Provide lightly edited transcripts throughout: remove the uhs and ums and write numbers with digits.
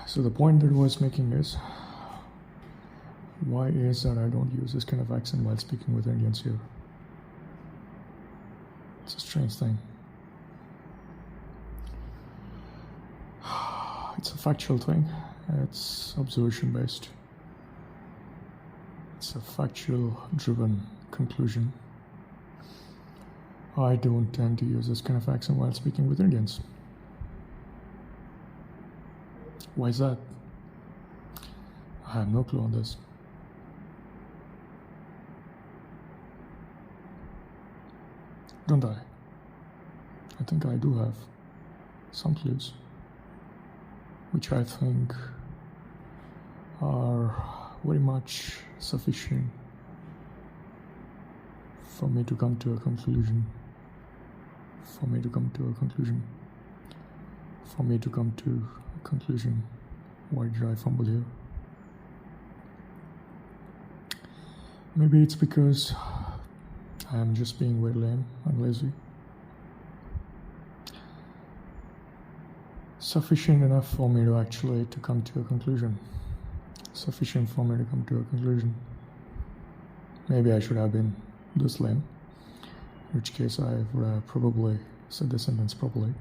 So the point that I was making is, why is that I don't use this kind of accent while speaking with Indians here? It's a strange thing. It's a factual thing. It's observation based. It's a factual driven conclusion. I don't tend to use this kind of accent while speaking with Indians. Why is that? I have no clue on this. Don't I? I think I do have some clues, which I think are very much sufficient for me to come to a conclusion. Why did I fumble here? Maybe it's because I am just being very lame and lazy. Sufficient enough for me to actually to come to a conclusion. Maybe I should have been this lame, in which case I would have probably said the sentence properly.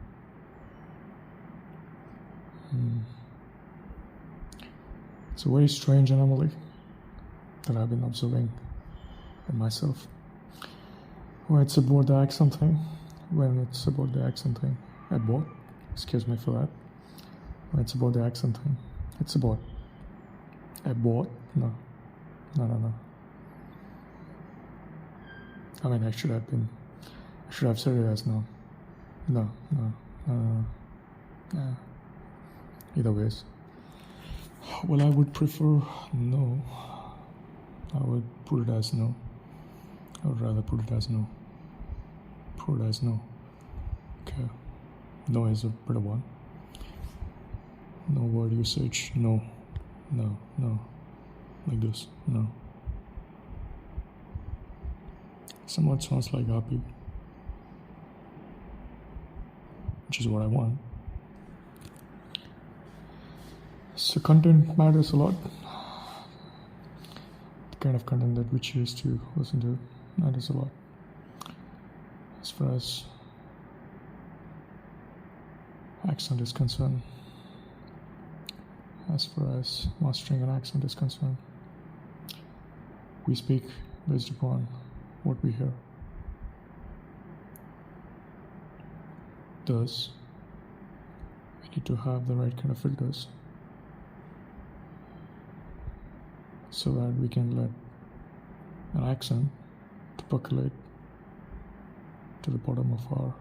It's a very strange anomaly that I've been observing in myself. When it's about the accent thing, excuse me for that. When it's about the accent thing, it's about no. I mean, I should have said it as no. Either ways. Well, I would prefer no. I would put it as no. I would rather put it as no. Okay. No is a better one. No word usage. No. Like this. No. Somewhat sounds like happy, which is what I want. So content matters a lot. The kind of content that we choose to listen to matters a lot. As far as accent is concerned, as far as mastering an accent is concerned, we speak based upon what we hear. Thus, we need to have the right kind of filters so that we can let an accent to percolate to the bottom of our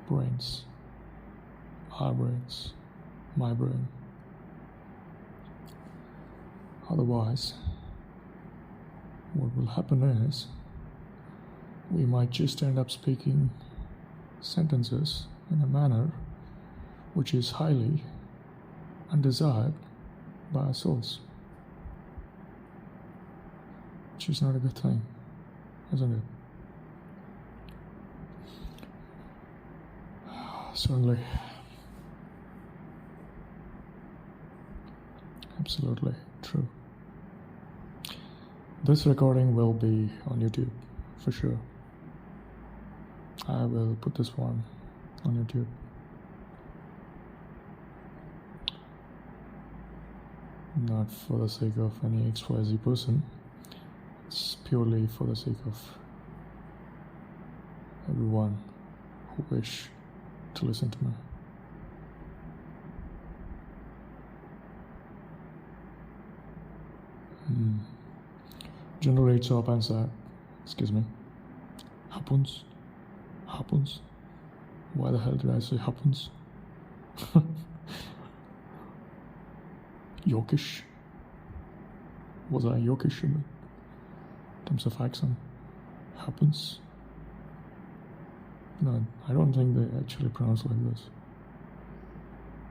brains, my brain. Otherwise, what will happen is we might just end up speaking sentences in a manner which is highly undesired by our souls, which is not a good thing, isn't it? Certainly. Absolutely true. This recording will be on YouTube, for sure. I will put this one on YouTube. Not for the sake of any XYZ person. It's purely for the sake of everyone who wish to listen to me. Generally it so happens that, happens. Why the hell did I say happens? Yorkish. Was I Yorkish in terms of accent? Happens. No, I don't think they actually pronounce like this.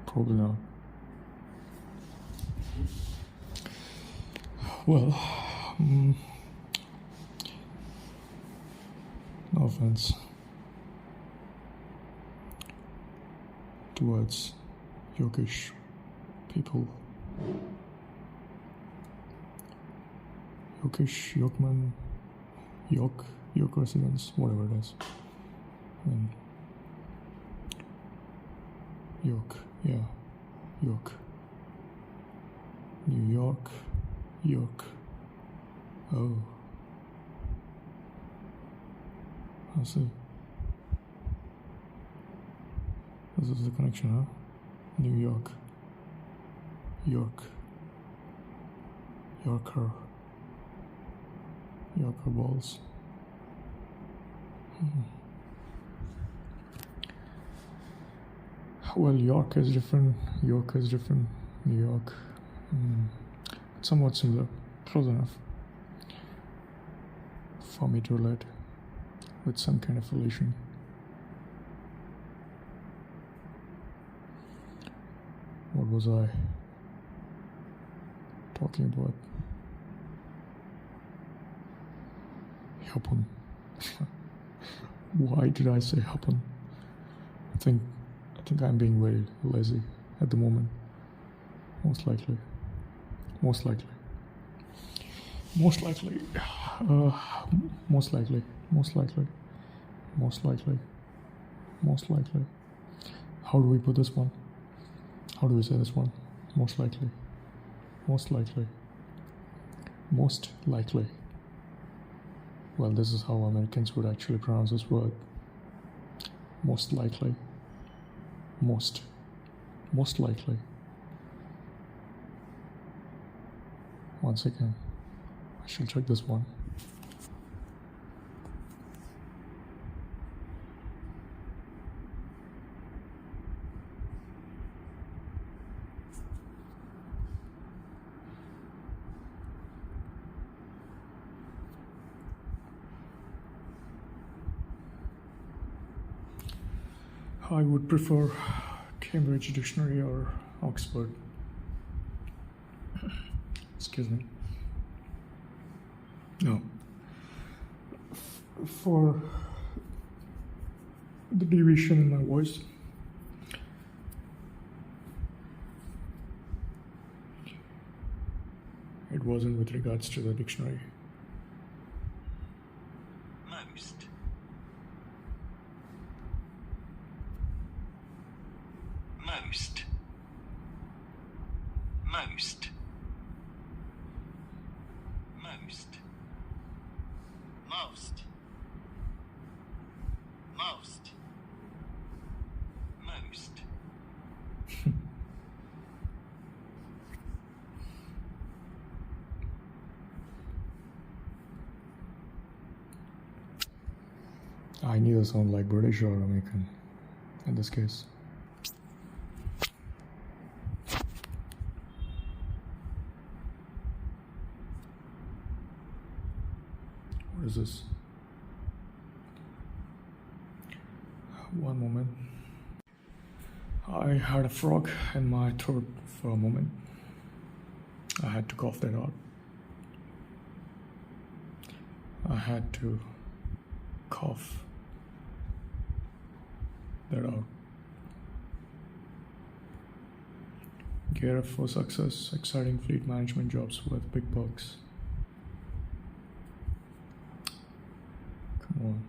Probably not. Well, no offense towards Yorkish people. Yorkish, Yorkman, York residents, whatever it is. And York, yeah, York. New York, York. Oh, I see. This is the connection, huh? New York, York, Yorker balls. Well, York is different, York is different, New York. Somewhat similar, close enough for me to relate with some kind of relation. What was I talking about? Happen. Why did I say happen? I think I'm being very lazy at the moment. Most likely. Most likely. How do we put this one? How do we say this one? Most likely. Well, this is how Americans would actually pronounce this word. Most likely. Most likely. Once again, I shall check this one. I would prefer Cambridge Dictionary or Oxford. Excuse me. No. For the deviation in my voice, it wasn't with regards to the dictionary. I neither sound like British or American in this case. What is this? One moment. I had a frog in my throat for a moment. I had to cough that out. I had to cough that out. Gear up for success, exciting fleet management jobs with big bucks. Come on.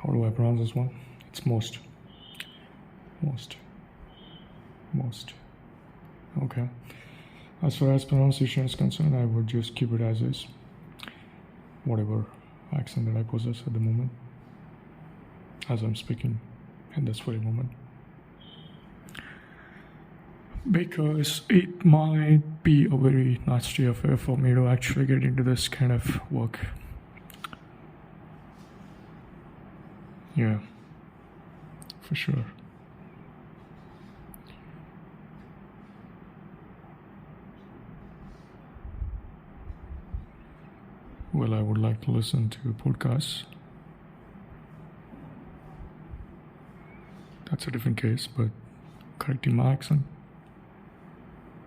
How do I pronounce this one? It's most. Okay. As far as pronunciation is concerned, I would just keep it as is. Whatever accent that I possess at the moment, as I'm speaking in this very moment. Because it might be a very nasty affair for me to actually get into this kind of work. Yeah, for sure. Well, I would like to listen to podcasts. that's a different case, but correcting my accent,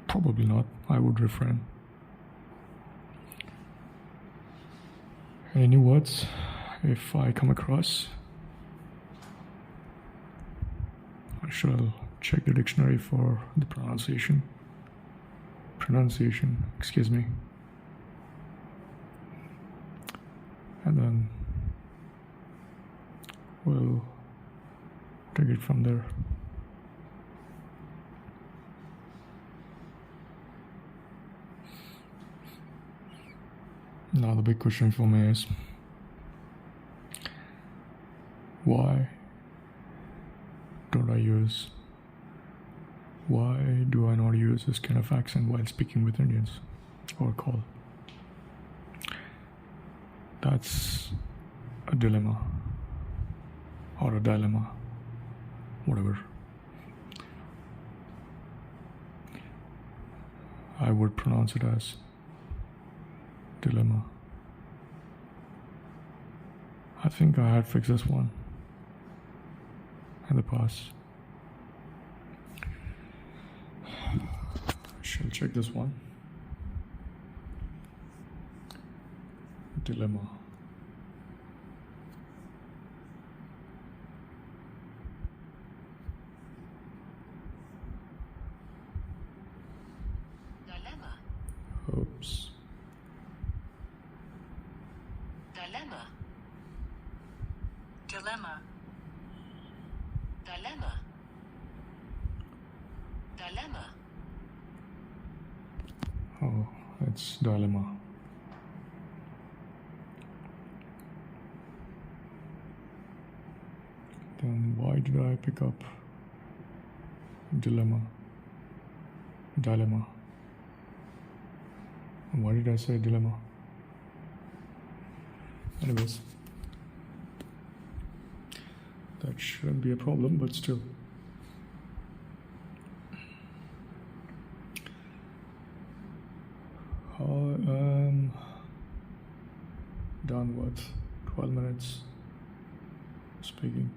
probably not. I would refrain. Any new words, if I come across, I shall check the dictionary for the pronunciation, excuse me, and then we'll take it from there. Now the big question for me is, why do I not use this kind of accent while speaking with Indians or call? That's a dilemma or a dilemma, whatever. I would pronounce it as dilemma. I think I had fixed this one in the past. I shall check this one. Dilemma. Oops. Dilemma. Dilemma. Dilemma. Dilemma. Oh, it's dilemma. Then why did I pick up dilemma? Dilemma. Why did I say dilemma? Anyways, that shouldn't be a problem, but still. I am done with 12 minutes speaking.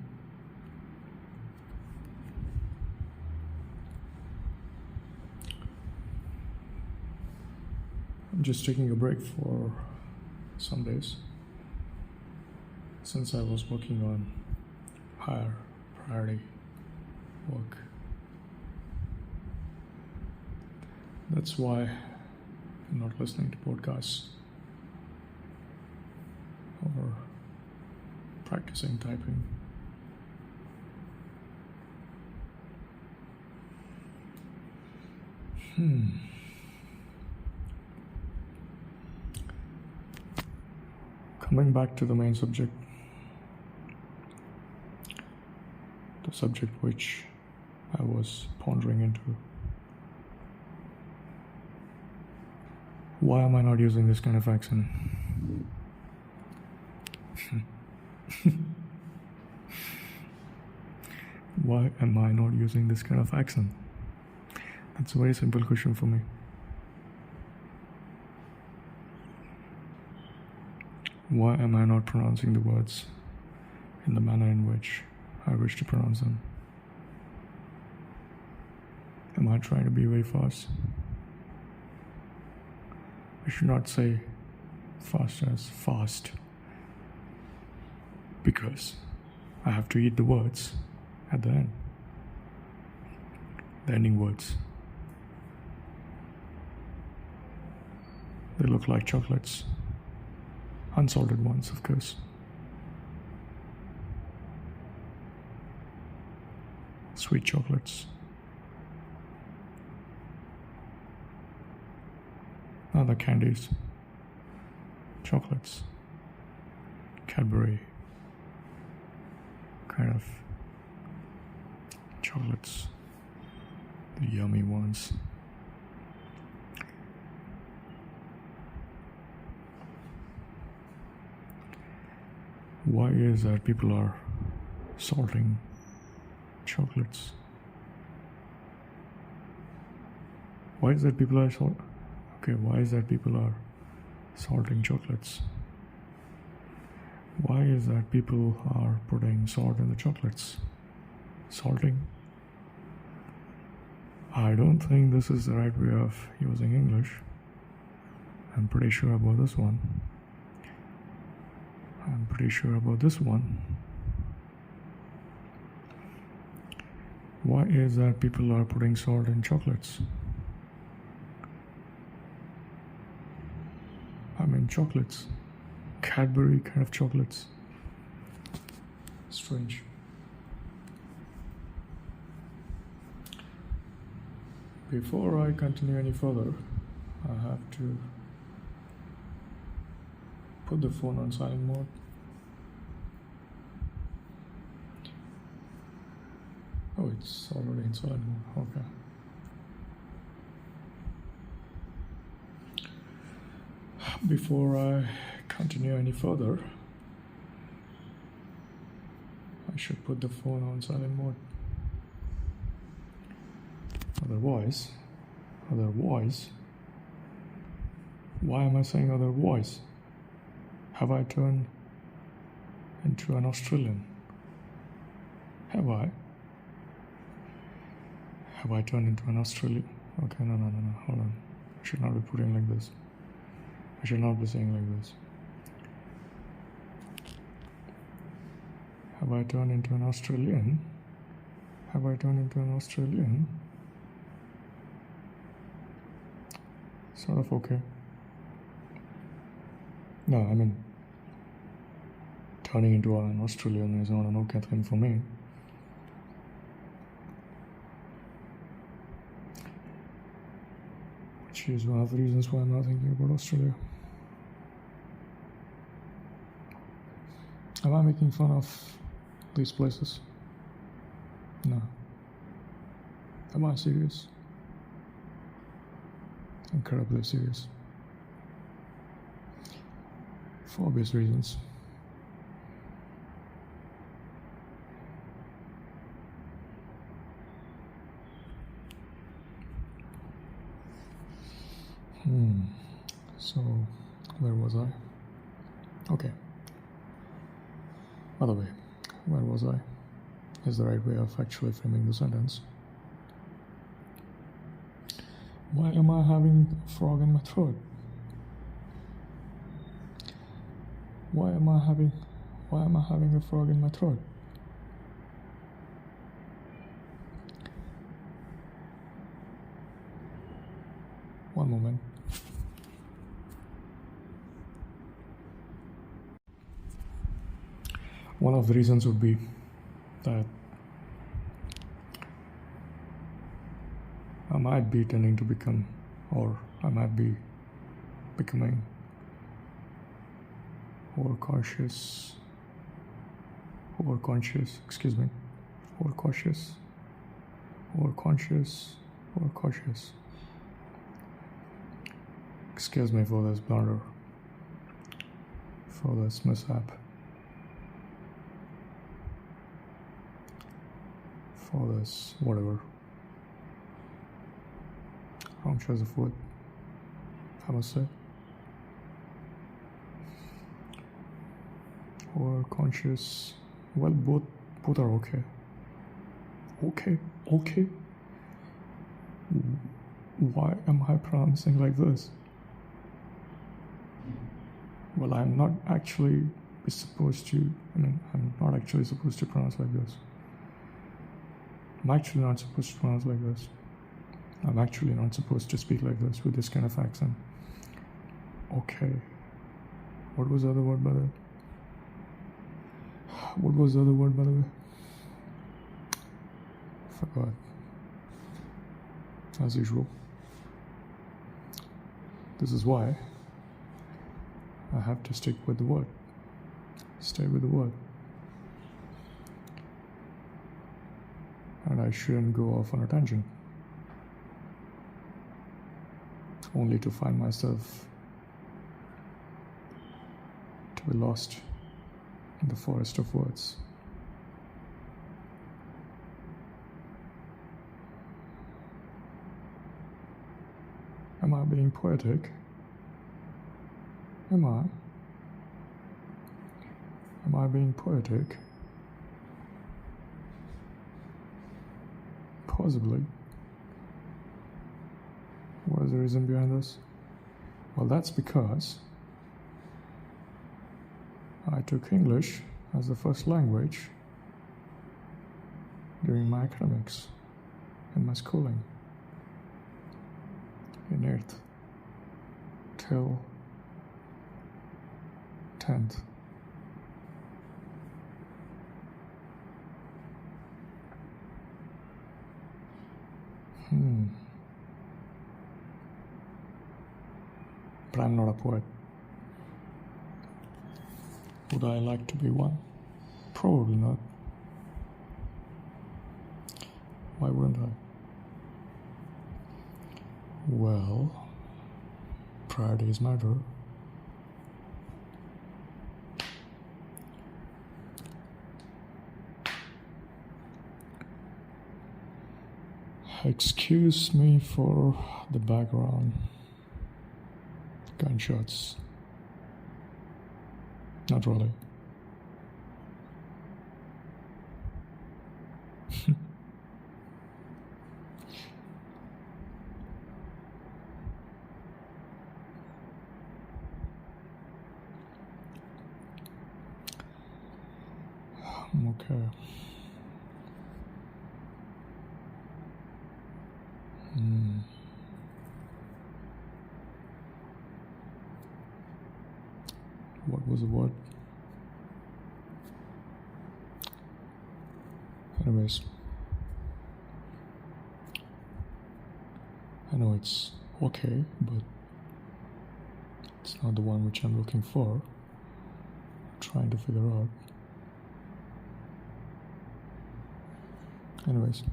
I'm just taking a break for some days since I was working on higher priority work. That's why I'm not listening to podcasts or practicing typing. Coming back to the main subject, the subject which I was pondering into. Why am I not using this kind of accent? Why am I not using this kind of accent? That's a very simple question for me. Why am I not pronouncing the words in the manner in which I wish to pronounce them? Am I trying to be very fast? I should not say fast as fast, because I have to eat the words at the end, the ending words. They look like chocolates, unsalted ones, of course. Sweet chocolates. Other candies, chocolates, Cadbury kind of chocolates, the yummy ones. Why is that people are salting chocolates? Why is that people are why is that people are salting chocolates? Why is that people are putting salt in the chocolates? salting. I don't think this is the right way of using English. I'm pretty sure about this one. I'm pretty sure about this one. Why is that people are putting salt in chocolates? I mean chocolates. Cadbury kind of chocolates. Strange. Before I continue any further, I have to put the phone on silent mode. Oh, it's already in silent mode. Okay. Before I continue any further, I should put the phone on silent mode. Otherwise, why am I saying otherwise? Have I turned into an Australian? Have I turned into an Australian? Okay, no, hold on. I should not be putting like this. I should not be saying like this. Have I turned into an Australian? Have I turned into an Australian? Sort of okay. No, I mean, turning into an Australian is not an okay thing for me. Which is one of the reasons why I'm not thinking about Australia. Am I making fun of these places? No. Am I serious? Incredibly serious. For obvious reasons. So, where was I? Okay. By the way, where was I? Is the right way of actually framing the sentence. Why am I having a frog in my throat? Why am I having a frog in my throat? One moment. One of the reasons would be that I might be tending to become, or I might be becoming overcautious, Excuse me for this blunder, for this mishap, for this whatever. Wrong choice of word, I must say. Or conscious. Well, both are okay. Okay. Why am I pronouncing like this? Well, I'm not actually supposed to pronounce like this. I'm actually not supposed to pronounce like this. I'm actually not supposed to speak like this with this kind of accent. Okay. What was the other word, by the way? Forgot. As usual. This is why I have to stick with the word. Stay with the word. And I shouldn't go off on a tangent. Only to find myself to be lost in the forest of words. Am I being poetic? Am I being poetic? Possibly. What is the reason behind this? Well, that's because I took English as the first language during my academics in my schooling in 8th till 10th. But I'm not a poet. Would I like to be one? Probably not. Why wouldn't I? Well, priorities matter. Excuse me for the background. Gunshots. Not really. Okay. What was the word? Anyways, I know it's okay, but it's not the one which I'm looking for. Trying to figure out. Anyways.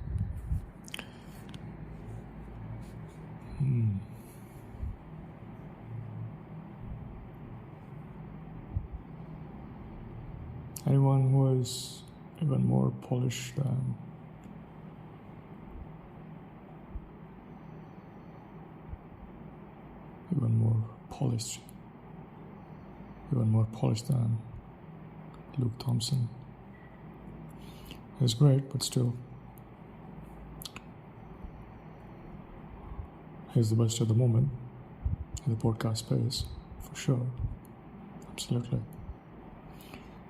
Anyone who is even more polished than even more polished than Luke Thompson is great, but still he's the best at the moment in the podcast space, for sure. Absolutely.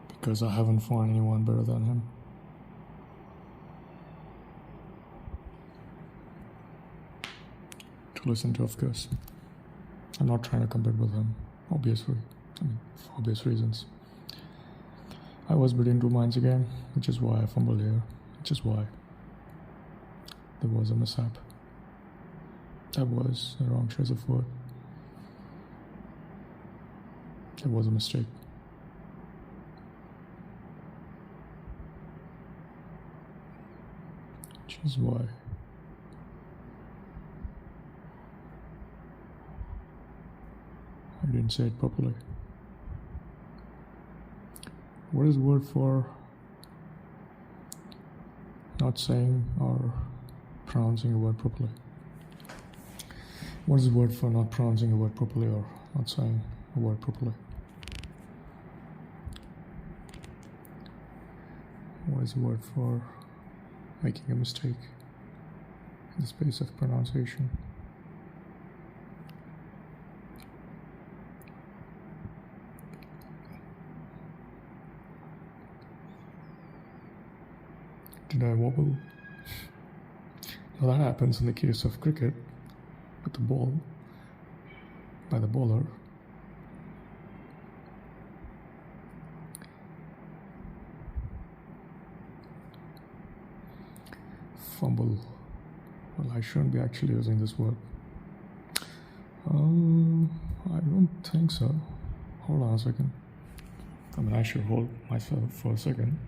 Because I haven't found anyone better than him. To listen to, of course. I'm not trying to compete with him, obviously. For obvious reasons. I was between two minds again, which is why I fumbled here, which is why there was a mishap. That was the wrong choice of word. It was a mistake. Which is why I didn't say it properly. What is the word for not saying or pronouncing a word properly? What is the word for not pronouncing a word properly or not saying a word properly? What is the word for making a mistake in the space of pronunciation? Did I wobble? Now that happens in the case of cricket with the ball by the bowler. Fumble. Well, I shouldn't be actually using this word. I don't think so. Hold on a second. I should hold myself for a second.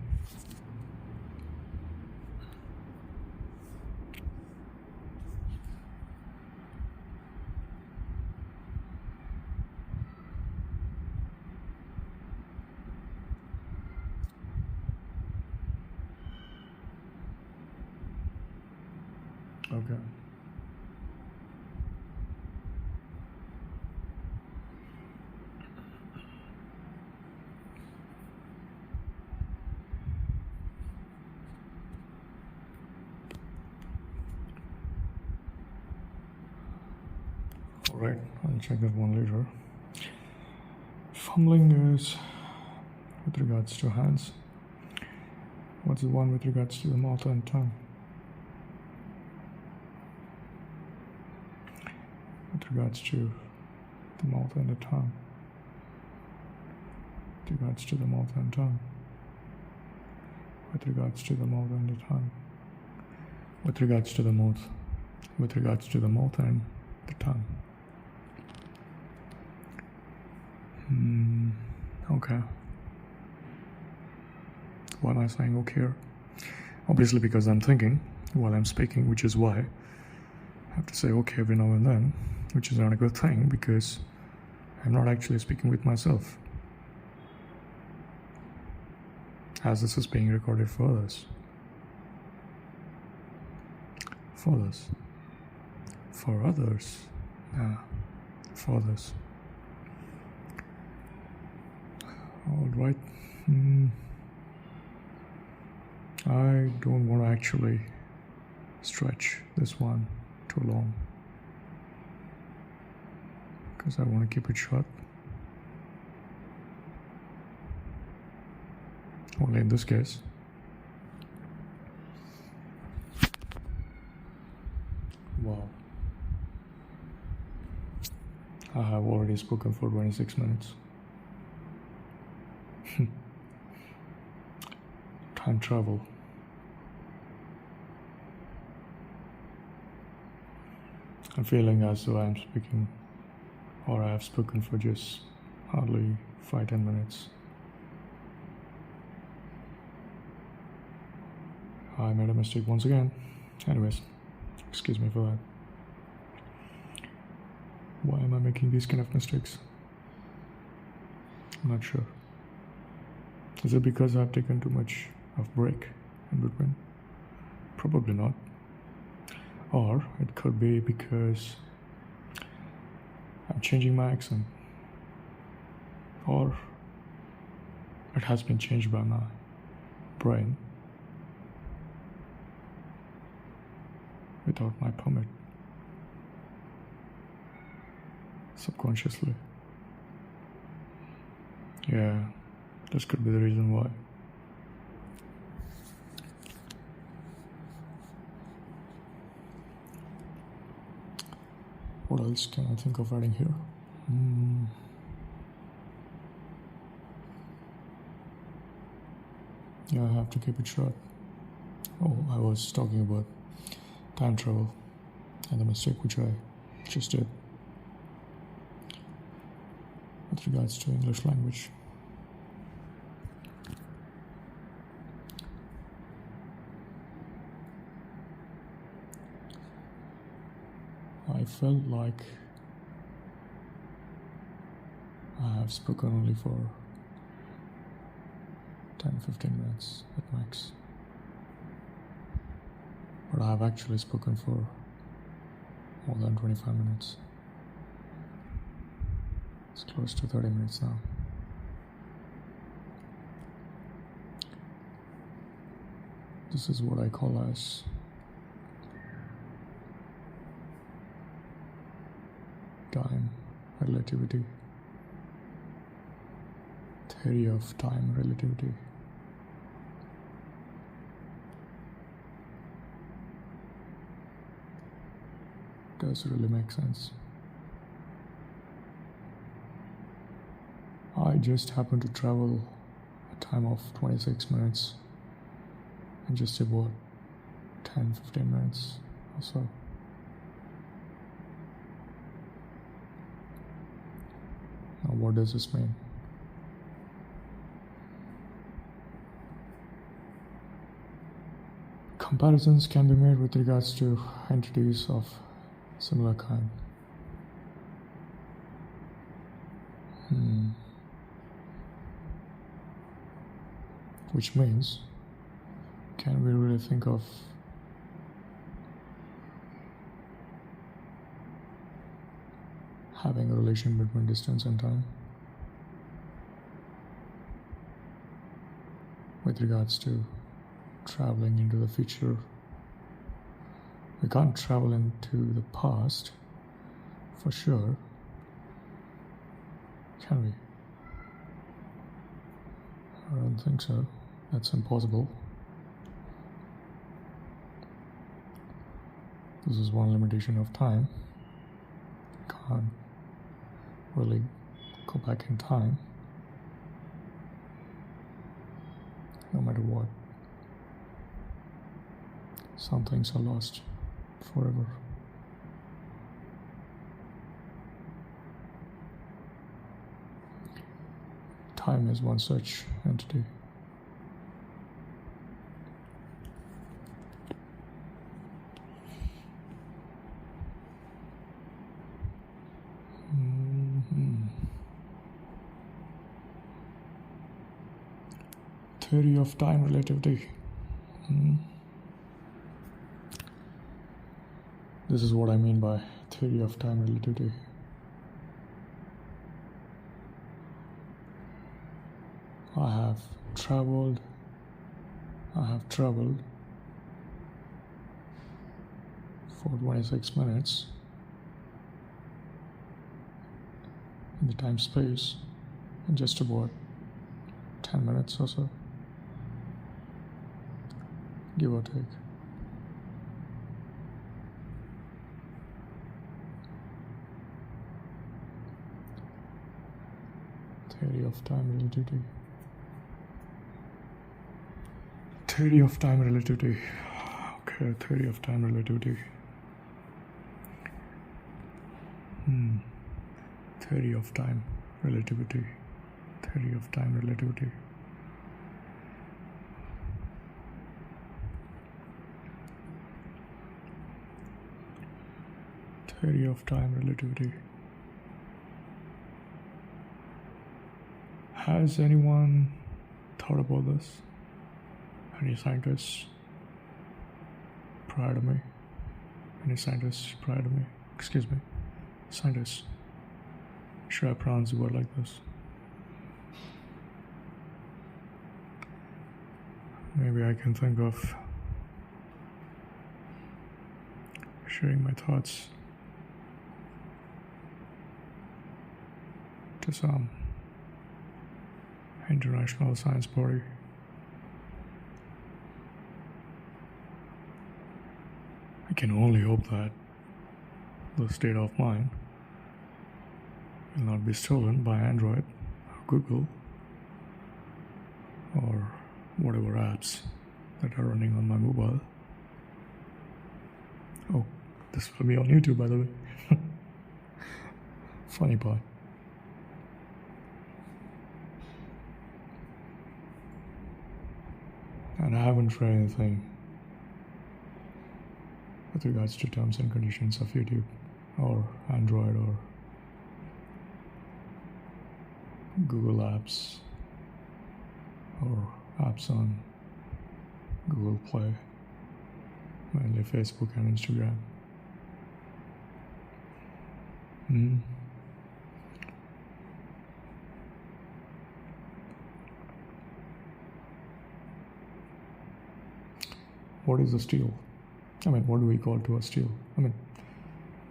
Okay. Alright, I'll check that one later. Fumbling is with regards to hands. What's the one with regards to the mouth and tongue? With regards to the mouth and the tongue. With regards to the mouth and tongue. With regards to the mouth and the tongue. With regards to the mouth. With regards to the mouth and the tongue. Okay. Why am I saying okay here? Obviously because I'm thinking while I'm speaking, which is why I have to say okay every now and then, which is not a good thing because I'm not actually speaking with myself, as this is being recorded for others. For others. For others. Yeah. For others. Alright. I don't want to actually stretch this one too long because I want to keep it short. Only in this case. Wow. I have already spoken for 26 minutes. Time travel. I'm feeling as though I'm speaking, or I have spoken for just hardly 5-10 minutes. I made a mistake once again. Anyways, excuse me for that. Why am I making these kind of mistakes? I'm not sure. Is it because I've taken too much of break in between? Probably not. Or it could be because I'm changing my accent. Or it has been changed by my brain without my permit. Subconsciously. Yeah, this could be the reason why. What else can I think of adding here? Yeah, I have to keep it short. Oh, I was talking about time travel and the mistake which I just did with regards to English language. I felt like I have spoken only for 10-15 minutes at max, but I have actually spoken for more than 25 minutes. It's close to 30 minutes now. This is what I call as time relativity, theory of time relativity. Does really make sense. I just happened to travel a time of 26 minutes and just about 10-15 minutes or so. Now, what does this mean? Comparisons can be made with regards to entities of similar kind. Which means, can we really think of having a relation between distance and time with regards to traveling into the future? We can't travel into the past for sure. Can we? I don't think so. That's impossible. This is one limitation of time. Can't really go back in time, no matter what. Some things are lost forever. Time is one such entity. Theory of time relativity. This is what I mean by theory of time relativity. I have traveled for 26 minutes in the time space in just about 10 minutes or so, give or take. Theory of time relativity. Theory of time relativity. Okay, theory of time relativity. Theory of time relativity. Theory of time relativity. Theory of time relativity. Has anyone thought about this? Any scientists prior to me? Any scientists prior to me? Excuse me. Scientists. Should I pronounce the word like this? Maybe I can think of sharing my thoughts to some international science body. I can only hope that the state of mind will not be stolen by Android or Google or whatever apps that are running on my mobile. Oh, this will be on YouTube, by the way. Funny part. And I haven't read anything with regards to terms and conditions of YouTube or Android or Google apps or apps on Google Play, mainly Facebook and Instagram. What is a steal? I mean, what do we call to a steal? I mean,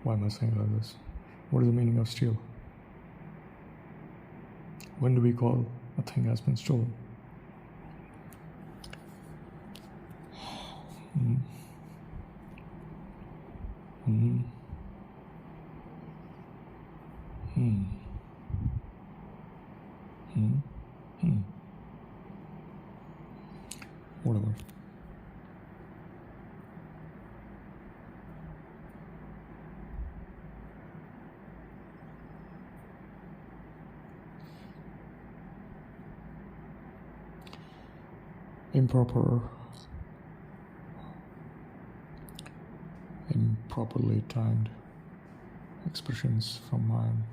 why am I saying like this? What is the meaning of steal? When do we call a thing has been stolen? Whatever. Improperly timed expressions from mine.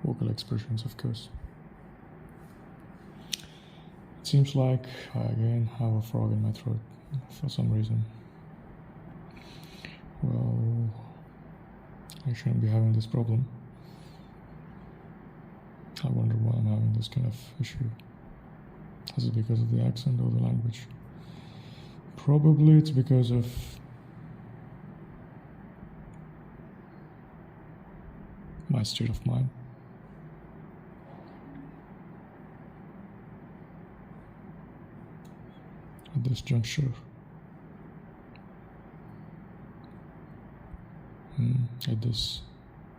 Vocal expressions, of course. It seems like I again have a frog in my throat for some reason. Well, I shouldn't be having this problem. I wonder why I'm having this kind of issue. Is it because of the accent or the language? Probably it's because of my state of mind. At this juncture, at this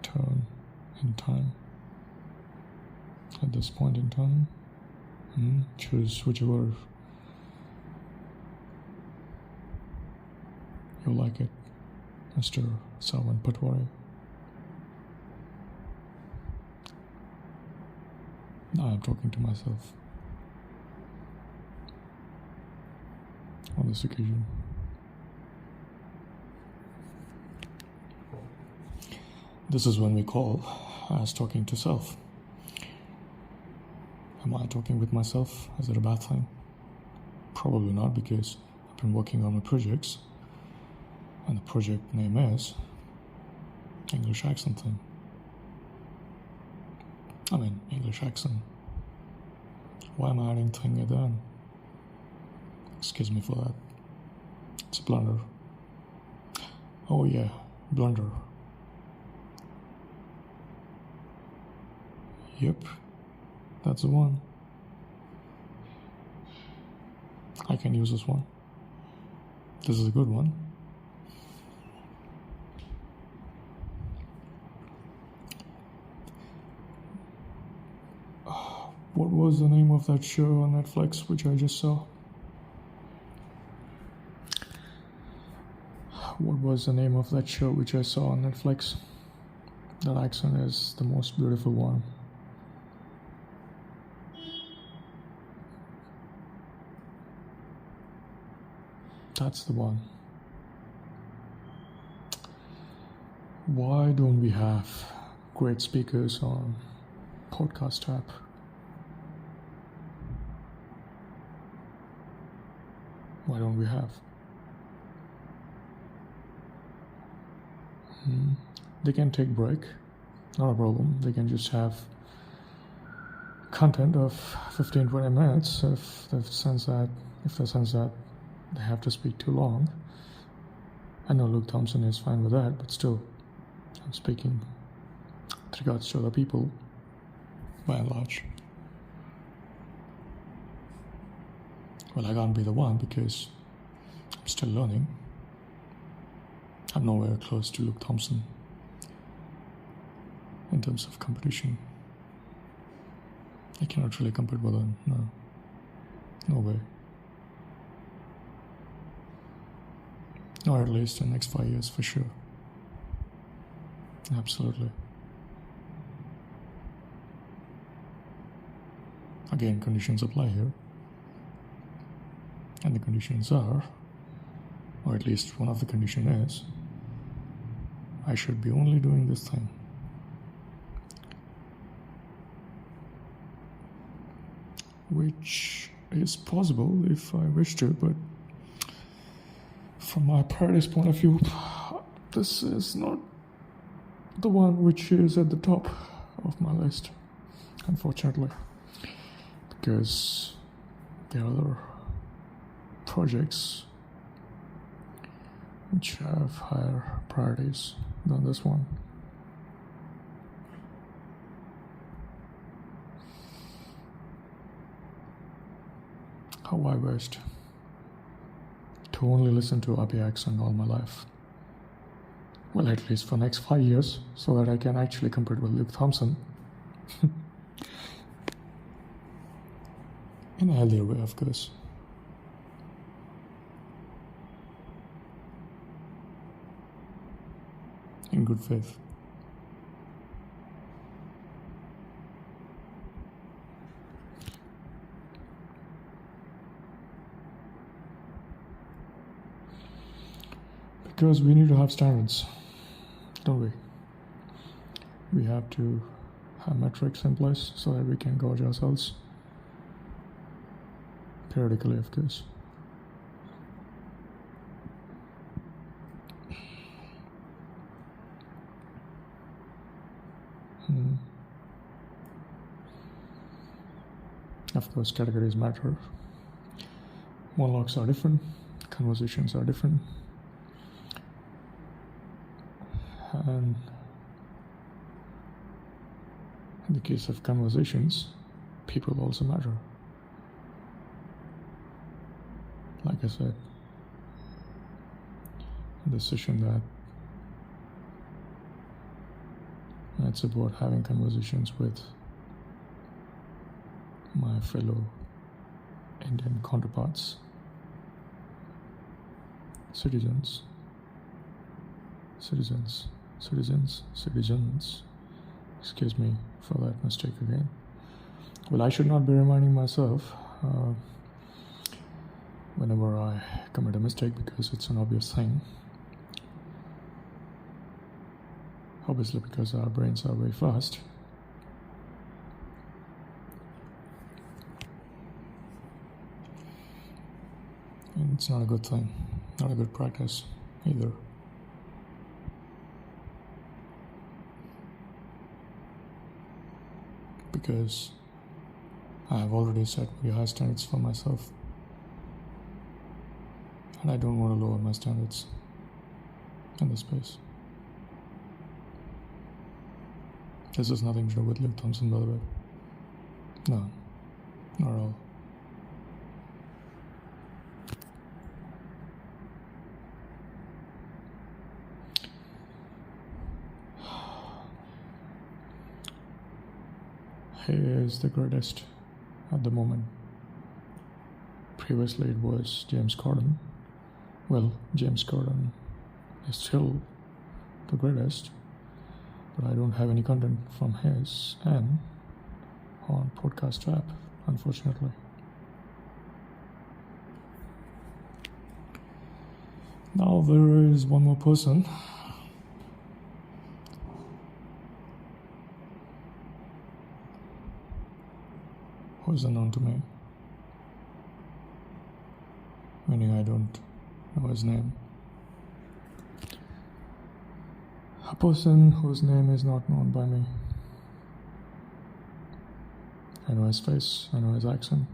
turn in time, at this point in time, choose whichever you like it, Mr. Sawan Patwari. Now I'm talking to myself on this occasion. This is when we call as talking to self. Am I talking with myself? Is it a bad thing? Probably not, because I've been working on my projects, and the project name is English accent thing. English accent. Why am I adding thing at the end? Excuse me for that. It's a blunder. Oh yeah, blunder. Yep, that's the one. I can use this one. This is a good one. What was the name of that show on Netflix which I just saw? What was the name of that show which I saw on Netflix? That accent is the most beautiful one. That's the one. Why don't we have great speakers on podcast app? Why don't we have? They can take break, not a problem. They can just have content of 15-20 minutes if they sense that they have to speak too long. I know Luke Thompson is fine with that, but still, I'm speaking with regards to other people, by and large. Well, I can't be the one because I'm still learning. I'm nowhere close to Luke Thompson in terms of competition. I cannot really compete with him, no way. Or at least in the next 5 years, for sure. Absolutely. Again, conditions apply here. And the conditions are, or at least one of the conditions is, I should be only doing this thing. Which is possible if I wish to, but from my priorities point of view, this is not the one which is at the top of my list, unfortunately, because there are other projects which have higher priorities than this one. How I wished to only listen to Abhi accent all my life. Well, at least for next 5 years, so that I can actually compete with Luke Thompson. In a healthier way, of course. In good faith. Because we need to have standards, don't we? We have to have metrics in place so that we can gauge ourselves periodically, of course. Of course, categories matter. Monologues are different, conversations are different, and in the case of conversations, people also matter. Like I said in this session, that it's about having conversations with my fellow Indian counterparts, citizens. Excuse me for that mistake again. Well, I should not be reminding myself whenever I commit a mistake, because it's an obvious thing. Obviously, because our brains are very fast. And it's not a good thing, not a good practice either. Because I have already set very high standards for myself, and I don't want to lower my standards in this space. This has nothing to do with Luke Thompson, by the way. No, not at all. He is the greatest at the moment. Previously it was James Corden. Well, James Corden is still the greatest, but I don't have any content from his end on podcast app, unfortunately. Now there is one more person who is unknown to me, meaning I don't know his name. A person whose name is not known by me. I know his face, I know his accent.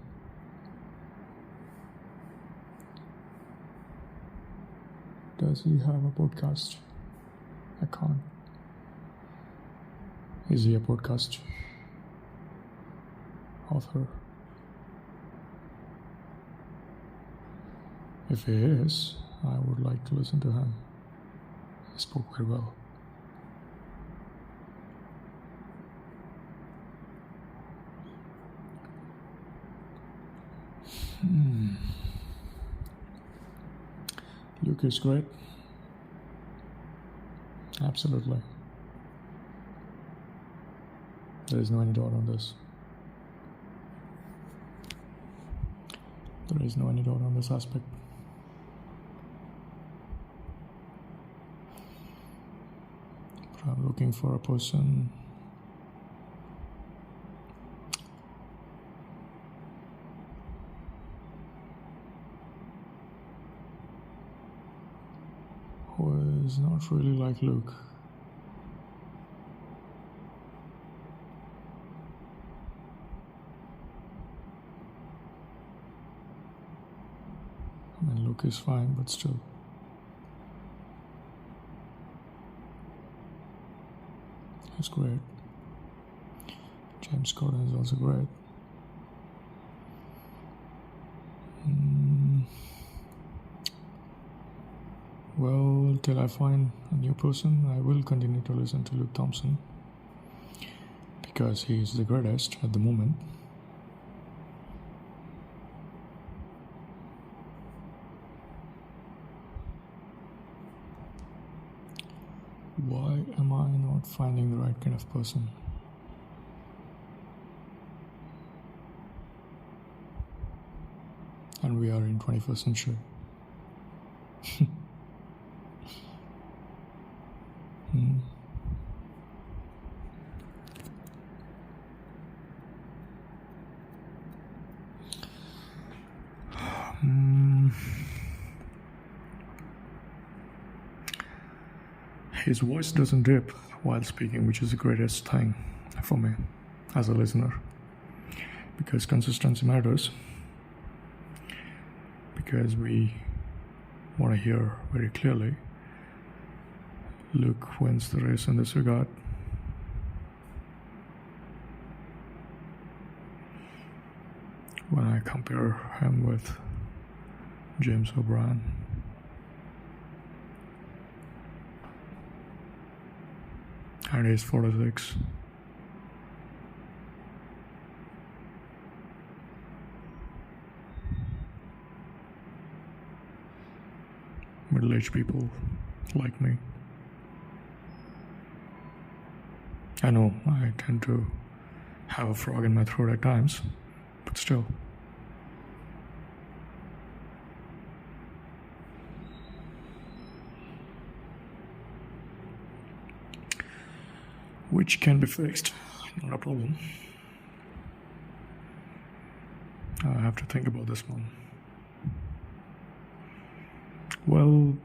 Does he have a podcast? I can't. Is he a podcast author? If he is, I would like to listen to him. He spoke very well. Luke is great. Absolutely. There is no any doubt on this. There is no any doubt on this aspect. But I'm looking for a person who is not really like Luke. I mean, Luke is fine, but still. He's great. James Corden is also great. Well, till I find a new person, I will continue to listen to Luke Thompson, because he is the greatest at the moment. Why am I not finding the right kind of person? And we are in 21st century. His voice doesn't dip while speaking, which is the greatest thing for me as a listener, because consistency matters, because we what I hear very clearly. Luke wins the race in this regard. When I compare him with James O'Brien. And he's 46. Middle-aged people like me. I know I tend to have a frog in my throat at times, but still. Which can be fixed, not a problem. I have to think about this one. Well,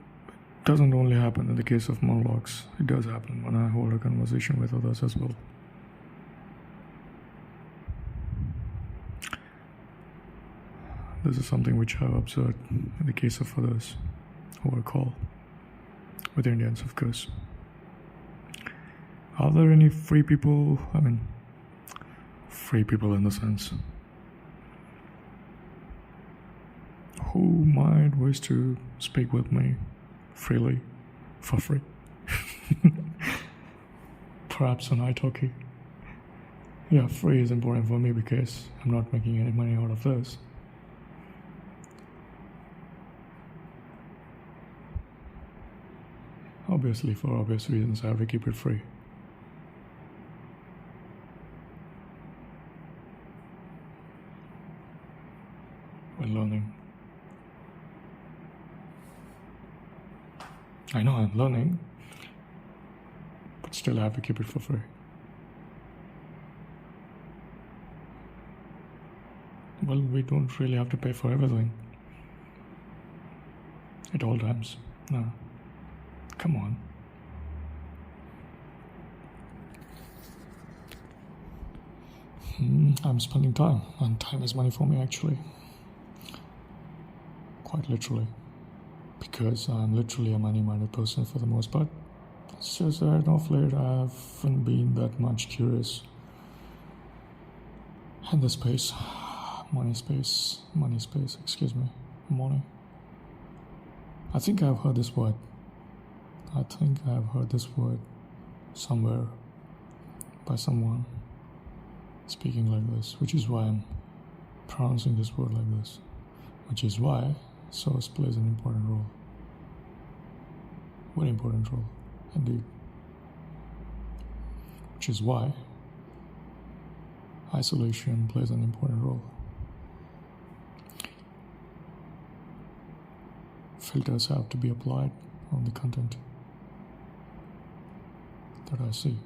it doesn't only happen in the case of monologues. It does happen when I hold a conversation with others as well. This is something which I've observed in the case of others who are called, with Indians, of course. Are there any free people? I mean, free people in the sense who might wish to speak with me freely, for free? Perhaps on italki. Yeah, free is important for me because I'm not making any money out of this. Obviously, for obvious reasons, I have to keep it free. When learning. I know I'm learning, but still I have to keep it for free. Well, we don't really have to pay for everything at all times. No. Come on. I'm spending time, and time is money for me actually. Quite literally. Because I'm literally a money-minded person for the most part. It's just that of late I haven't been that much curious in the space. Money space, excuse me. Money. I think I've heard this word. Somewhere by someone speaking like this, which is why I'm pronouncing this word like this, which is why source plays an important role. Very important role, indeed. Which is why isolation plays an important role. Filters have to be applied on the content that I see.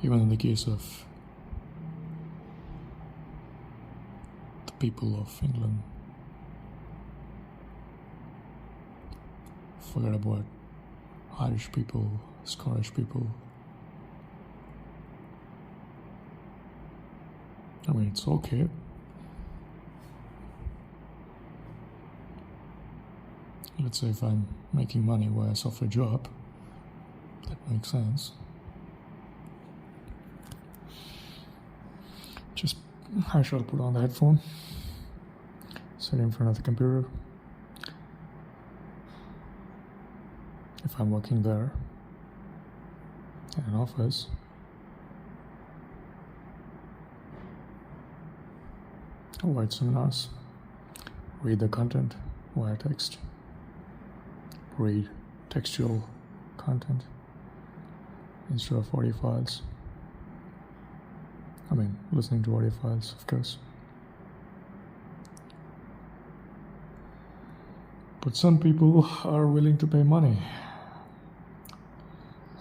Even in the case of the people of England, forget about Irish people, Scottish people. I mean, it's okay. Let's say if I'm making money via a software job, that makes sense. I shall put on the headphone, sit in front of the computer. If I'm working there in an office, I'll write seminars, read the content via text, read textual content instead of audio files. I mean, listening to audio files, of course. But some people are willing to pay money.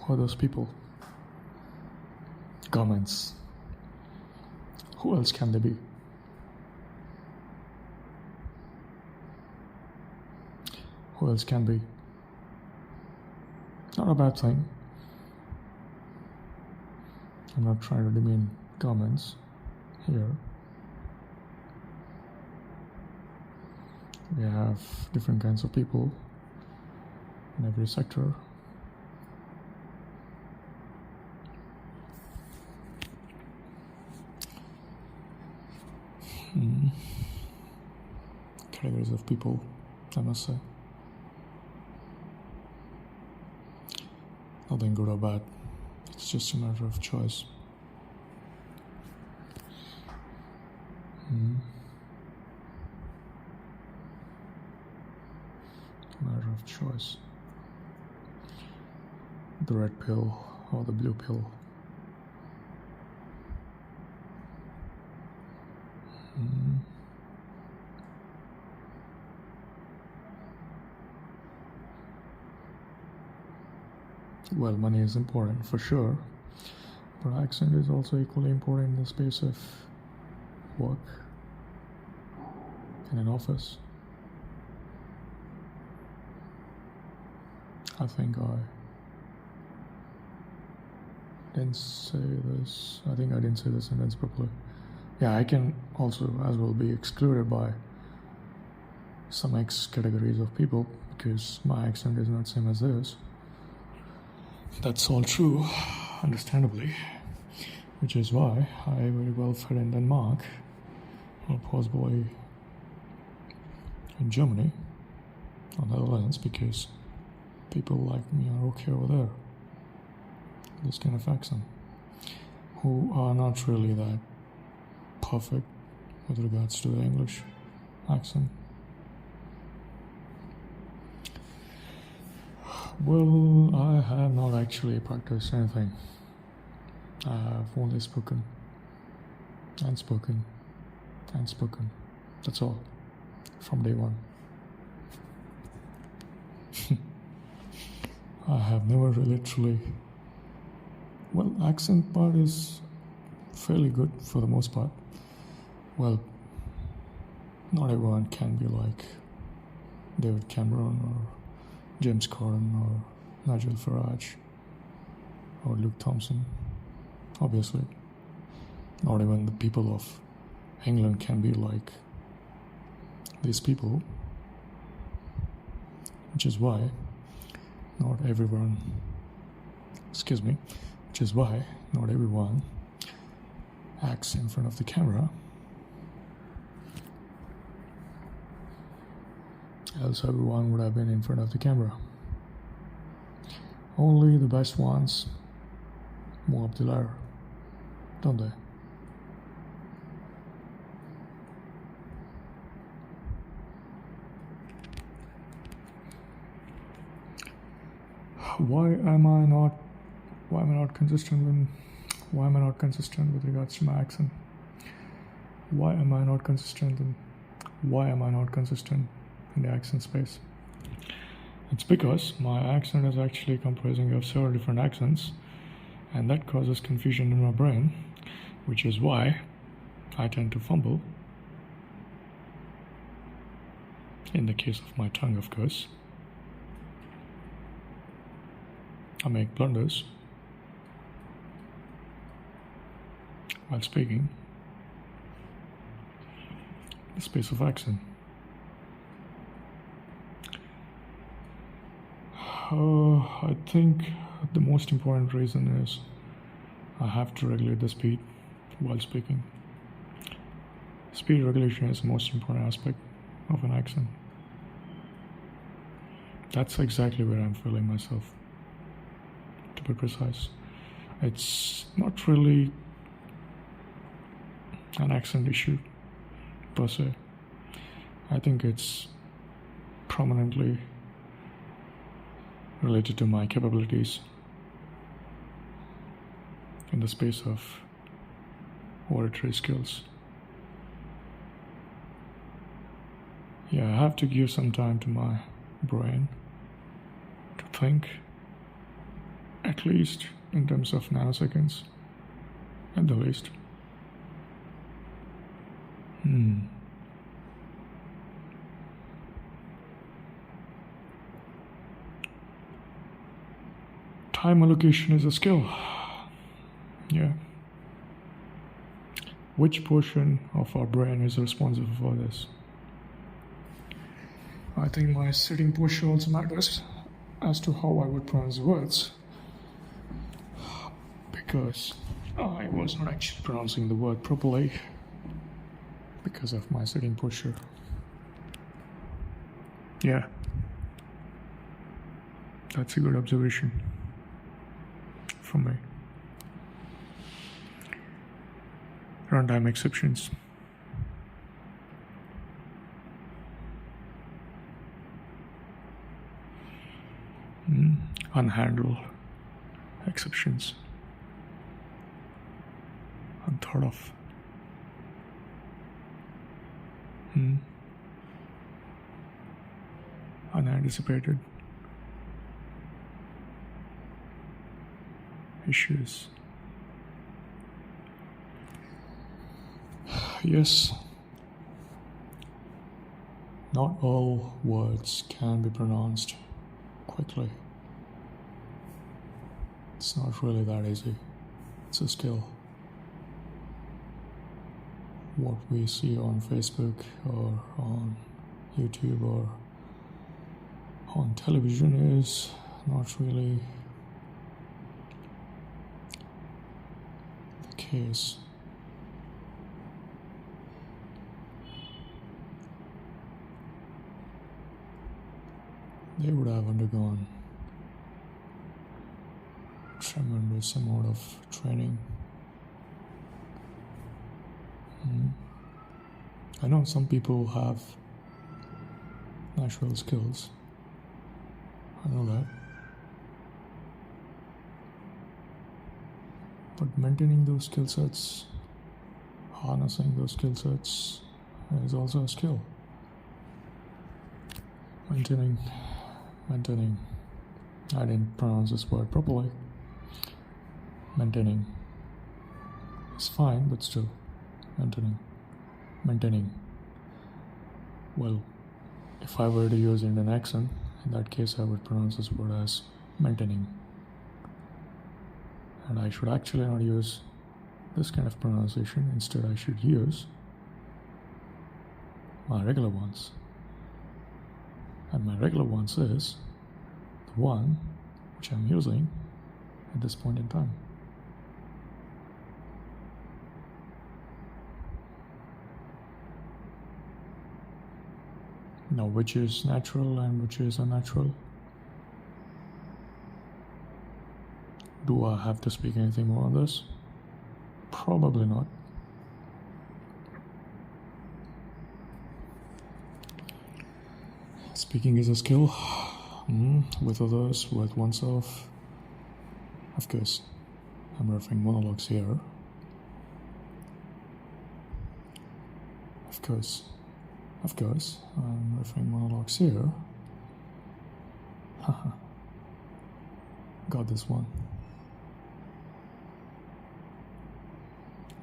Who are those people? Governments. Who else can they be? Who else can be? Not a bad thing. I'm not trying to demean governments here. We have different kinds of people in every sector. Categories of people, I must say. Nothing good or bad. It's just a matter of choice. A matter of choice. The red pill or the blue pill. Well, money is important for sure, but accent is also equally important in the space of work in an office. I think I didn't say this. I think I didn't say the sentence properly. Yeah, I can also as well be excluded by some X categories of people because my accent is not same as theirs. That's all true, understandably, which is why I very well fit in Denmark or possibly in Germany or Netherlands because people like me are okay over there. This kind of accent, who are not really that perfect with regards to the English accent. Well, I have not actually practiced anything. I have only spoken and spoken and spoken. That's all from day one. I have never really truly. Well, accent part is fairly good for the most part. Well, not everyone can be like David Cameron or James Corden or Nigel Farage or Luke Thompson. Obviously, not even the people of England can be like these people, which is why not everyone acts in front of the camera. Else everyone would have been in front of the camera. Only the best ones move up the ladder, don't they? Why am I not consistent with regards to my accent? Why am I not consistent in the accent space? It's because my accent is actually comprising of several different accents, and that causes confusion in my brain, which is why I tend to fumble. In the case of my tongue, of course, I make blunders while speaking the space of accent. I think the most important reason is I have to regulate the speed while speaking. Speed regulation is the most important aspect of an accent. That's exactly where I'm feeling myself, to be precise. It's not really an accent issue per se. I think it's prominently related to my capabilities in the space of auditory skills. Yeah, I have to give some time to my brain to think, at least in terms of nanoseconds, at the least. Time allocation is a skill. Yeah. Which portion of our brain is responsible for this? I think my sitting posture also matters as to how I would pronounce words, because I was not actually pronouncing the word properly because of my sitting posture. Yeah, that's a good observation from me. Runtime exceptions. Unhandled exceptions. Unthought of. Unanticipated issues. Yes, not all words can be pronounced quickly. It's not really that easy. It's a skill. What we see on Facebook or on YouTube or on television is not really the case. They would have undergone tremendous amount of training. I know some people have natural skills. I know that. But maintaining those skill sets, harnessing those skill sets is also a skill. Maintaining. I didn't pronounce this word properly. Maintaining. It's fine, but still. Maintaining. Well, if I were to use Indian accent, in that case I would pronounce this word as maintaining. And I should actually not use this kind of pronunciation. Instead, I should use my regular ones. And my regular ones is the one which I'm using at this point in time. Now, which is natural and which is unnatural? Do I have to speak anything more on this? Probably not. Speaking is a skill. With others, with oneself. Of course, I'm referring monologues here. Of course, I'm referring monologues here. Got this one.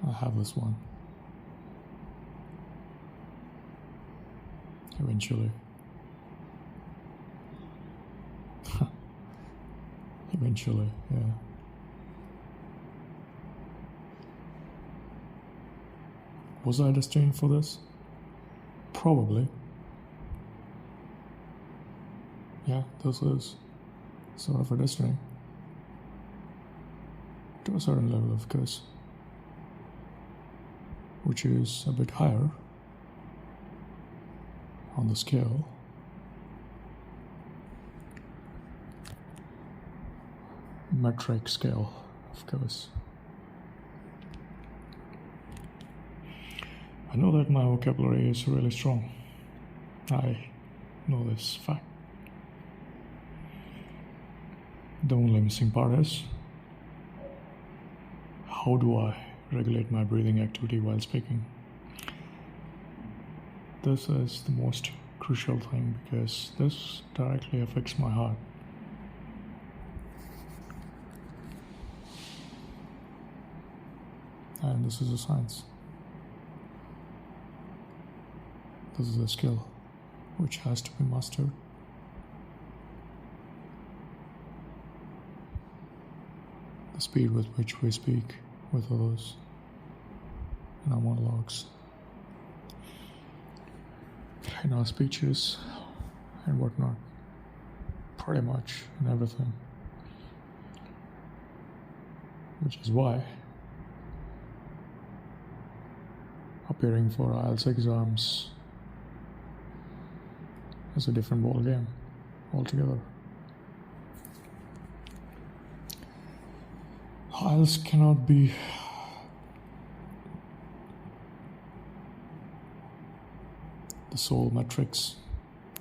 I have this one. Eventually. Eventually, yeah. Was I destined for this? Probably. Yeah, this is sort of a destiny. To a certain level, of course. Which is a bit higher on the scale. Metric scale, of course. I know that my vocabulary is really strong. I know this fact. The only missing part is, how do I regulate my breathing activity while speaking? This is the most crucial thing because this directly affects my heart. And this is a science. This is a skill which has to be mastered. The speed with which we speak with others in our monologues, in our speeches, and whatnot. Pretty much in everything. Which is why appearing for IELTS exams is a different ball game altogether. IELTS cannot be the sole metrics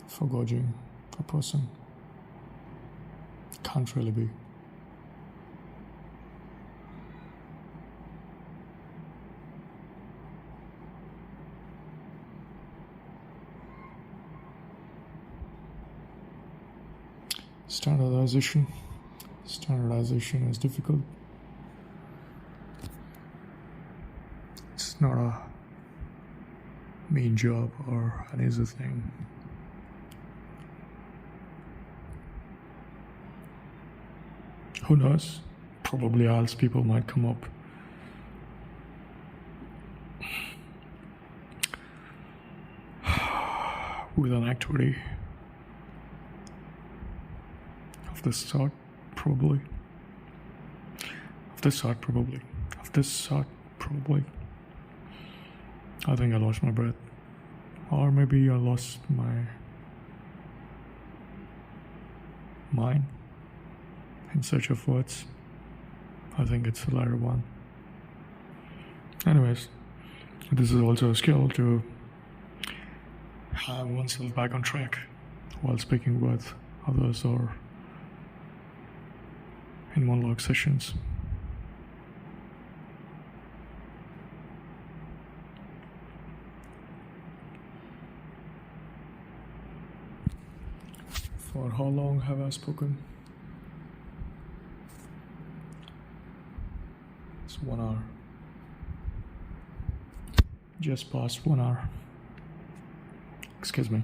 for gauging a person. Can't really be. Standardization is difficult. It's not a mean job or an easy thing. Who knows? Probably IELTS people might come up with an activity of this sort, probably. I think I lost my breath. Or maybe I lost my mind in search of words. I think it's the latter one. Anyways, this is also a skill to have oneself back on track while speaking with others or in monologue sessions. For how long have I spoken? It's 1 hour. Just past 1 hour. Excuse me.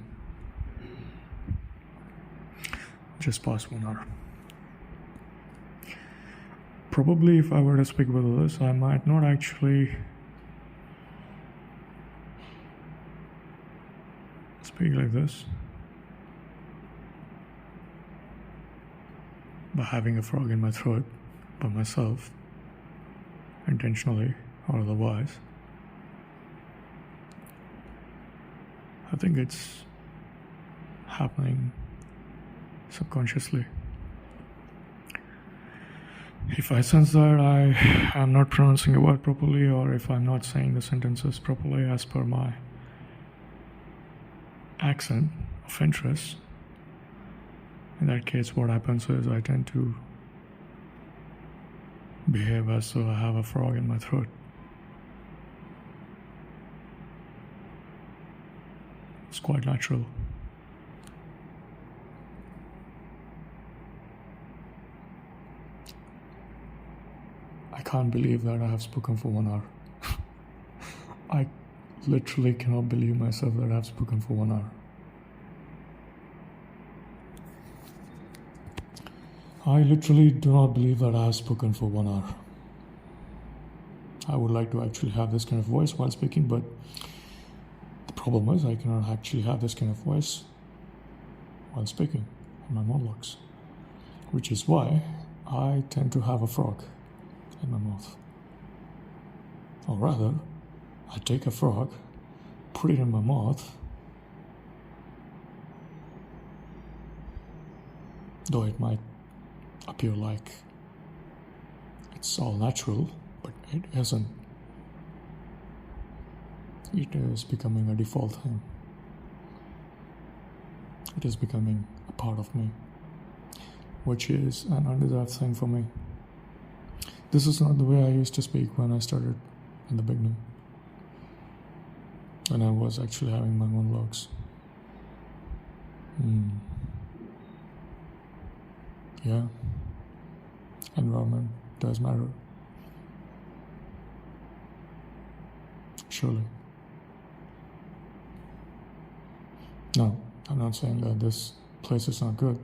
Just past 1 hour. Probably if I were to speak with others, I might not actually speak like this. By having a frog in my throat by myself, intentionally or otherwise. I think it's happening subconsciously. If I sense that I am not pronouncing a word properly, or if I'm not saying the sentences properly as per my accent of interest, in that case, what happens is I tend to behave as though I have a frog in my throat. It's quite natural. I can't believe that I have spoken for 1 hour. I literally cannot believe myself that I have spoken for 1 hour. I literally do not believe that I have spoken for 1 hour. I would like to actually have this kind of voice while speaking, but the problem is I cannot actually have this kind of voice while speaking in my monologues, which is why I tend to have a frog in my mouth. Or rather, I take a frog, put it in my mouth, though it might appear like it's all natural, but it isn't. It is becoming a default thing. It is becoming a part of me, which is an undeserved thing for me. This is not the way I used to speak when I started in the beginning, when I was actually having my monologues. Yeah, environment does matter. Surely. No, I'm not saying that this place is not good.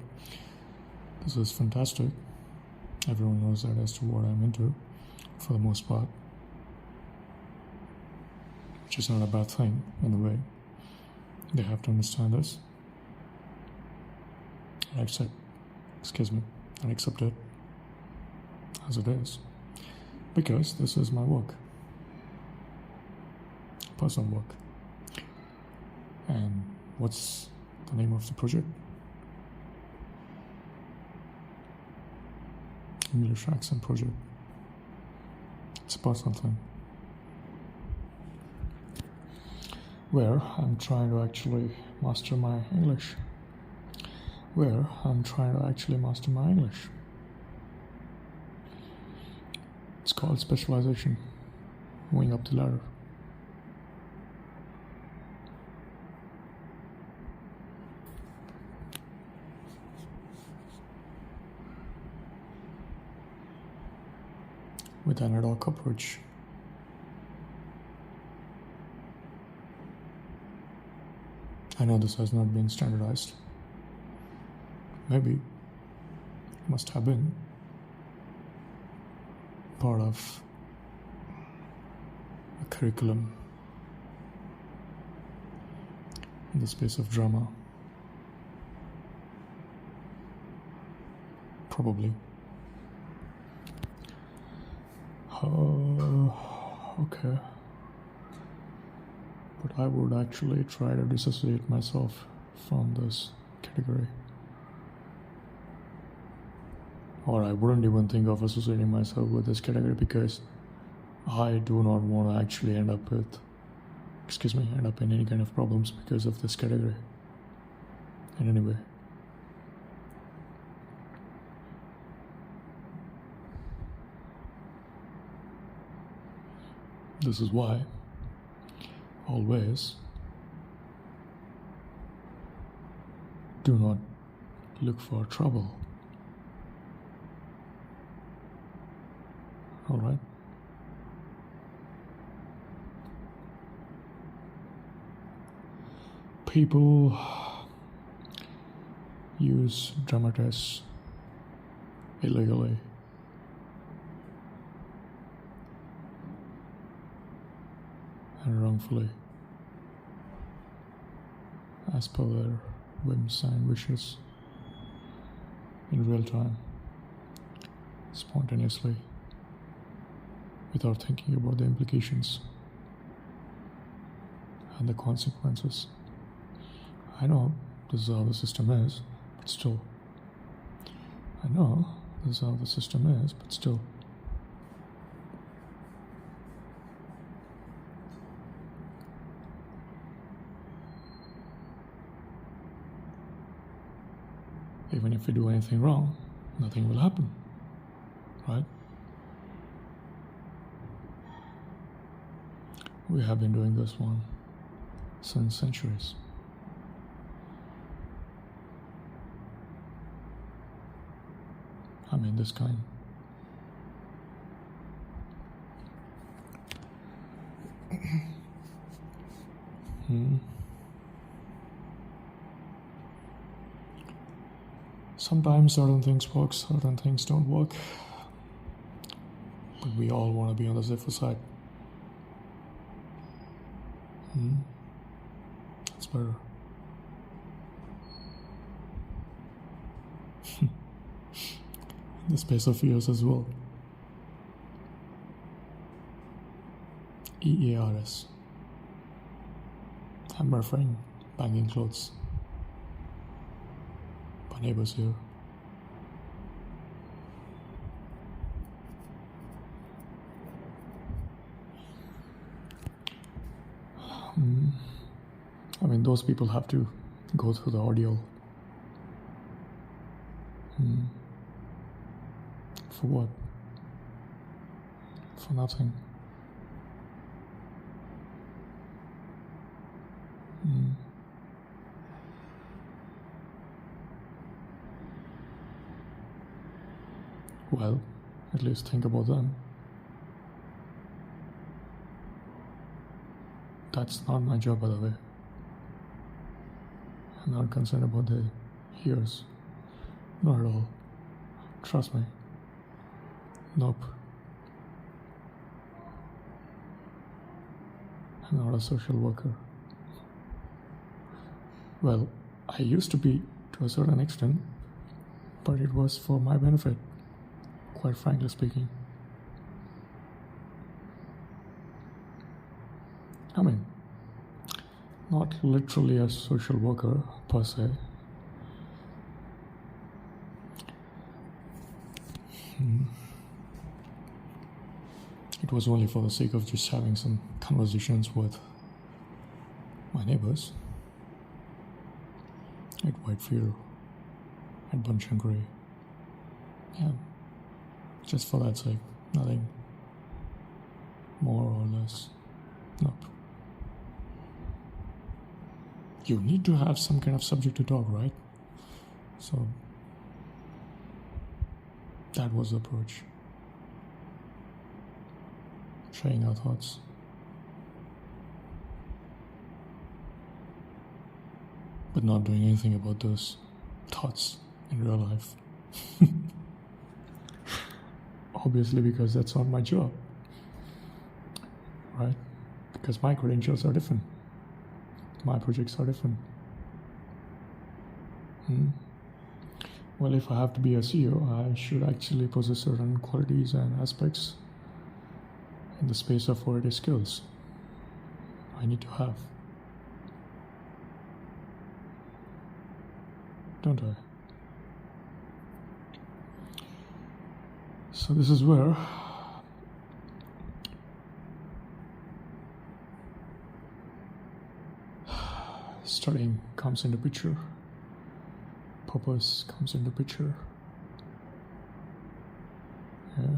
This is fantastic. Everyone knows that as to what I'm into, for the most part. Which is not a bad thing, in a way. They have to understand this. and and accept it as it is, because this is my work, personal work. And what's the name of the project? English accent project. It's a personal thing where I'm trying to actually master my English. It's called specialization, moving up the ladder. With an ad hoc approach. I know this has not been standardized. Maybe it must have been part of a curriculum in the space of drama. Probably. Okay. But I would actually try to dissociate myself from this category. Or I wouldn't even think of associating myself with this category, because I do not want to actually end up in any kind of problems because of this category in any way. This is why always do not look for trouble. All right? People use dramatists illegally. And wrongfully, as per their whims and wishes, in real time, spontaneously, without thinking about the implications and the consequences. I know this is how the system is, but still. Even if we do anything wrong, nothing will happen, right? We have been doing this one since centuries. I mean, this kind. Sometimes certain things work, certain things don't work. But we all want to be on the safer side. That's better. The space of fears as well. EARS. I'm referring banging clothes. My neighbors here. I mean, those people have to go through the ordeal. For what? For nothing. Well, at least think about them. That's not my job, by the way. I'm not concerned about the ears. Not at all. Trust me. Nope. I'm not a social worker. Well, I used to be to a certain extent, but it was for my benefit, quite frankly speaking. I mean, not literally a social worker per se. It was only for the sake of just having some conversations with my neighbors at Whitefield, at Bunchankari. Yeah, just for that sake, nothing more or less. Nope. You need to have some kind of subject to talk, right? So that was the approach. Sharing our thoughts. But not doing anything about those thoughts in real life. Obviously, because that's not my job. Right? Because my credentials are different. My projects are different. Well, if I have to be a CEO, I should actually possess certain qualities and aspects in the space of what it is skills I need to have. Don't I? So this is where studying comes into picture. Purpose comes into picture. Yeah.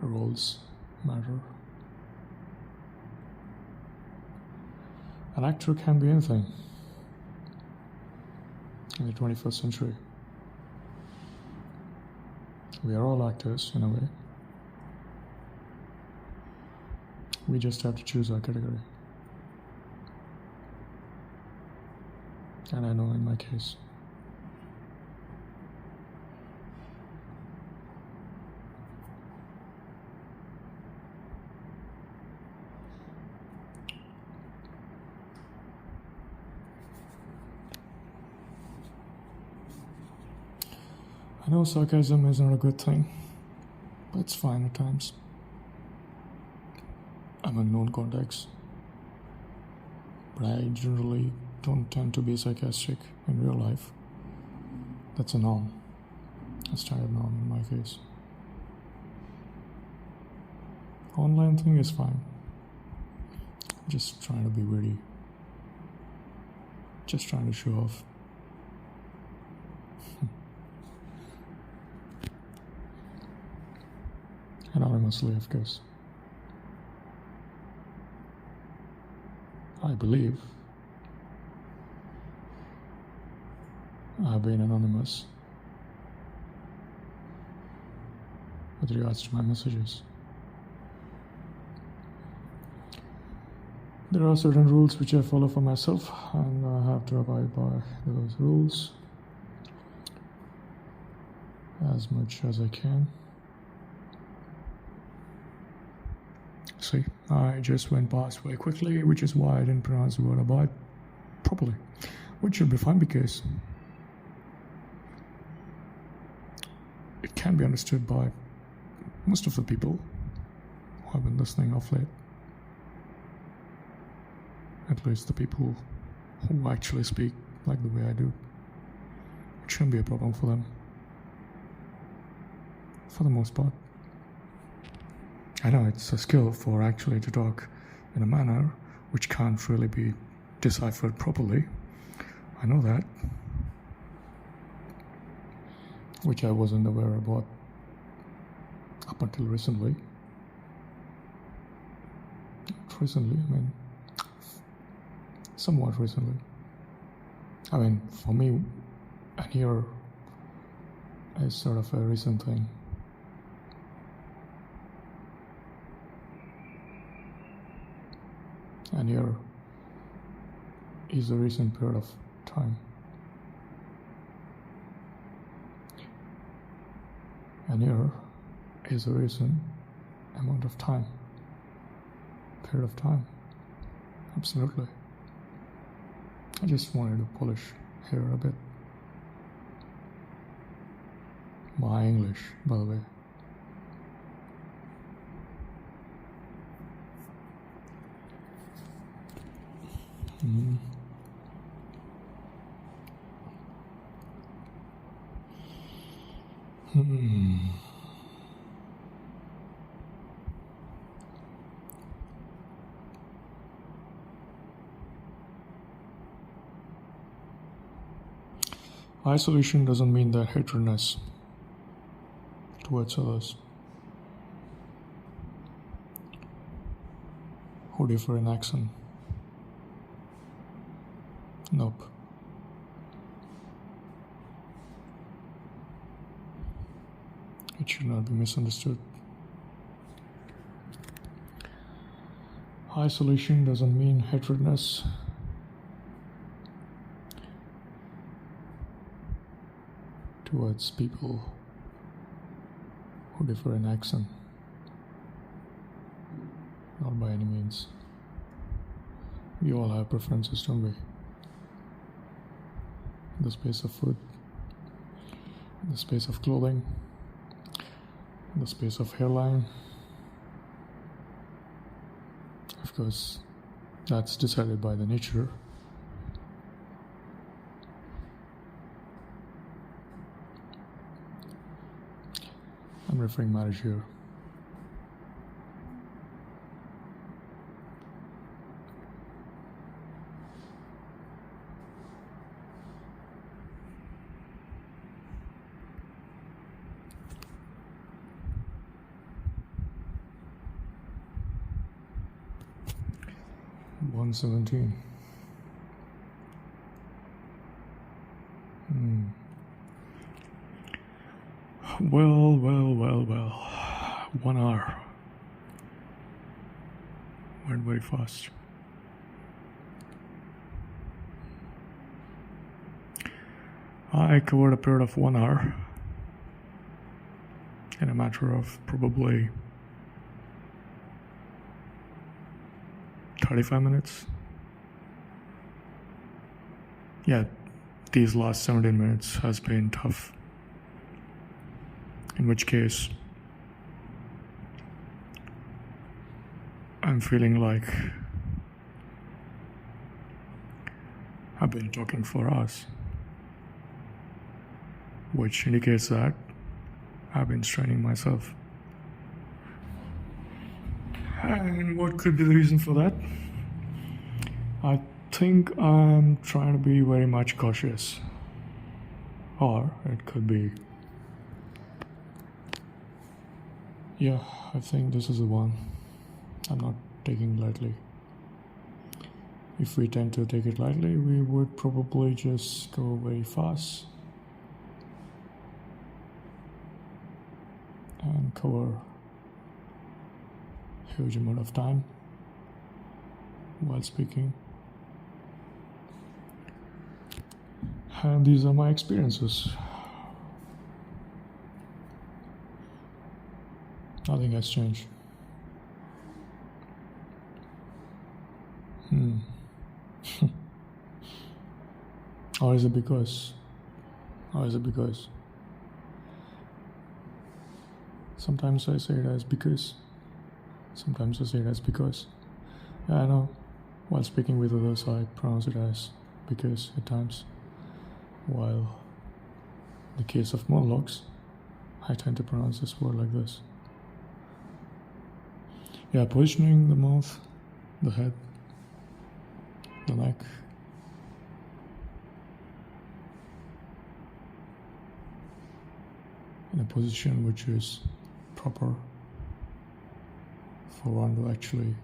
Roles matter. An actor can be anything in the 21st century. We are all actors in a way. We just have to choose our category. And I know in my case. I know sarcasm is not a good thing, but it's fine at times. Among known contexts. But I generally don't tend to be sarcastic in real life. That's a norm. A standard norm in my case. Online thing is fine. Just trying to be witty. Just trying to show off. Anonymously, of course. I believe I've been anonymous with regards to my messages. There are certain rules which I follow for myself, and I have to abide by those rules as much as I can. See, I just went past very quickly, which is why I didn't pronounce the word abide properly, which should be fine because it can be understood by most of the people who have been listening off late. At least the people who actually speak like the way I do. It shouldn't be a problem for them. For the most part. I know it's a skill for actually to talk in a manner which can't really be deciphered properly. I know that. Which I wasn't aware about up until recently. Not recently, I mean, somewhat recently. I mean, for me, a year is sort of a recent thing. And here is a recent period of time. And here is a recent amount of time. Period of time. Absolutely. I just wanted to polish here a bit. My English, by the way. Mm. Hmm. Isolation doesn't mean that hatredness towards others who differ in accent. Nope. It should not be misunderstood. Isolation doesn't mean hatredness towards people who differ in accent. Not by any means. We all have preferences, don't we? In the space of food, in the space of clothing, in the space of hairline. Of course, that's decided by the nature. I'm referring marriage here. $117. Well. 1 hour. Went very fast. I covered a period of 1 hour in a matter of probably 35 minutes. Yeah, these last 17 minutes has been tough. In which case, I'm feeling like I've been talking for hours, which indicates that I've been straining myself. And what could be the reason for that? I think I'm trying to be very much cautious. Or it could be, yeah, I think this is the one I'm not taking lightly. If we tend to take it lightly, we would probably just go very fast and cover a huge amount of time while speaking. And these are my experiences. Nothing has changed. Or is it because? Sometimes I say it as because. Sometimes I say it as because. Yeah, I know. While speaking with others, I pronounce it as because at times. While in the case of monologues, I tend to pronounce this word like this. Yeah, positioning the mouth, the head, the neck. In a position which is proper for one to actually,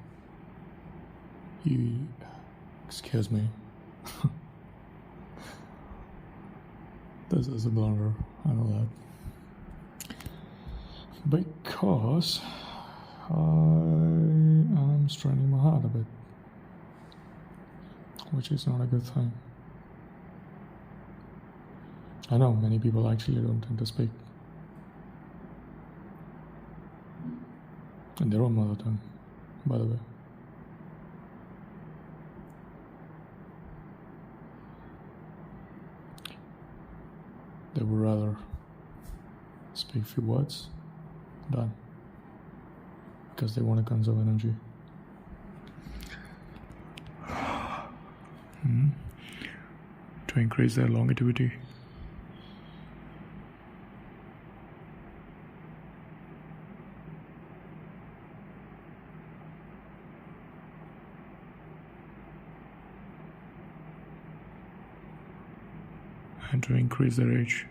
excuse me, this is a blunder, I know that, because I am straining my heart a bit, which is not a good thing. I know many people actually don't tend to speak in their own mother tongue, by the way. They would rather speak few words, done. Because they want to conserve energy. To increase their longevity. And to increase their age.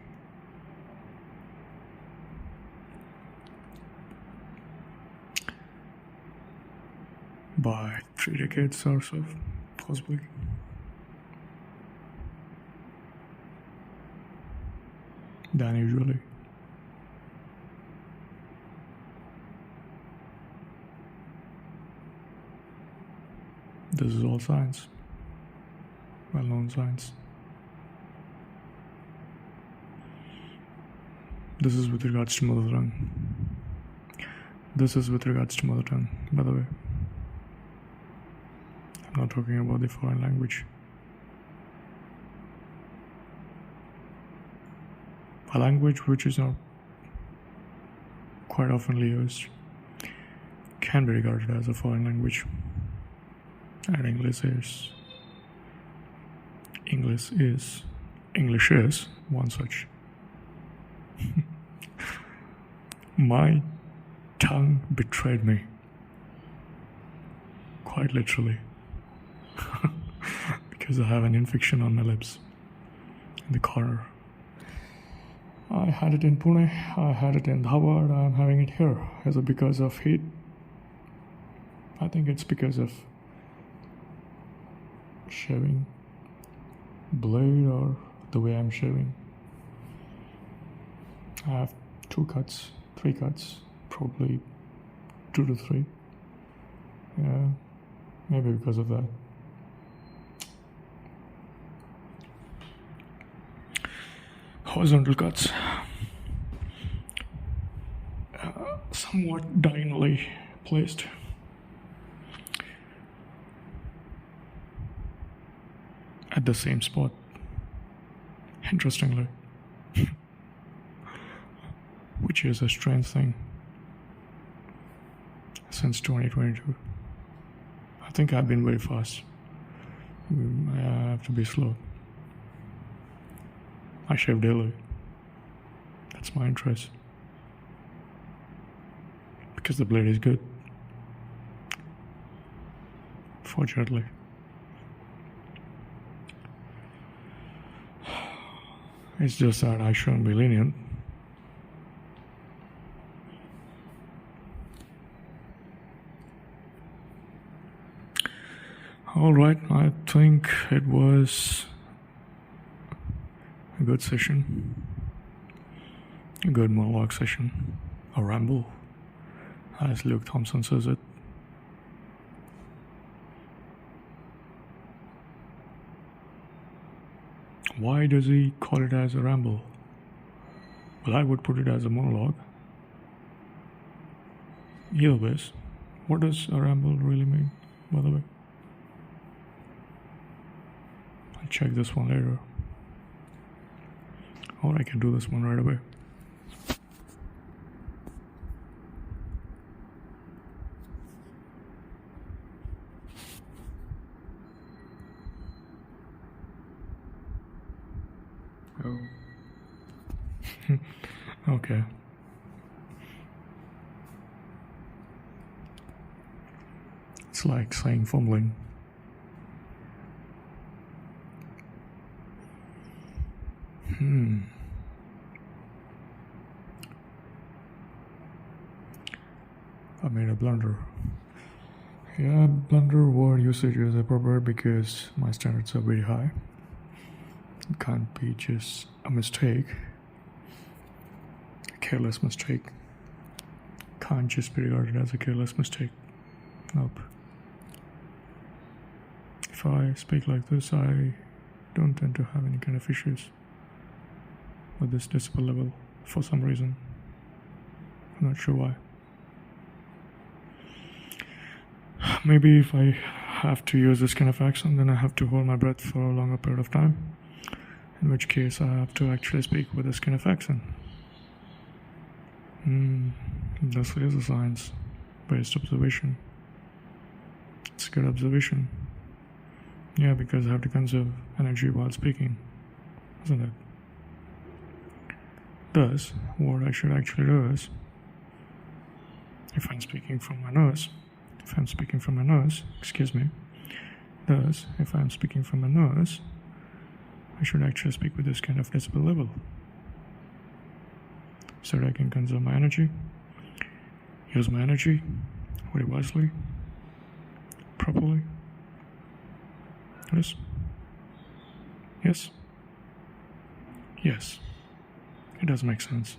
By 3 decades or so, possibly. Than usually. This is all science. Well-known science. This is with regards to mother tongue. This is with regards to mother tongue, by the way. I'm not talking about the foreign language. A language which is not quite often used can be regarded as a foreign language. And English is one such. My tongue betrayed me. Quite literally. Because I have an infection on my lips. In the corner. I had it in Pune, I had it in Dharwad, I'm having it here. Is it because of heat? I think it's because of shaving blade or the way I'm shaving. I have 2 cuts, 3 cuts, probably 2 to 3. Yeah, maybe because of that. Horizontal cuts, somewhat diagonally placed. At the same spot, interestingly, which is a strange thing since 2022. I think I've been very fast. I have to be slow. I shave daily. That's my interest. Because the blade is good. Fortunately. It's just that I shouldn't be lenient. Alright, I think it was a good session, a good monologue session, a ramble, as Luke Thompson says it. Why does he call it as a ramble? Well, I would put it as a monologue. Either ways, what does a ramble really mean, by the way? I'll check this one later. Or I can do this one right away. Oh. Okay. It's like saying fumbling. I made a blunder. Yeah, blunder word usage is appropriate because my standards are very high. It can't be just a mistake, a careless mistake. Can't just be regarded as a careless mistake. Nope. If I speak like this, I don't tend to have any kind of issues with this decibel level for some reason. I'm not sure why. Maybe if I have to use this kind of accent, then I have to hold my breath for a longer period of time, in which case I have to actually speak with this kind of accent. This is a science-based observation. It's a good observation. Yeah, because I have to conserve energy while speaking, isn't it? Thus, what I should actually do is, if I'm speaking from my nose, excuse me, thus, if I'm speaking from my nose, I should actually speak with this kind of decibel level, so that I can conserve my energy, use my energy very wisely, properly. Yes? Yes? Yes. It does make sense.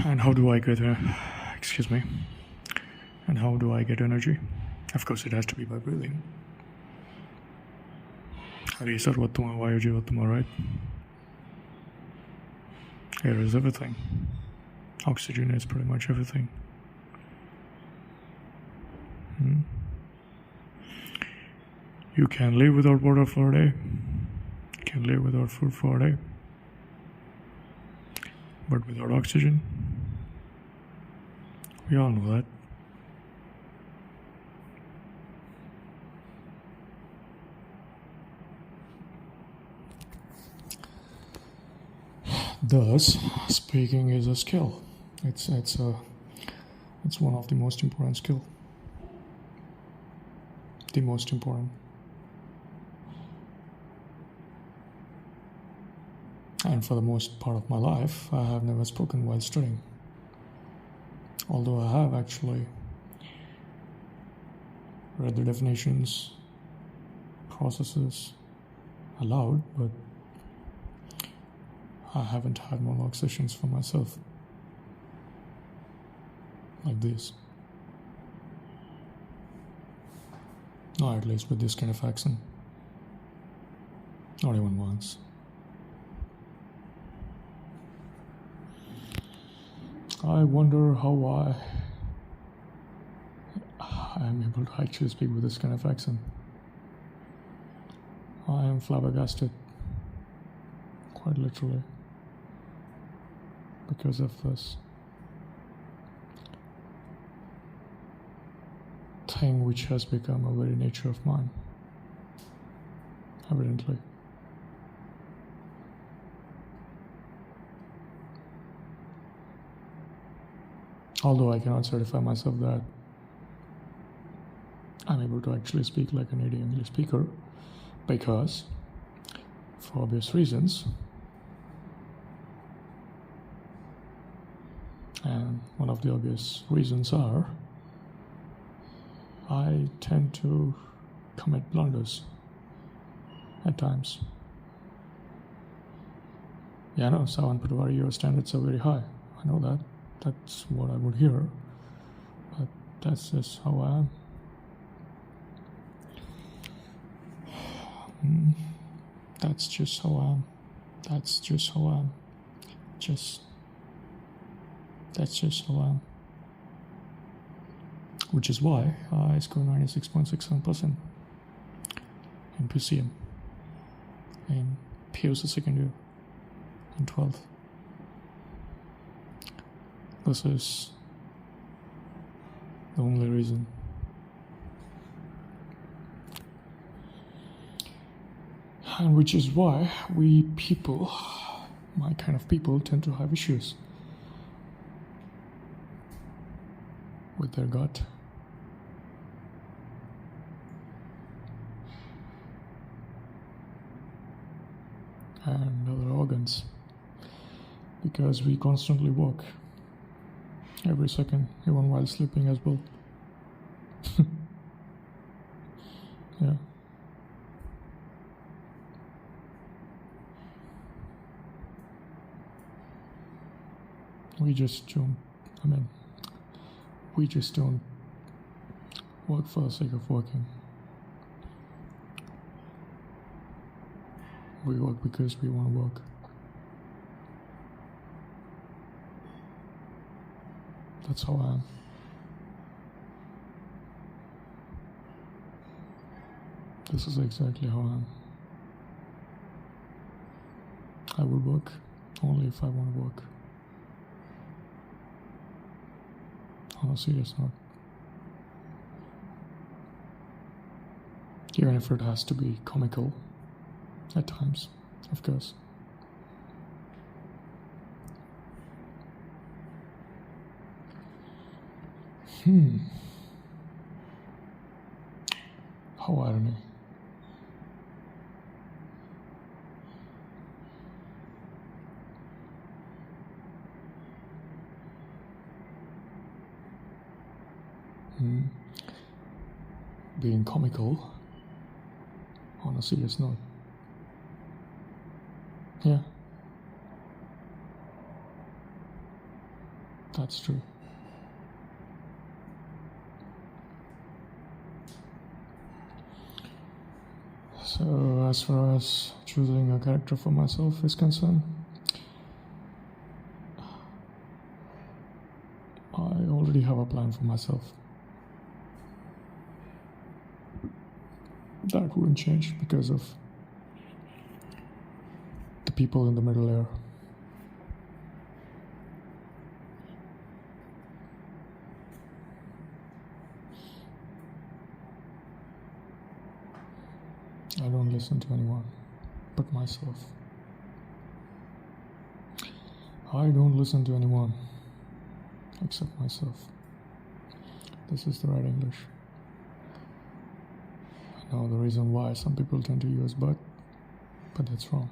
And how do I get And how do I get energy? Of course, it has to be by breathing. Hari sarvatma vayu jivatma, right? Air is everything. Oxygen is pretty much everything. You can live without water for a day. You can live without food for a day. But without oxygen, we all know that. Thus, speaking is a skill. It's one of the most important skill. The most important. And for the most part of my life, I have never spoken while studying. Although I have actually read the definitions, processes aloud, but I haven't had monologue sessions for myself like this. Not at least with this kind of accent. Not even once. I wonder how I am able to actually speak with this kind of accent. I am flabbergasted, quite literally, because of this thing which has become a very nature of mine, evidently. Although I cannot certify myself that I'm able to actually speak like a native English speaker, because, for obvious reasons, and one of the obvious reasons are, I tend to commit blunders at times. Yeah, I know, Savan Patwari, your standards are very high. I know that. That's what I would hear. But that's just how I am. That's just how I am. That's just how I am. That's just how I am. Which is why I scored 96.67% in PCM, in POC second year, in 12th. This is the only reason. And which is why we people, my kind of people, tend to have issues with their gut. And other organs, because we constantly walk every second, even while sleeping as well. Yeah. We just don't work for the sake of working. We work because we want to work. That's how I am. This is exactly how I am. I would work only if I want to work. On a serious note. Even if it has to be comical at times, of course. How irony. Being comical on a serious note. Yeah. That's true. So, as far as choosing a character for myself is concerned, I already have a plan for myself. That wouldn't change because of the people in the middle layer. I don't listen to anyone but myself. I don't listen to anyone except myself. This is the right English. I know the reason why some people tend to use but that's wrong.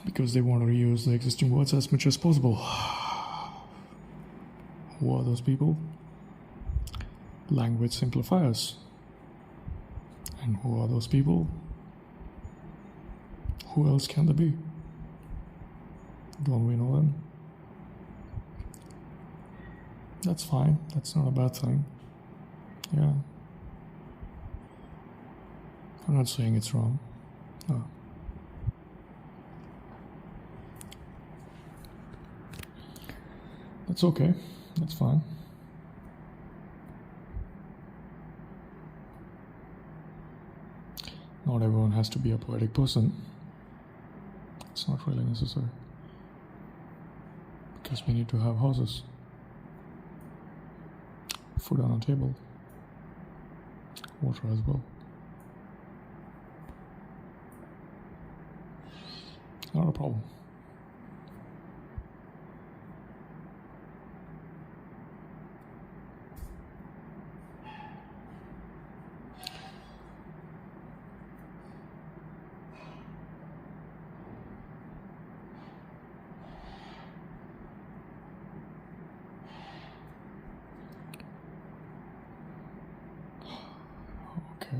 Because they want to reuse the existing words as much as possible. Who are those people? Language simplifiers. And who are those people? Who else can they be? Don't we know them? That's fine. That's not a bad thing. Yeah. I'm not saying it's wrong. No. That's okay. That's fine. Not everyone has to be a poetic person. It's not really necessary. Because we need to have houses, food on a table, water as well. Not a problem. Okay.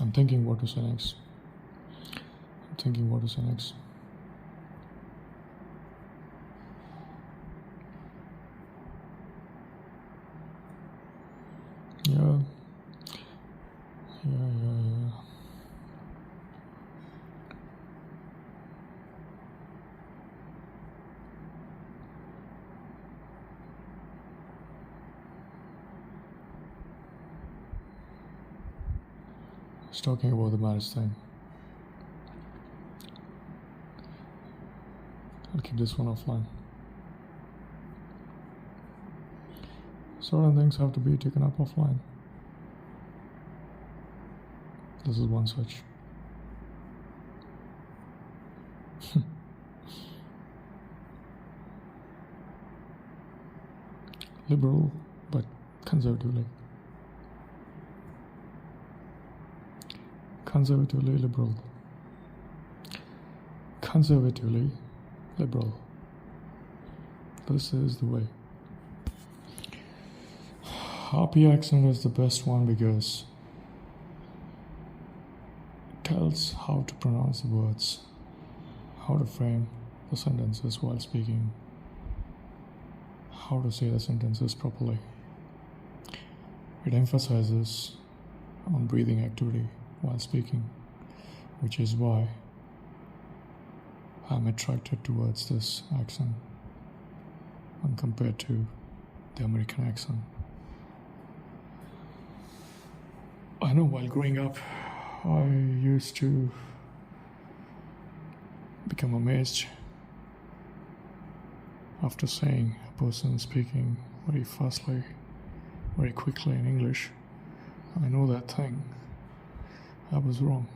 I'm thinking what to say next. Yeah. I was talking about the marriage thing. I'll keep this one offline. Certain things have to be taken up offline. This is one such. Liberal, but conservatively. Conservatively liberal. Conservatively liberal. This is the way. RP accent is the best one because it tells how to pronounce the words, how to frame the sentences while speaking, how to say the sentences properly. It emphasizes on breathing activity while speaking, which is why I'm attracted towards this accent. when compared to the American accent. I know while growing up, I used to become amazed after seeing a person speaking very fastly, very quickly in English. I know that thing. I was wrong.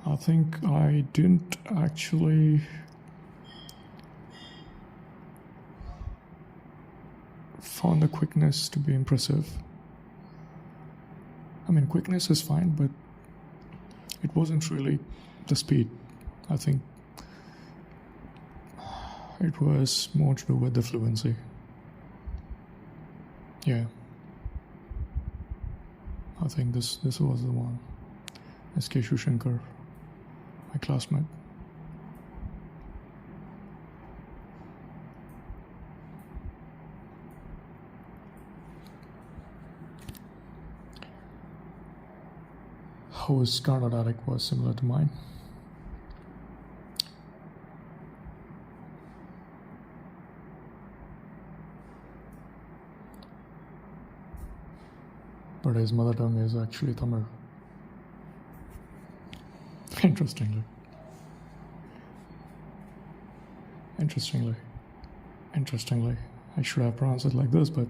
I think I didn't actually found the quickness to be impressive. I mean, quickness is fine, but it wasn't really the speed. I think it was more to do with the fluency. Yeah. I think this was the one. S.K. Shushankar, my classmate. Whose Kannada dialect was similar to mine. But his mother tongue is actually Tamil. Interestingly, I should have pronounced it like this, but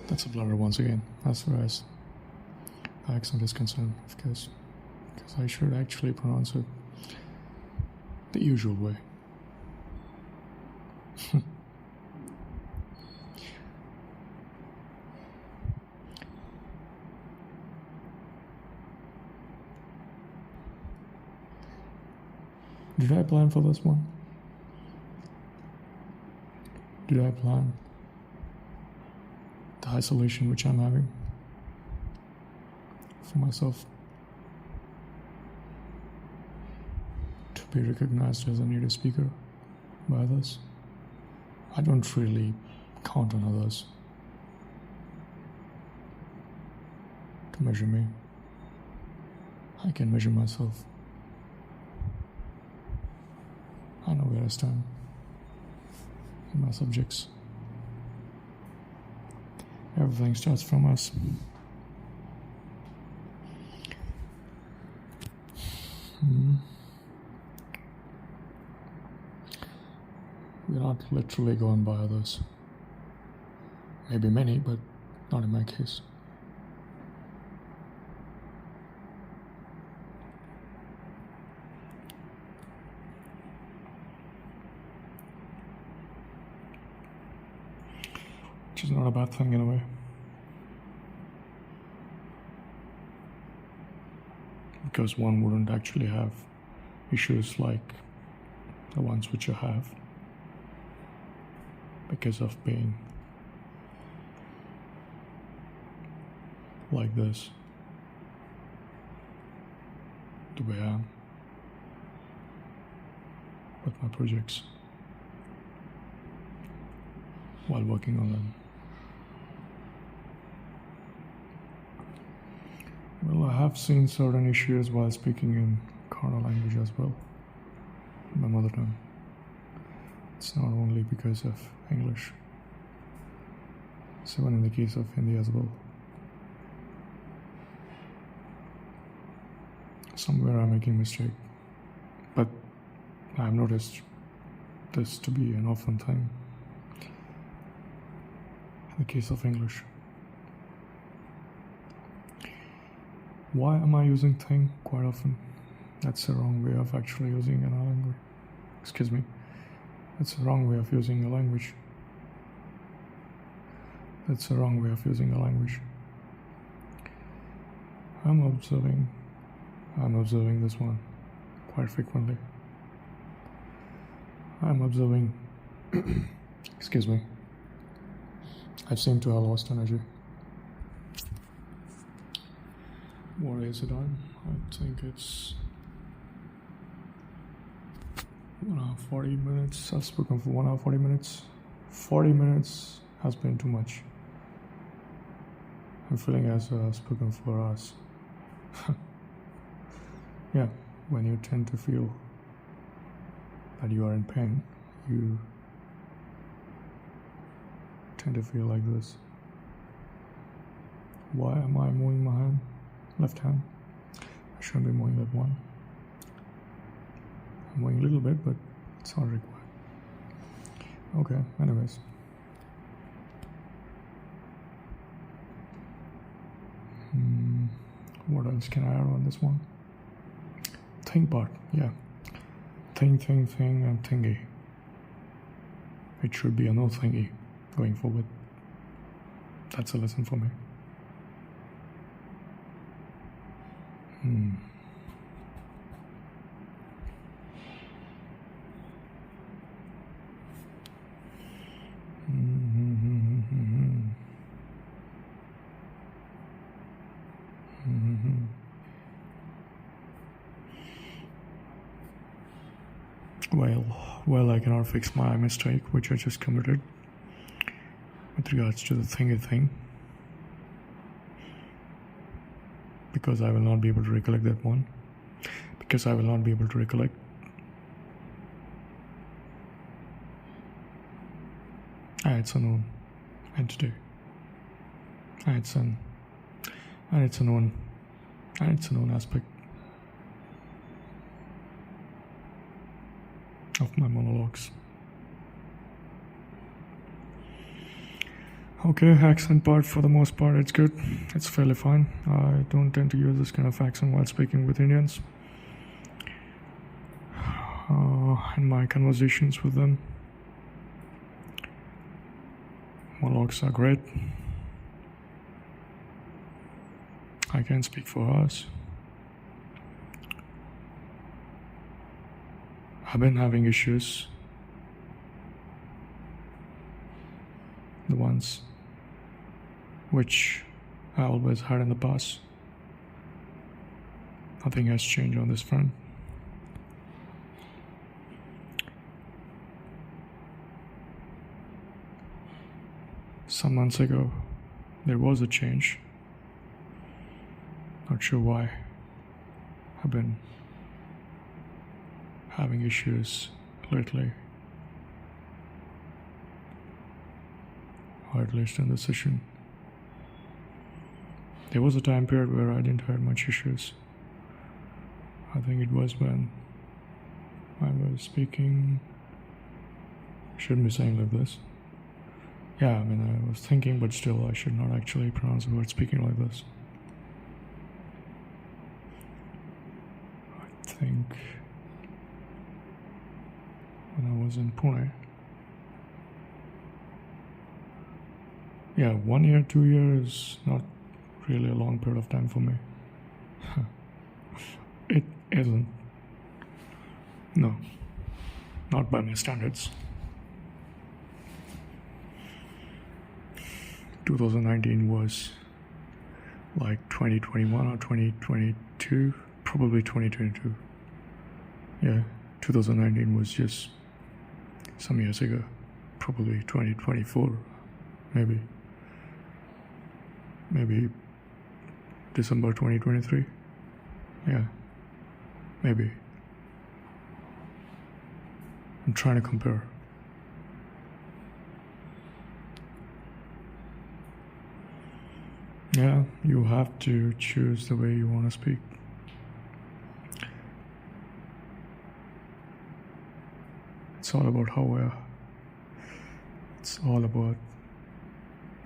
that's a blur once again, as far as the accent is concerned, of course, because I should actually pronounce it the usual way. Did I plan for this one? Did I plan the isolation which I'm having for myself to be recognized as a native speaker by others? I don't really count on others to measure me. I can measure myself. I know where I stand in my subjects. Everything starts from us. We're not literally going by others. Maybe many, but not in my case. Which is not a bad thing in a way. Because one wouldn't actually have issues like the ones which you have because of being like this, the way I am with my projects while working on them. Well, I have seen certain issues while speaking in Kannada language as well, my mother tongue. It's not only because of English, it's even in the case of Hindi as well. Somewhere I'm making a mistake, but I've noticed this to be an often thing in the case of English. Why am I using thing quite often? That's the wrong way of actually using a language. Excuse me. That's the wrong way of using a language. That's the wrong way of using a language. I'm observing this one quite frequently. I'm observing, excuse me, I seem to have lost energy. What is it on? I think it's 1 hour 40 minutes. I've spoken for 1 hour 40 minutes. 40 minutes has been too much. I'm feeling as I've spoken for hours. Yeah, when you tend to feel that you are in pain, you tend to feel like this. Why am I moving my hand? Left hand. I shouldn't be moving that one. I'm moving a little bit, but it's not required. Okay, anyways. What else can I add on this one? Think part, yeah. Thing, and thingy. It should be a no thingy going forward. That's a lesson for me. Well, I cannot fix my mistake which I just committed with regards to the thingy thing, because I will not be able to recollect that one. Because I will not be able to recollect. It's a known entity. It's a known aspect of my monologues. Okay, accent part, for the most part it's good. It's fairly fine. I don't tend to use this kind of accent while speaking with Indians. In my conversations with them, monologues are great. I can't speak for us. I've been having issues. The ones which I always had in the past. Nothing has changed on this front. Some months ago, there was a change. Not sure why. I've been having issues lately, or at least in this session. There was a time period where I didn't have much issues. I think it was when I was speaking. Shouldn't be saying like this. Yeah, I mean, I was thinking, but still, I should not actually pronounce the word speaking like this. I think when I was in Pune. Yeah, 1 year, 2 years, not really a long period of time for me. It isn't. No, not by my standards. 2019 was like 2021 or 2022, probably 2022. Yeah, 2019 was just some years ago, probably 2024, maybe December 2023. Yeah, maybe. I'm trying to compare. Yeah, you have to choose the way you want to speak. It's all about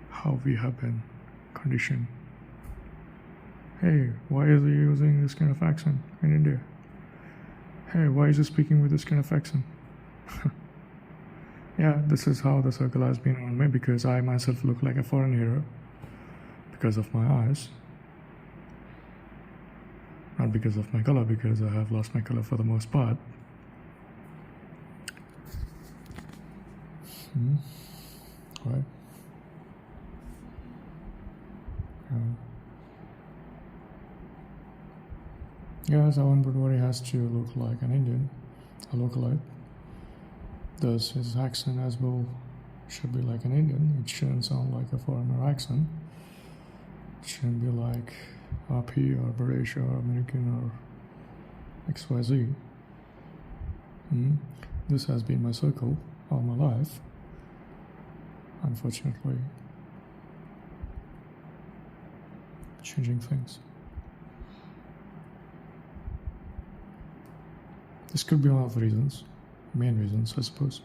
how we have been conditioned. Hey, why is he using this kind of accent in India? Hey, why is he speaking with this kind of accent? Yeah, this is how the circle has been around me, because I myself look like a foreign hero because of my eyes. Not because of my color, because I have lost my color for the most part. Right. Yes, Avan Budwari has to look like an Indian, a localite. Thus, his accent as well should be like an Indian. It shouldn't sound like a foreigner accent. It shouldn't be like RP or British or American or XYZ. This has been my circle all my life. Unfortunately, changing things. This could be one of the reasons, main reasons, I suppose.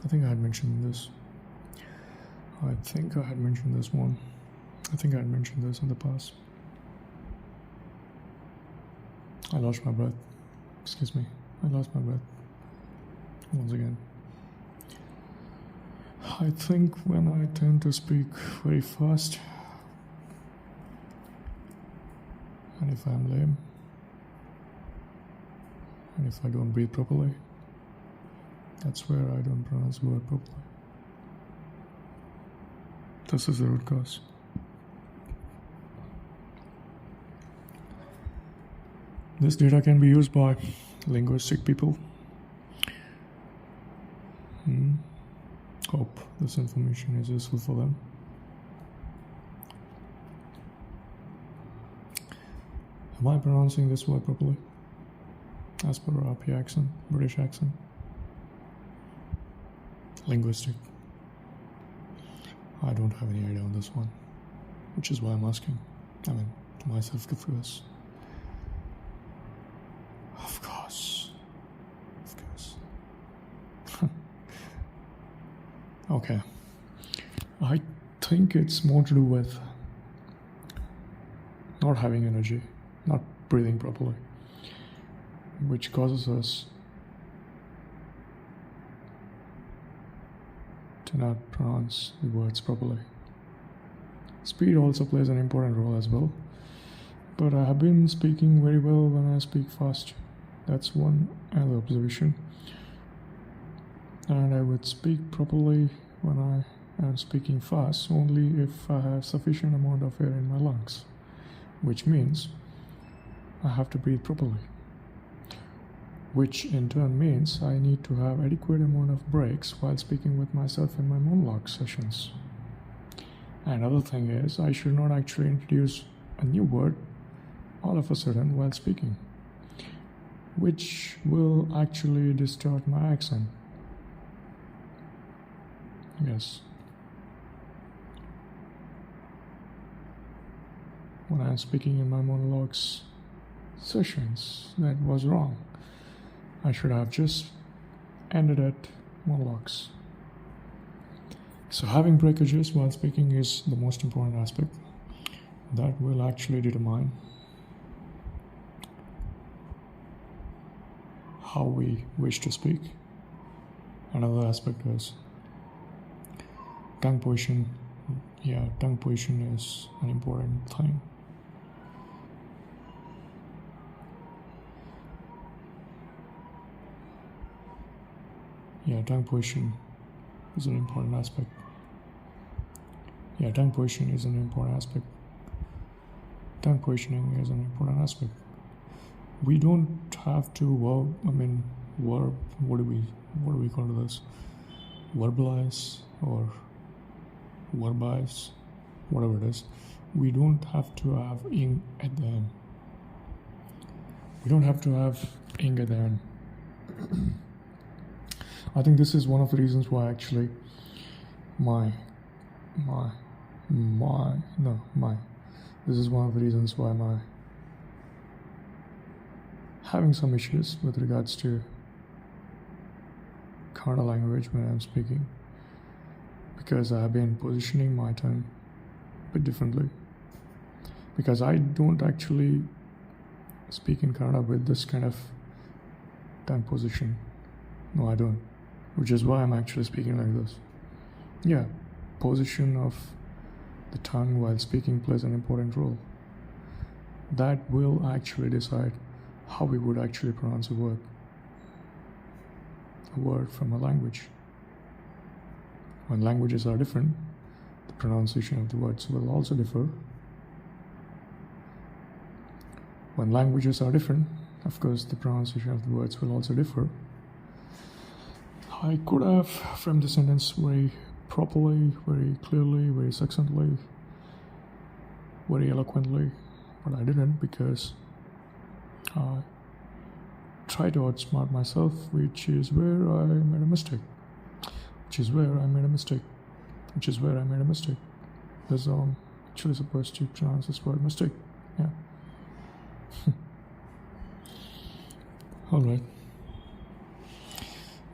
I think I had mentioned this. I think I had mentioned this one. I think I had mentioned this in the past. I lost my breath. Excuse me. I lost my breath. Once again. I think when I tend to speak very fast, and if I'm lame, and if I don't breathe properly, that's where I don't pronounce the word properly. This is the root cause. This data can be used by linguistic people. Hope this information is useful for them. Am I pronouncing this word properly? As per RP accent, British accent? Linguistic. I don't have any idea on this one, which is why I'm asking. I mean, to myself, confused. Of course. Okay. I think it's more to do with not having energy, not breathing properly, which causes us to not pronounce the words properly. Speed also plays an important role as well, but I have been speaking very well when I speak fast. That's one other observation. And I would speak properly when I am speaking fast only if I have sufficient amount of air in my lungs, which means I have to breathe properly, which in turn means I need to have adequate amount of breaks while speaking with myself in my monologue sessions. Another thing is, I should not actually introduce a new word all of a sudden while speaking, which will actually distort my accent. Yes. When I'm speaking in my monologues sessions, that was wrong. I should have just ended at monologues. So having breakages while speaking is the most important aspect. That will actually determine how we wish to speak. Another aspect is tongue position. Yeah, tongue position is an important thing. Yeah, tongue position is an important aspect. Tongue positioning is an important aspect. We don't have to what do we call this? Verbalize or verbize, whatever it is. We don't have to have ing at the end. I think this is one of the reasons why actually this is one of the reasons why my having some issues with regards to Kannada language when I'm speaking, because I have been positioning my tongue a bit differently, because I don't actually speak in Kannada with this kind of tongue position. No, I don't, which is why I'm actually speaking like this. Yeah, position of the tongue while speaking plays an important role. That will actually decide how we would actually pronounce a word from a language. When languages are different, the pronunciation of the words will also differ. When languages are different, Of course, the pronunciation of the words will also differ. I could have framed the sentence very properly, very clearly, very succinctly, very eloquently, but I didn't because I tried to outsmart myself, which is where I made a mistake. Because I'm actually supposed to pronounce this word mistake. Yeah. Alright.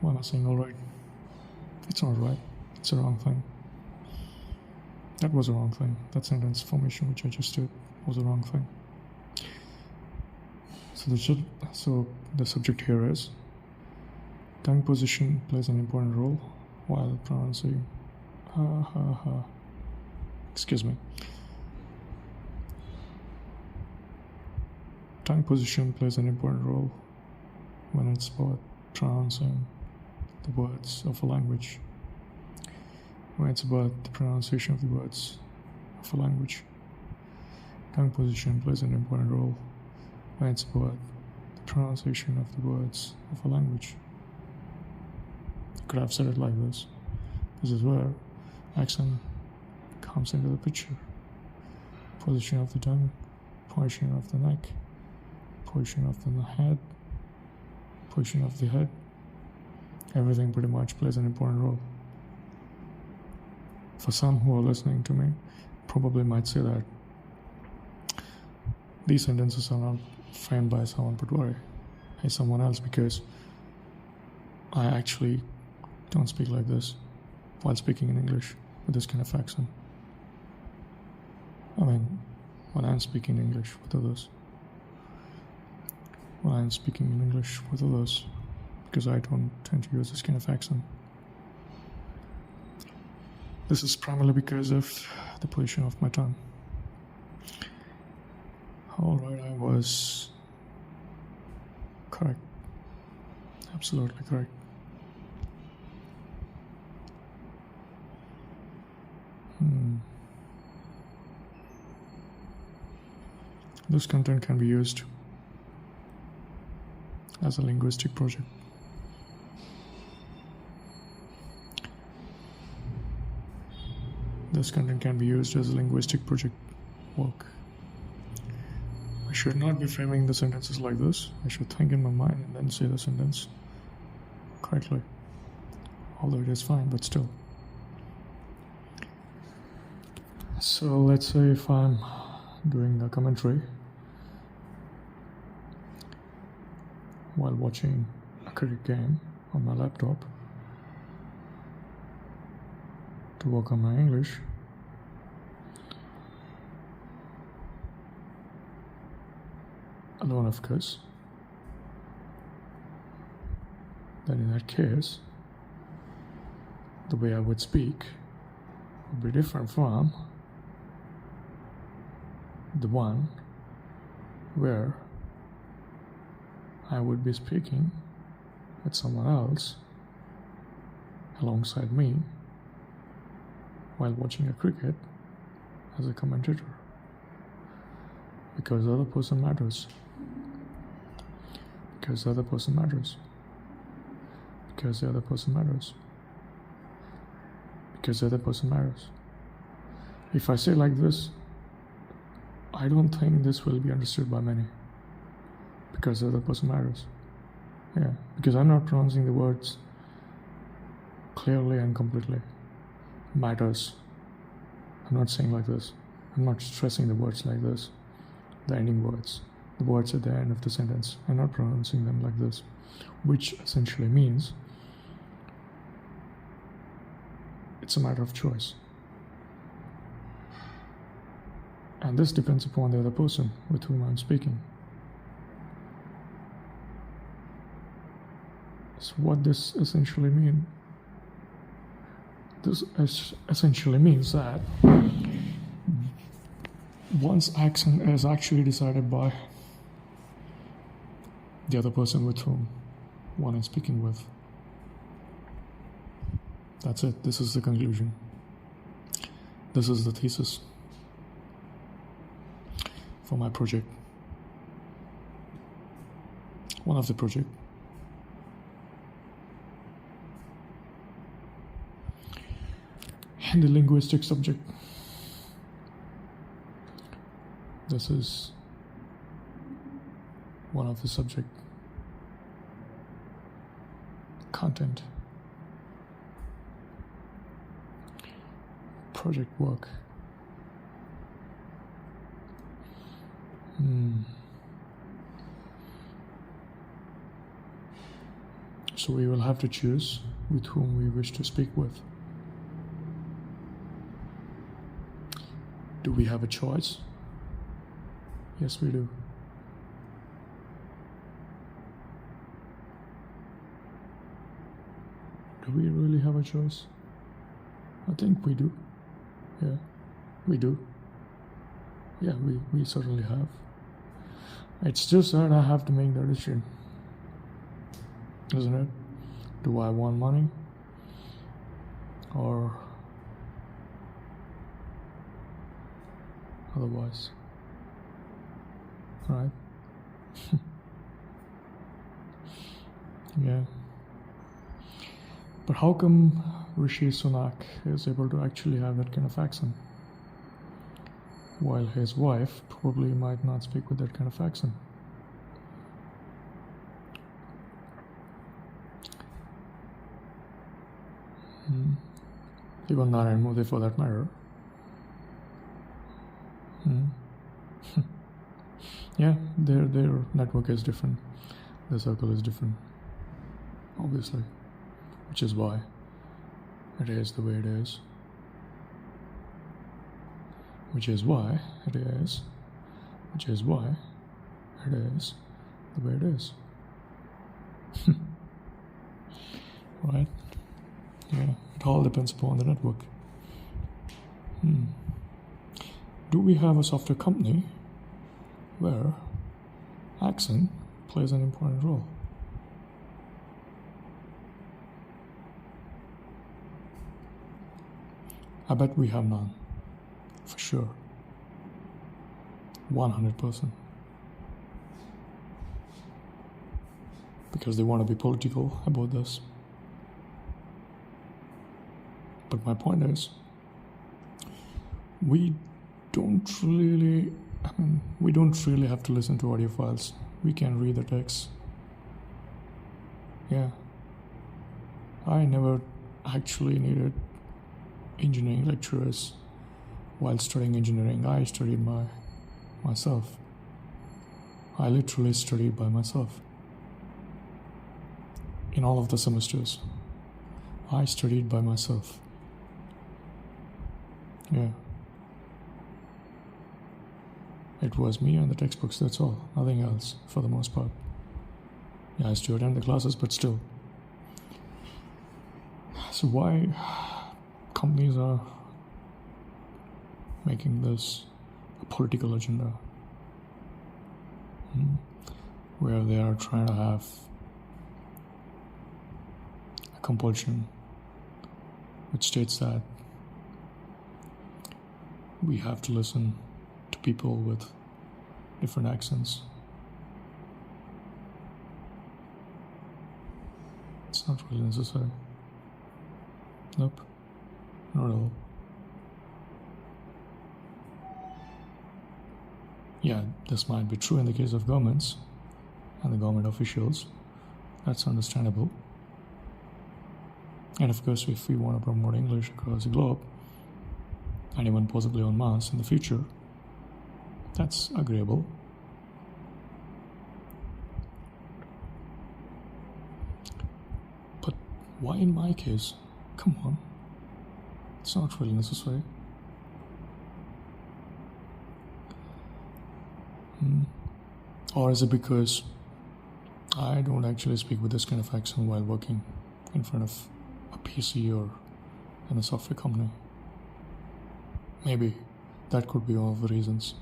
Why am I saying alright? It's not right. It's a wrong thing. That was a wrong thing. That sentence formation which I just did was a wrong thing. So the subject here is tongue position plays an important role while pronouncing excuse me. Tongue position plays an important role when it's about pronouncing the words of a language. When it's about the pronunciation of the words of a language. Tongue position plays an important role when it's about the pronunciation of the words of a language. I could have said it like this. This is where accent comes into the picture. Position of the tongue, position of the neck, position of the head, position of the head. Everything pretty much plays an important role. For some who are listening to me, probably might say that these sentences are not framed by someone but by someone else, because I actually don't speak like this while speaking in English with this kind of accent. I mean, when I'm speaking English with others. When I'm speaking in English with others, because I don't tend to use this kind of accent. This is primarily because of the position of my tongue. Alright, I was correct. Absolutely correct. This content can be used as a linguistic project. This content can be used as a linguistic project work. I should not be framing the sentences like this. I should think in my mind and then say the sentence correctly. Although it is fine, but still. So let's say if I'm doing a commentary while watching a cricket game on my laptop to work on my English, alone of course, then in that case the way I would speak would be different from the one where I would be speaking with someone else alongside me while watching a cricket as a commentator, because the other person matters. Because the other person matters. Because the other person matters. Because the other person matters. If I say like this, I don't think this will be understood by many. Because the other person matters. Yeah, because I'm not pronouncing the words clearly and completely. Matters. I'm not saying like this. I'm not stressing the words like this. The ending words. The words at the end of the sentence. I'm not pronouncing them like this. Which essentially means it's a matter of choice. And this depends upon the other person with whom I'm speaking. So what this essentially means? This essentially means that one's accent is actually decided by the other person with whom one is speaking with. That's it. This is the conclusion. This is the thesis for my project. one of the project. And the linguistic subject. This is one of the subject. Content. Project work. So we will have to choose with whom we wish to speak with. Do we have a choice? Yes, we do. Do we really have a choice? I think we do. Yeah, we do. Yeah, we certainly have. It's just that I have to make the decision. Isn't it? Do I want money? Or otherwise? Right? Yeah. But how come Rishi Sunak is able to actually have that kind of accent, while his wife probably might not speak with that kind of accent? Even Narayan Modi, for that matter. Yeah, their network is different. Their circle is different, obviously, which is why it is the way it is. Which is why it is. Which is why it is the way it is. Right? Yeah, it all depends upon the network. Do we have a software company where accent plays an important role? I bet we have none, for sure. 100%. Because they want to be political about this. But my point is, we don't really have to listen to audio files. We can read the text. Yeah. I never actually needed engineering lecturers while studying engineering. I studied myself. I literally studied by myself. In all of the semesters, I studied by myself. Yeah. It was me and the textbooks, that's all. Nothing else, for the most part. Yeah, I used to attend the classes, but still. So why companies are making this a political agenda? Where they are trying to have a compulsion which states that we have to listen to people with different accents. It's not really necessary. Nope, not at all. Yeah, this might be true in the case of governments and the government officials. That's understandable. And of course, if we want to promote English across the globe, and even possibly en masse in the future, that's agreeable. But why in my case? Come on. It's not really necessary. Or is it because I don't actually speak with this kind of accent while working in front of a PC or in a software company? Maybe that could be one of the reasons.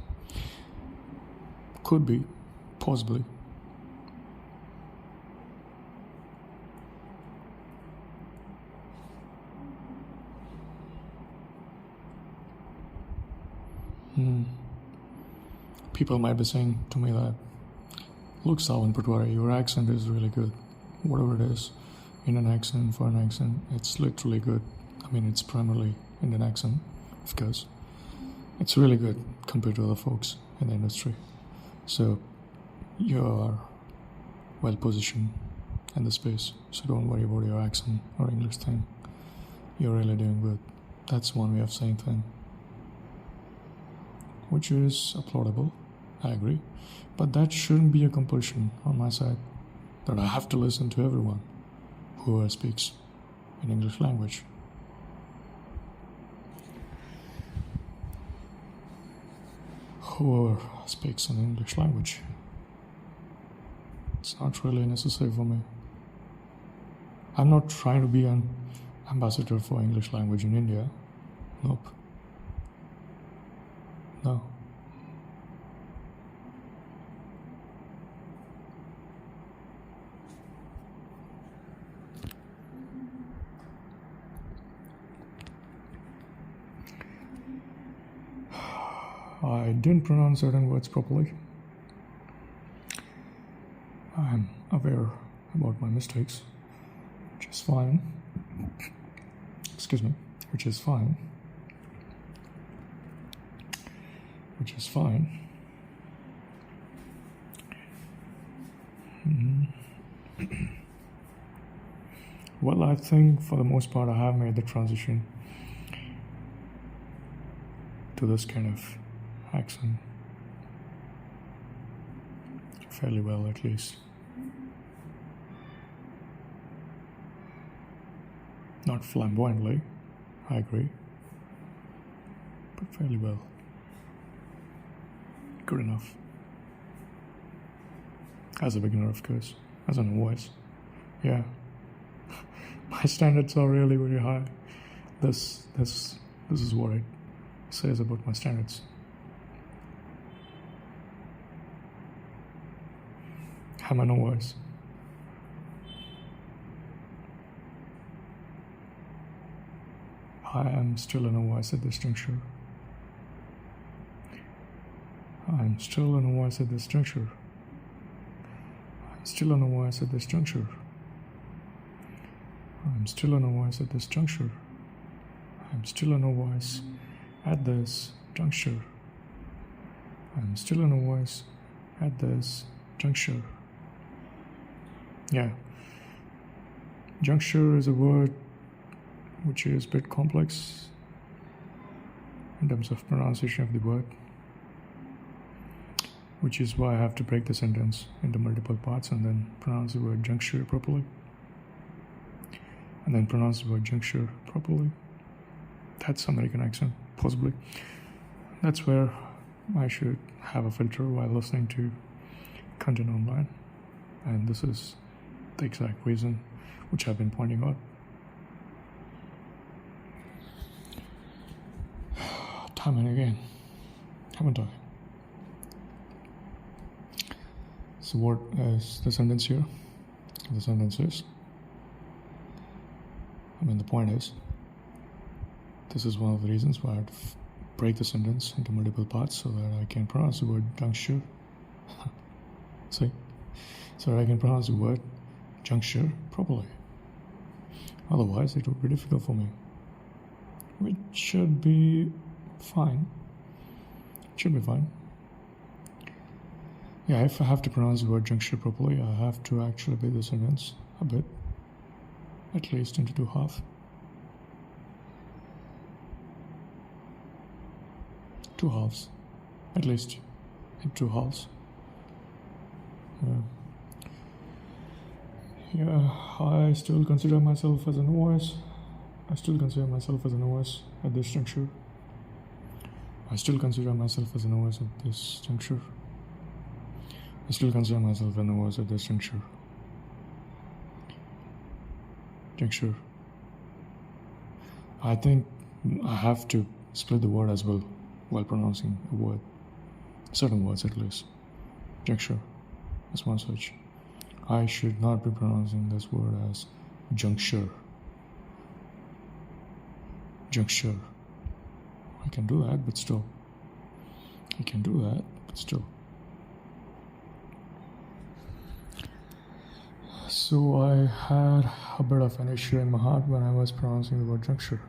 Could be, possibly. People might be saying to me that Look, Salvan Patwari, your accent is really good. Whatever it is, Indian accent, foreign accent, it's literally good. I mean, it's primarily Indian accent, of course. It's really good compared to other folks in the industry. So you're well positioned in the space. So don't worry about your accent or English thing. You're really doing good. That's one way of saying thing, which is applaudable. I agree. But that shouldn't be a compulsion on my side that I have to listen to everyone who speaks in English language. Whoever speaks in English language. It's not really necessary for me. I'm not trying to be an ambassador for English language in India. Nope. No. I didn't pronounce certain words properly. I'm aware about my mistakes, which is fine. Excuse me, which is fine. Which is fine. Well, I think for the most part I have made the transition to this kind of accent fairly well, at least. Not flamboyantly, I agree, but fairly well. Good enough. As a beginner, of course. As a novice. Yeah. My standards are really very high. This is what it says about my standards. I'm a novice. I am still a novice at this juncture. I'm still a novice at this juncture. I'm still a novice at this juncture. I'm still a novice at this juncture. I'm still a novice at this juncture. I'm still a novice at this juncture. Yeah. Juncture is a word which is a bit complex in terms of pronunciation of the word, which is why I have to break the sentence into multiple parts and then pronounce the word juncture properly. And then pronounce the word juncture properly. That's American accent, possibly. That's where I should have a filter while listening to content online. And this is the exact reason which I've been pointing out. Time and again, haven't I? So what is the sentence here? The sentence is, the point is, this is one of the reasons why I had to break the sentence into multiple parts so that I can pronounce the word juncture. See? So that I can pronounce the word juncture properly. Otherwise, it would be difficult for me. Which should be fine. Should be fine. Yeah, if I have to pronounce the word juncture properly, I have to actually break the sentence a bit. At least into two halves. Two halves. At least in two halves. Yeah, I still consider myself as a novice. I still consider myself as a novice at this juncture. I still consider myself as a novice at this juncture. I still consider myself a novice at this juncture. Juncture. I think I have to split the word as well while pronouncing a word. Certain words at least. Juncture. That's one such. I should not be pronouncing this word as juncture. Juncture. I can do that, but still. I can do that, but still. So I had a bit of an issue in my heart when I was pronouncing the word juncture.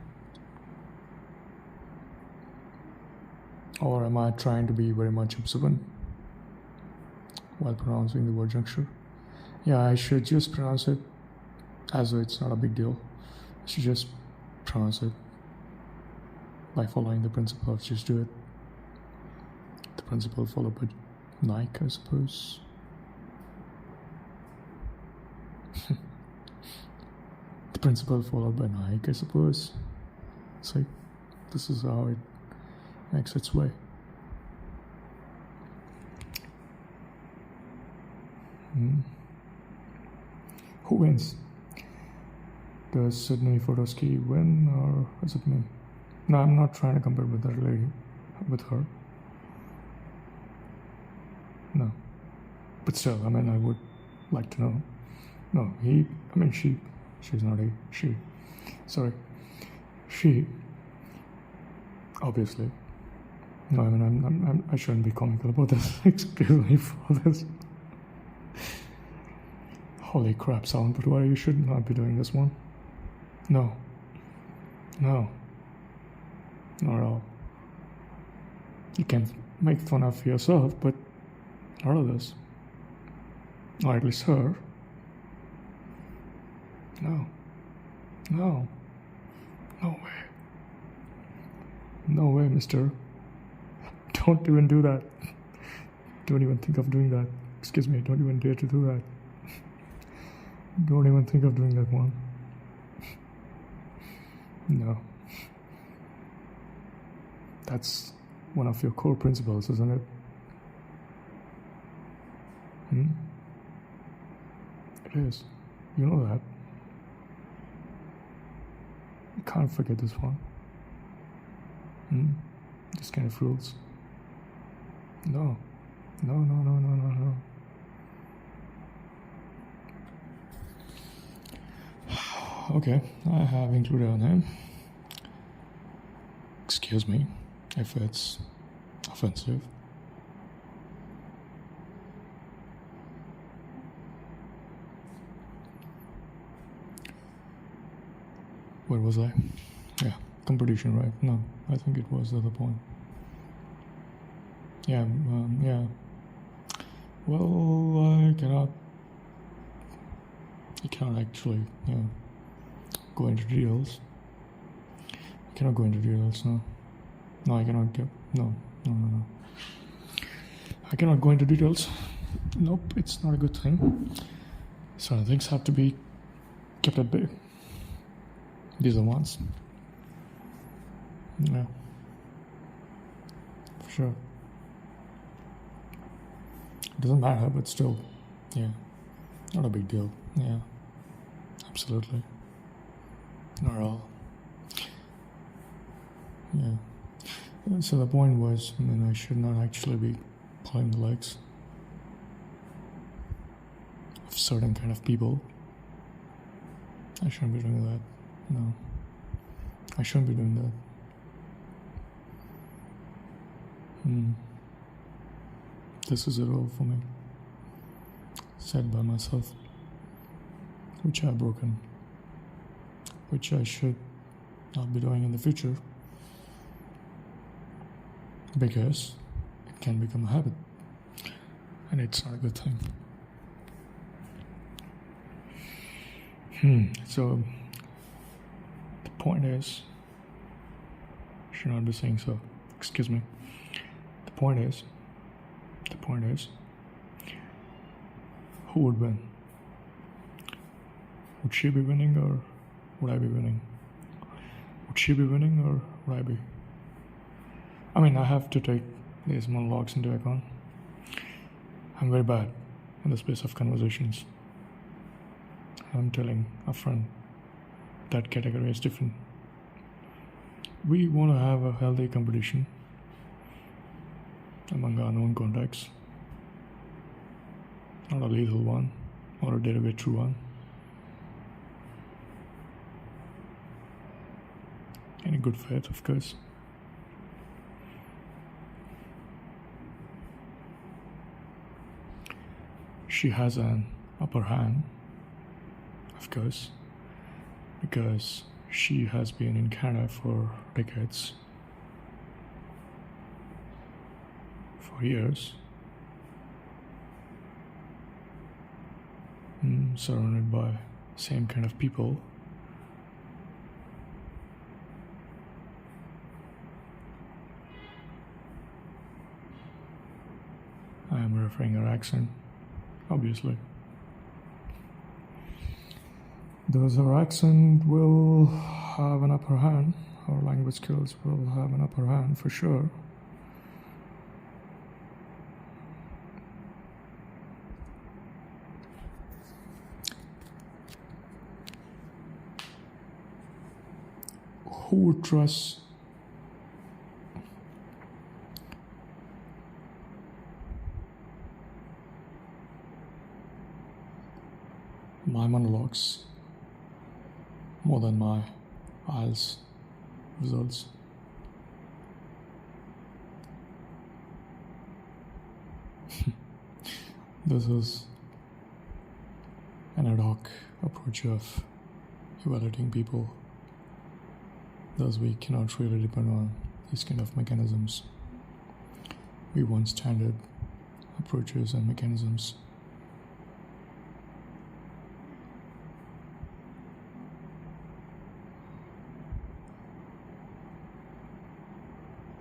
Or am I trying to be very much observant while pronouncing the word juncture? Yeah, I should just pronounce it as though it's not a big deal. I should just pronounce it by following the principle of just do it. The principle followed by Nike, I suppose. The principle followed by Nike, I suppose. It's like, this is how it makes its way. Who wins? Does Sydney Fotoski win or is it me? No, I'm not trying to compare with that lady, with her. No. But still, I mean, I would like to know. No, she's not a she. Sorry. She, obviously. No, I mean, I shouldn't be comical about this. Excuse me for this. Holy crap, sound, but why you should not be doing this one? No. No. Not at all. You can make fun of yourself, but not of this. Or at least her. No. No. No way. No way, mister. Don't even do that. Don't even think of doing that. Excuse me, don't even dare to do that. Don't even think of doing that one. No. That's one of your core principles, isn't it? It is. You know that. You can't forget this one. This kind of rules. No. No, no, no, no, no, no. Okay, I have included a name. Excuse me if it's offensive. Where was I? Yeah, competition, right? No, I think it was the other point. Yeah, yeah. Well, I cannot actually, go into details. I cannot go into details, no. No, I cannot get, no. I cannot go into details. Nope, it's not a good thing. Certain things have to be kept at bay. These are ones. Yeah. For sure. It doesn't matter, but still, yeah. Not a big deal. Yeah. Absolutely. Not at all. Yeah. So the point was, I should not actually be pulling the legs of certain kind of people. I shouldn't be doing that. No. I shouldn't be doing that. This is a rule for me. Set by myself. Which I've broken. Which I should not be doing in the future. Because it can become a habit. And it's not a good thing. So the point is, I should not be saying so. Excuse me. The point is, who would win? Would she be winning or would I be winning? Would she be winning or would I be? I have to take these monologues into account. I'm very bad in the space of conversations. I'm telling a friend that category is different. We want to have a healthy competition among our known contacts, not a lethal one or a derogatory one. In a good faith, of course. She has an upper hand of course, because she has been in Canada for decades, for years, surrounded by same kind of people. I am referring her accent, obviously. Thus her accent will have an upper hand, her language skills will have an upper hand for sure. Who would trust my monologues more than my IELTS results? This is an ad hoc approach of evaluating people. Thus, we cannot really depend on these kind of mechanisms. We want standard approaches and mechanisms.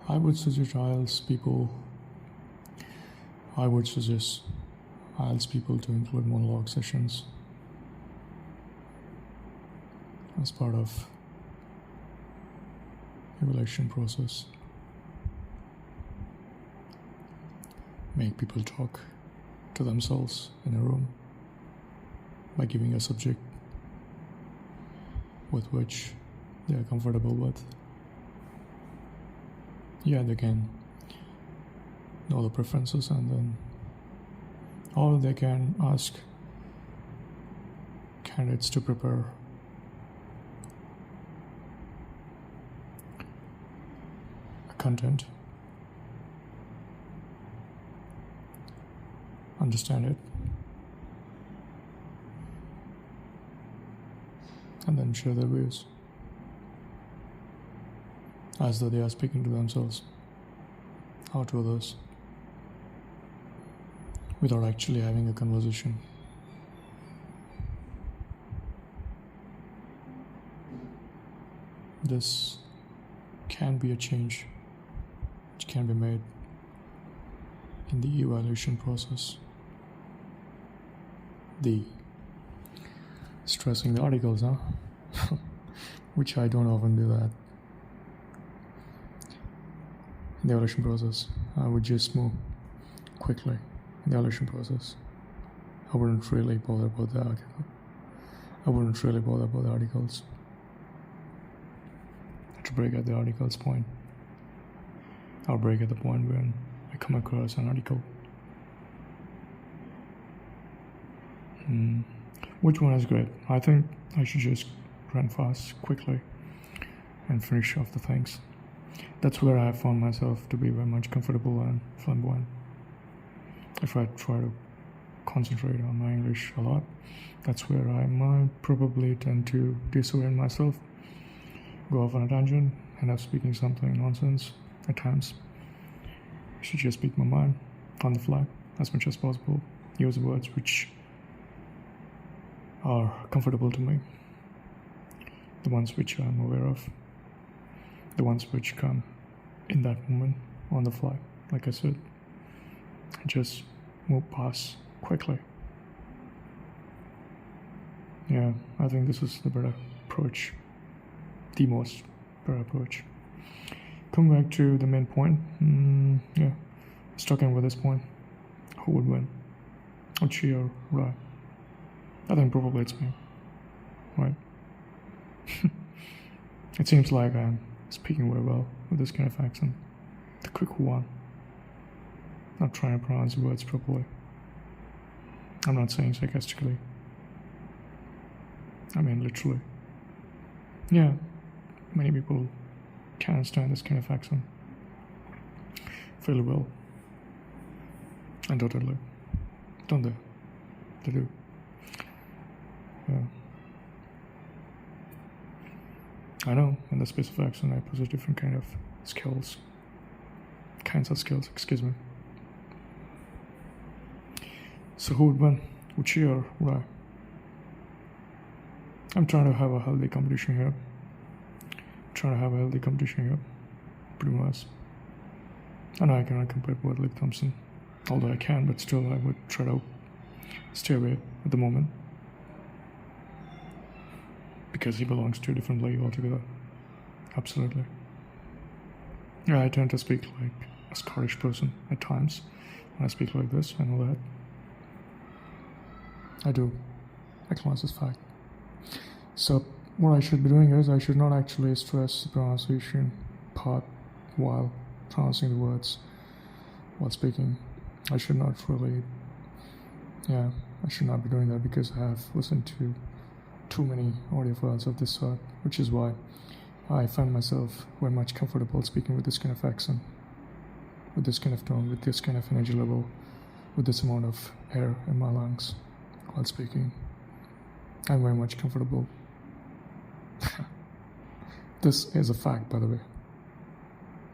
I would suggest IELTS people to include monologue sessions as part of evaluation process. Make people talk to themselves in a room by giving a subject with which they are comfortable with. Yeah, they can know the preferences, and then or they can ask candidates to prepare a content, understand it, and then share their views as though they are speaking to themselves or to others without actually having a conversation. This can be a change which can be made in the evaluation process. The stressing the articles, which I don't often do that. In the evaluation process, I would just move quickly in the evaluation process. I wouldn't really bother about the article. I wouldn't really bother about the articles. To break at the article's point, I'll break at the point when I come across an article. Which one is great? I think I should just run fast, quickly, and finish off the things. That's where I have found myself to be very much comfortable and flamboyant. If I try to concentrate on my English a lot, that's where I might probably tend to disorient myself, go off on a tangent, end up speaking something nonsense at times. I should just speak my mind on the fly as much as possible, use words which are comfortable to me, the ones which I'm aware of, the ones which come in that moment on the fly. Like I said, just move past quickly. Yeah, I think this is the better approach, the most better approach. Coming back to the main point, sticking with this point, who would win? Would she or would I? I think probably it's me, right? It seems like I'm speaking very well with this kind of accent. The quick one. Not trying to pronounce words properly. I'm not saying sarcastically. I mean literally. Yeah, many people can understand this kind of accent fairly well. Undoubtedly. Don't they? They do. Yeah. I know in the space of accent I possess different kinds of skills, excuse me. So who would win? Would she or would I? I'm trying to have a healthy competition here. Pretty much. I know I cannot compare with Luke Thompson, although I can, but still I would try to stay away at the moment. Because he belongs to a different league altogether. Absolutely. Yeah, I tend to speak like a Scottish person at times. When I speak like this, I know that. I do. Acknowledge this fact. So, what I should be doing is, I should not actually stress the pronunciation part while pronouncing the words, while speaking. I should not really, I should not be doing that because I have listened to too many audio files of this sort, which is why I find myself very much comfortable speaking with this kind of accent, with this kind of tone, with this kind of energy level, with this amount of air in my lungs while speaking. I'm very much comfortable. This is a fact, by the way.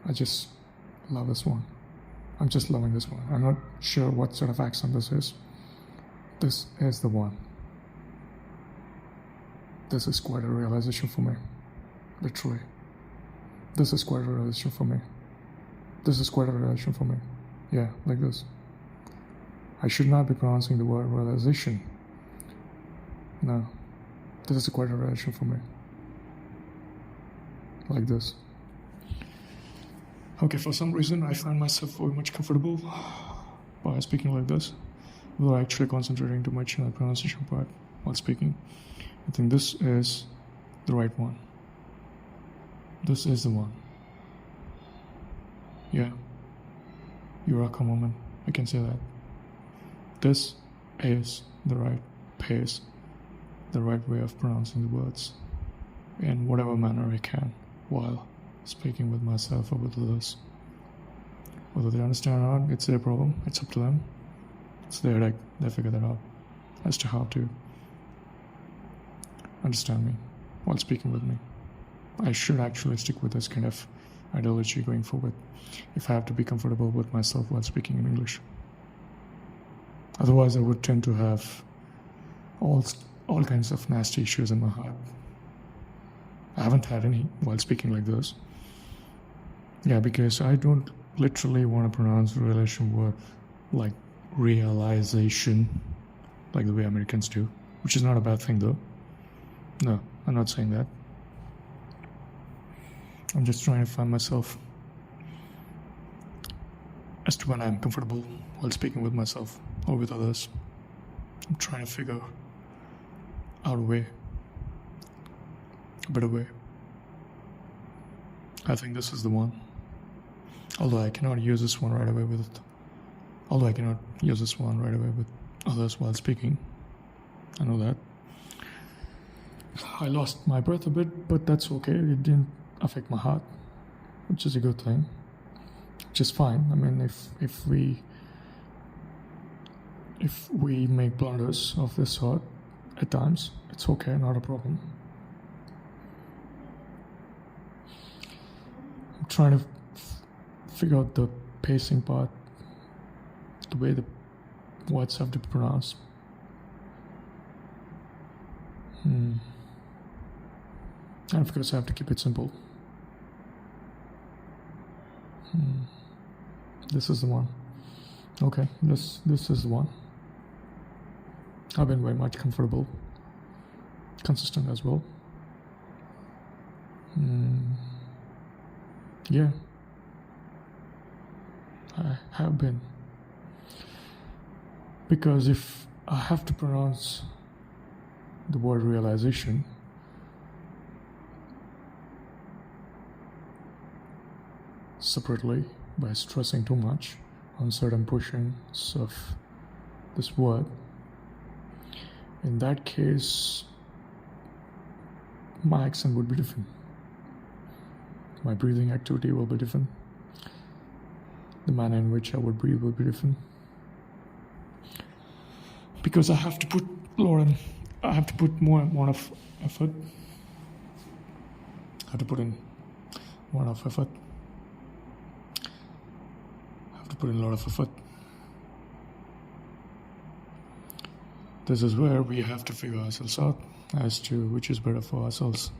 I just love this one. I'm just loving this one. I'm not sure what sort of accent this is. This is the one. This is quite a realization for me. Literally. This is quite a realization for me. Yeah, like this. I should not be pronouncing the word realization. No. This is quite a realization for me. Like this. Okay, for some reason I find myself very much comfortable by speaking like this, without actually concentrating too much on the pronunciation part while speaking. I think this is the right one. This is the one. Yeah. Eureka moment. I can say that. This is the right pace, the right way of pronouncing the words in whatever manner I can while speaking with myself or with others. Whether they understand or not, it's their problem. It's up to them. It's their headache. They figure that out as to how to understand me while speaking with me. I should actually stick with this kind of ideology going forward if I have to be comfortable with myself while speaking in English. Otherwise, I would tend to have all kinds of nasty issues in my heart. I haven't had any while speaking like this. Yeah, because I don't literally want to pronounce the relation word like realization, like the way Americans do, which is not a bad thing though. No, I'm not saying that. I'm just trying to find myself as to when I'm comfortable while speaking with myself or with others. I'm trying to figure out a better way. I think this is the one. Although I cannot use this one right away with others while speaking. I know that. I lost my breath a bit, but that's okay. It didn't affect my heart, which is a good thing. Which is fine. I mean, if we make blunders of this sort at times, it's okay, not a problem. I'm trying to figure out the pacing part, the way the words have to be pronounced. And of course I have to keep it simple. This is the one. Okay, this is the one. I've been very much comfortable, consistent as well. Yeah, I have been. Because if I have to pronounce the word realization, separately by stressing too much on certain portions of this word, in that case my accent would be different, my breathing activity will be different, the manner in which I would breathe will be different, because I have to put more amount of effort. I have to put in a lot of effort. This is where we have to figure ourselves out as to which is better for ourselves.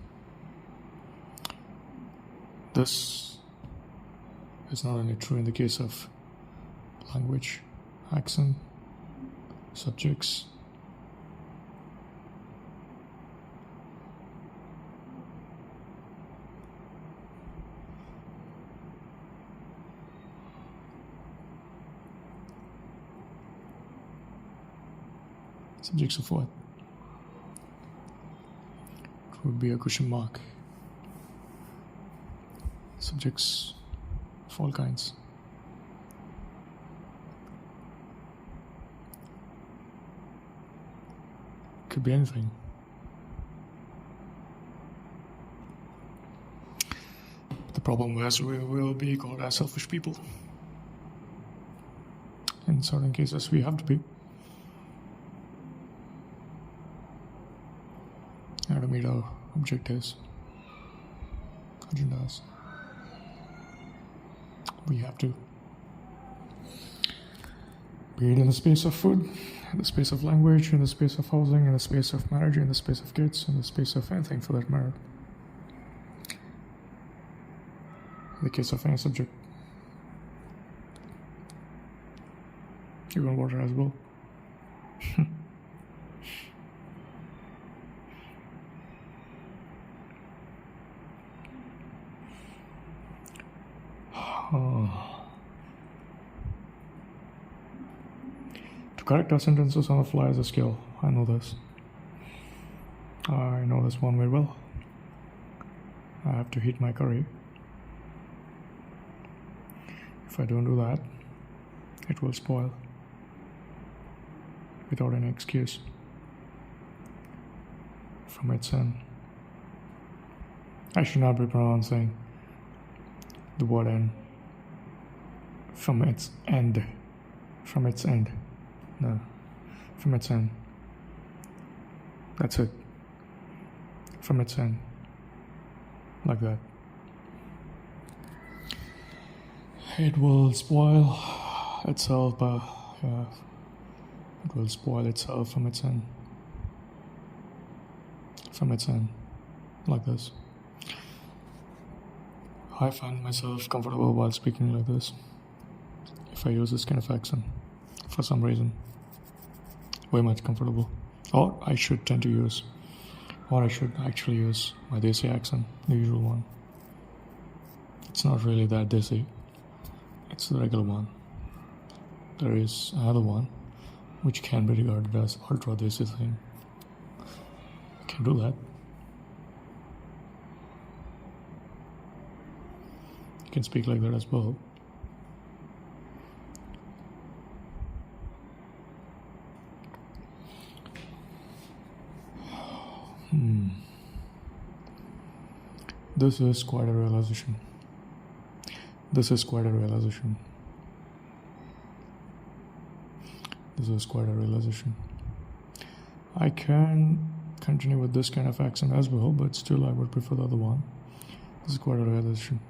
This is not only true in the case of language, accent, subjects. Subjects of what? It would be a question mark. Subjects of all kinds. Could be anything. The problem is we will be called as selfish people. In certain cases, we have to be. To meet our objectives, agendas. We have to. Be it in the space of food, in the space of language, in the space of housing, in the space of marriage, in the space of kids, in the space of anything for that matter. In the case of any subject. Even water as well. To correct our sentences on the fly is a skill. I know this. I know this one very well. I have to heat my curry. If I don't do that, it will spoil without any excuse from its end. I should not be pronouncing the word end from its end. No, from its end. That's it. From its end. Like that. It will spoil itself, but it will spoil itself from its end. From its end. Like this. I find myself comfortable while speaking like this. If I use this kind of accent, for some reason, way much comfortable. Or I should actually use my Desi accent, the usual one. It's not really that Desi, it's the regular one. There is another one which can be regarded as ultra Desi thing. I can do that. You can speak like that as well. This is quite a realization. I can continue with this kind of accent as well, but still I would prefer the other one. This is quite a realization.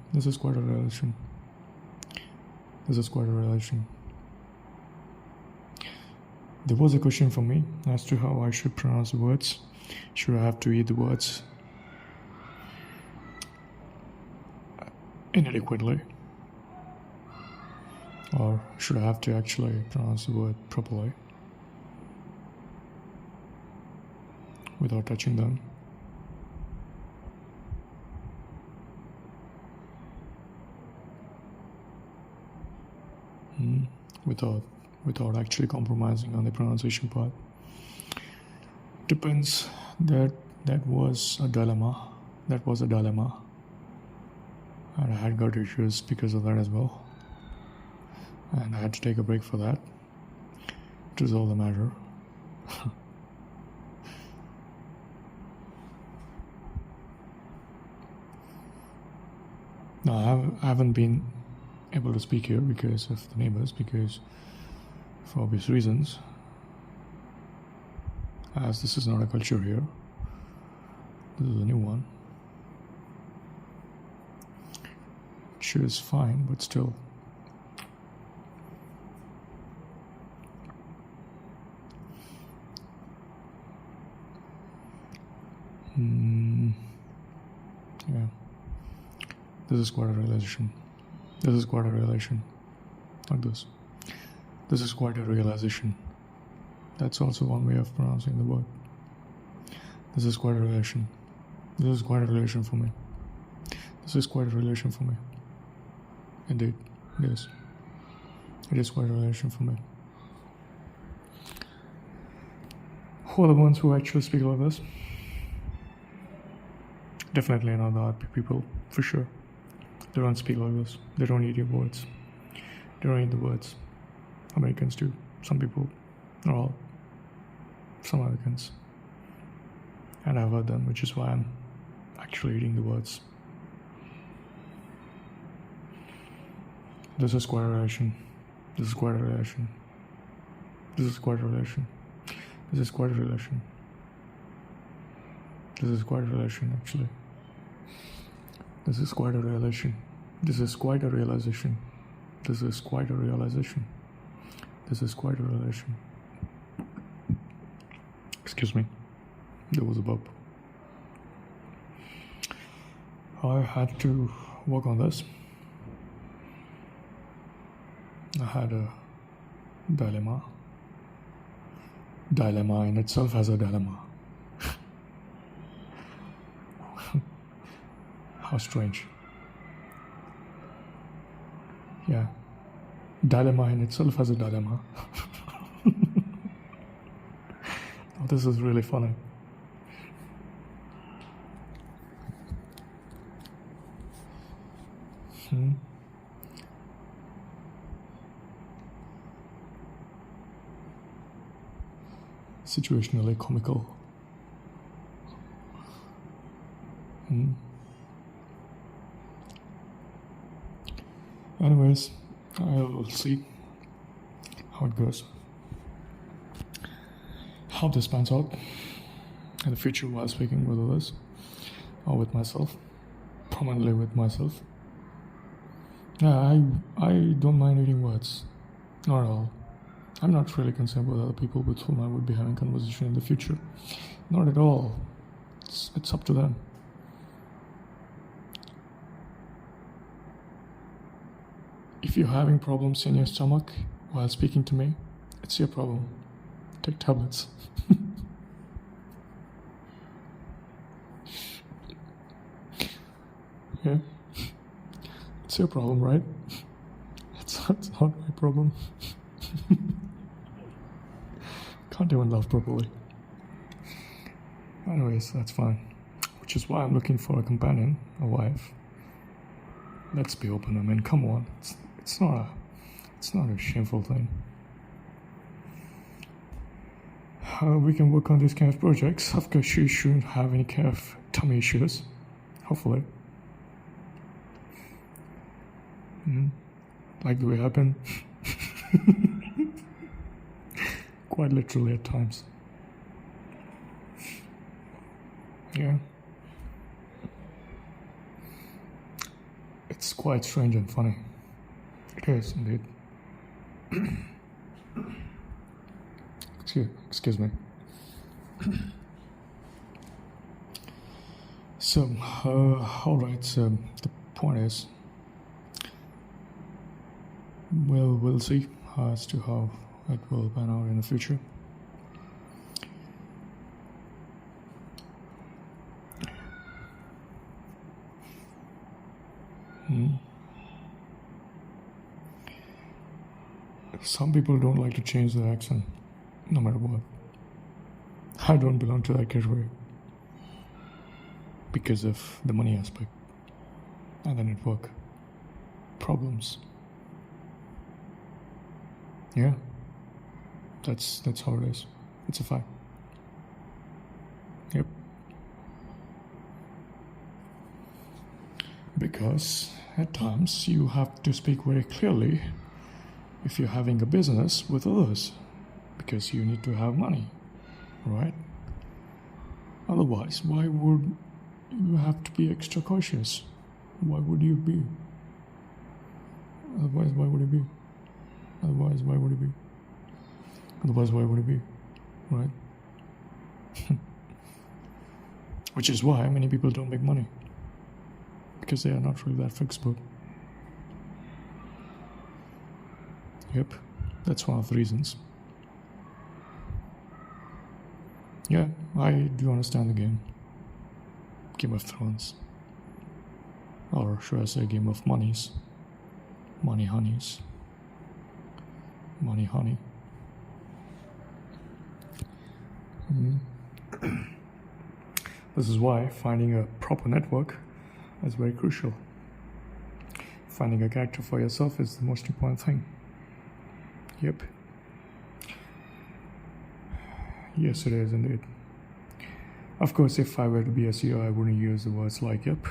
There was a question for me as to how I should pronounce the words. Should I have to eat the words inadequately? Or should I have to actually pronounce the word properly without touching them? Without actually compromising on the pronunciation part. Depends. That was a dilemma. And I had gut issues because of that as well. And I had to take a break for that to resolve the matter. No, I haven't been able to speak here because of the neighbors, because for obvious reasons, as this is not a culture here. This is a new one. which is fine, but still. Yeah. This is quite a realization. This is quite a realization. Like this. This is quite a realization. That's also one way of pronouncing the word. This is quite a relation. This is quite a relation for me. This is quite a relation for me. Indeed, it is. It is quite a relation for me. Who are the ones who actually speak like this? Definitely not the art people, for sure. They don't speak like this. They don't eat your words. They don't eat the words. Americans do. Some people, not all. Some Americans. And I've heard them, which is why I'm actually eating the words. This is quite a relation. This is quite a relation. This is quite a relation. This is quite a relation. This is quite a relation, actually. This is quite a relation. This is quite a realization. This is quite a realization. This is quite a relation. Excuse me. There was a burp. I had to work on this. I had a dilemma. Dilemma in itself has a dilemma. How strange. Yeah. Dilemma in itself has a dilemma. Oh, this is really funny. Situationally comical. Anyways, I will see how it goes. How this pans out in the future while speaking with others or with myself, prominently with myself. Yeah, I don't mind reading words, not at all. I'm not really concerned with other people with whom I would be having conversation in the future. Not at all. It's up to them. If you're having problems in your stomach while speaking to me, it's your problem. Take tablets. Yeah. It's your problem, right? It's not my problem. Can't even laugh properly. Anyways, that's fine. Which is why I'm looking for a companion, a wife. Let's be open. I mean, come on. It's not a shameful thing. We can work on these kind of projects. Of course, she shouldn't have any kind of tummy issues. Hopefully. Like the way I've been. Quite literally at times. Yeah. It's quite strange and funny. It is indeed. Excuse me. So, alright, so the point is, we'll see as to how it will pan out in the future. Some people don't like to change their accent, no matter what. I don't belong to that category because of the money aspect and the network problems. Yeah, that's how it is. It's a fact. Yep. Because at times you have to speak very clearly if you're having a business with others, because you need to have money, right? Otherwise, why would you have to be extra cautious? Why would you be? Otherwise, why would it be? Otherwise, why would it be? Otherwise, why would it be? Right? Which is why many people don't make money. Because they are not really that flexible. Yep, that's one of the reasons. Yeah, I do understand the game. Game of Thrones. Or should I say Game of Monies. Money honeys. Money honey. This is why finding a proper network is very crucial. Finding a character for yourself is the most important thing. Yep. Yes, it is indeed. Of course, if I were to be a CEO, I wouldn't use the words like yep,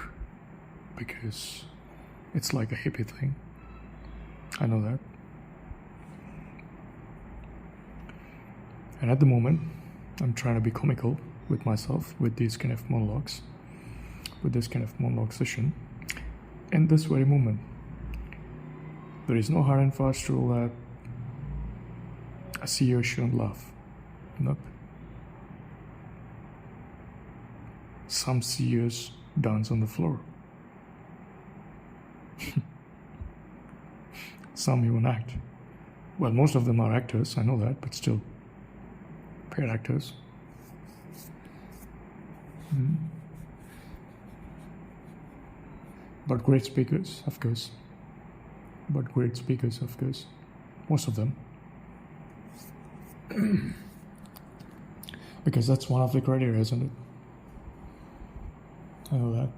because it's like a hippie thing. I know that. And at the moment, I'm trying to be comical with myself with these kind of monologues, with this kind of monologue session. In this very moment, there is no hard and fast rule that a CEO shouldn't laugh. Nope. Some CEOs dance on the floor. Some even act. Well, most of them are actors, I know that, but still. Paid actors. But great speakers, of course. Most of them. Because that's one of the criteria, isn't it? I know that.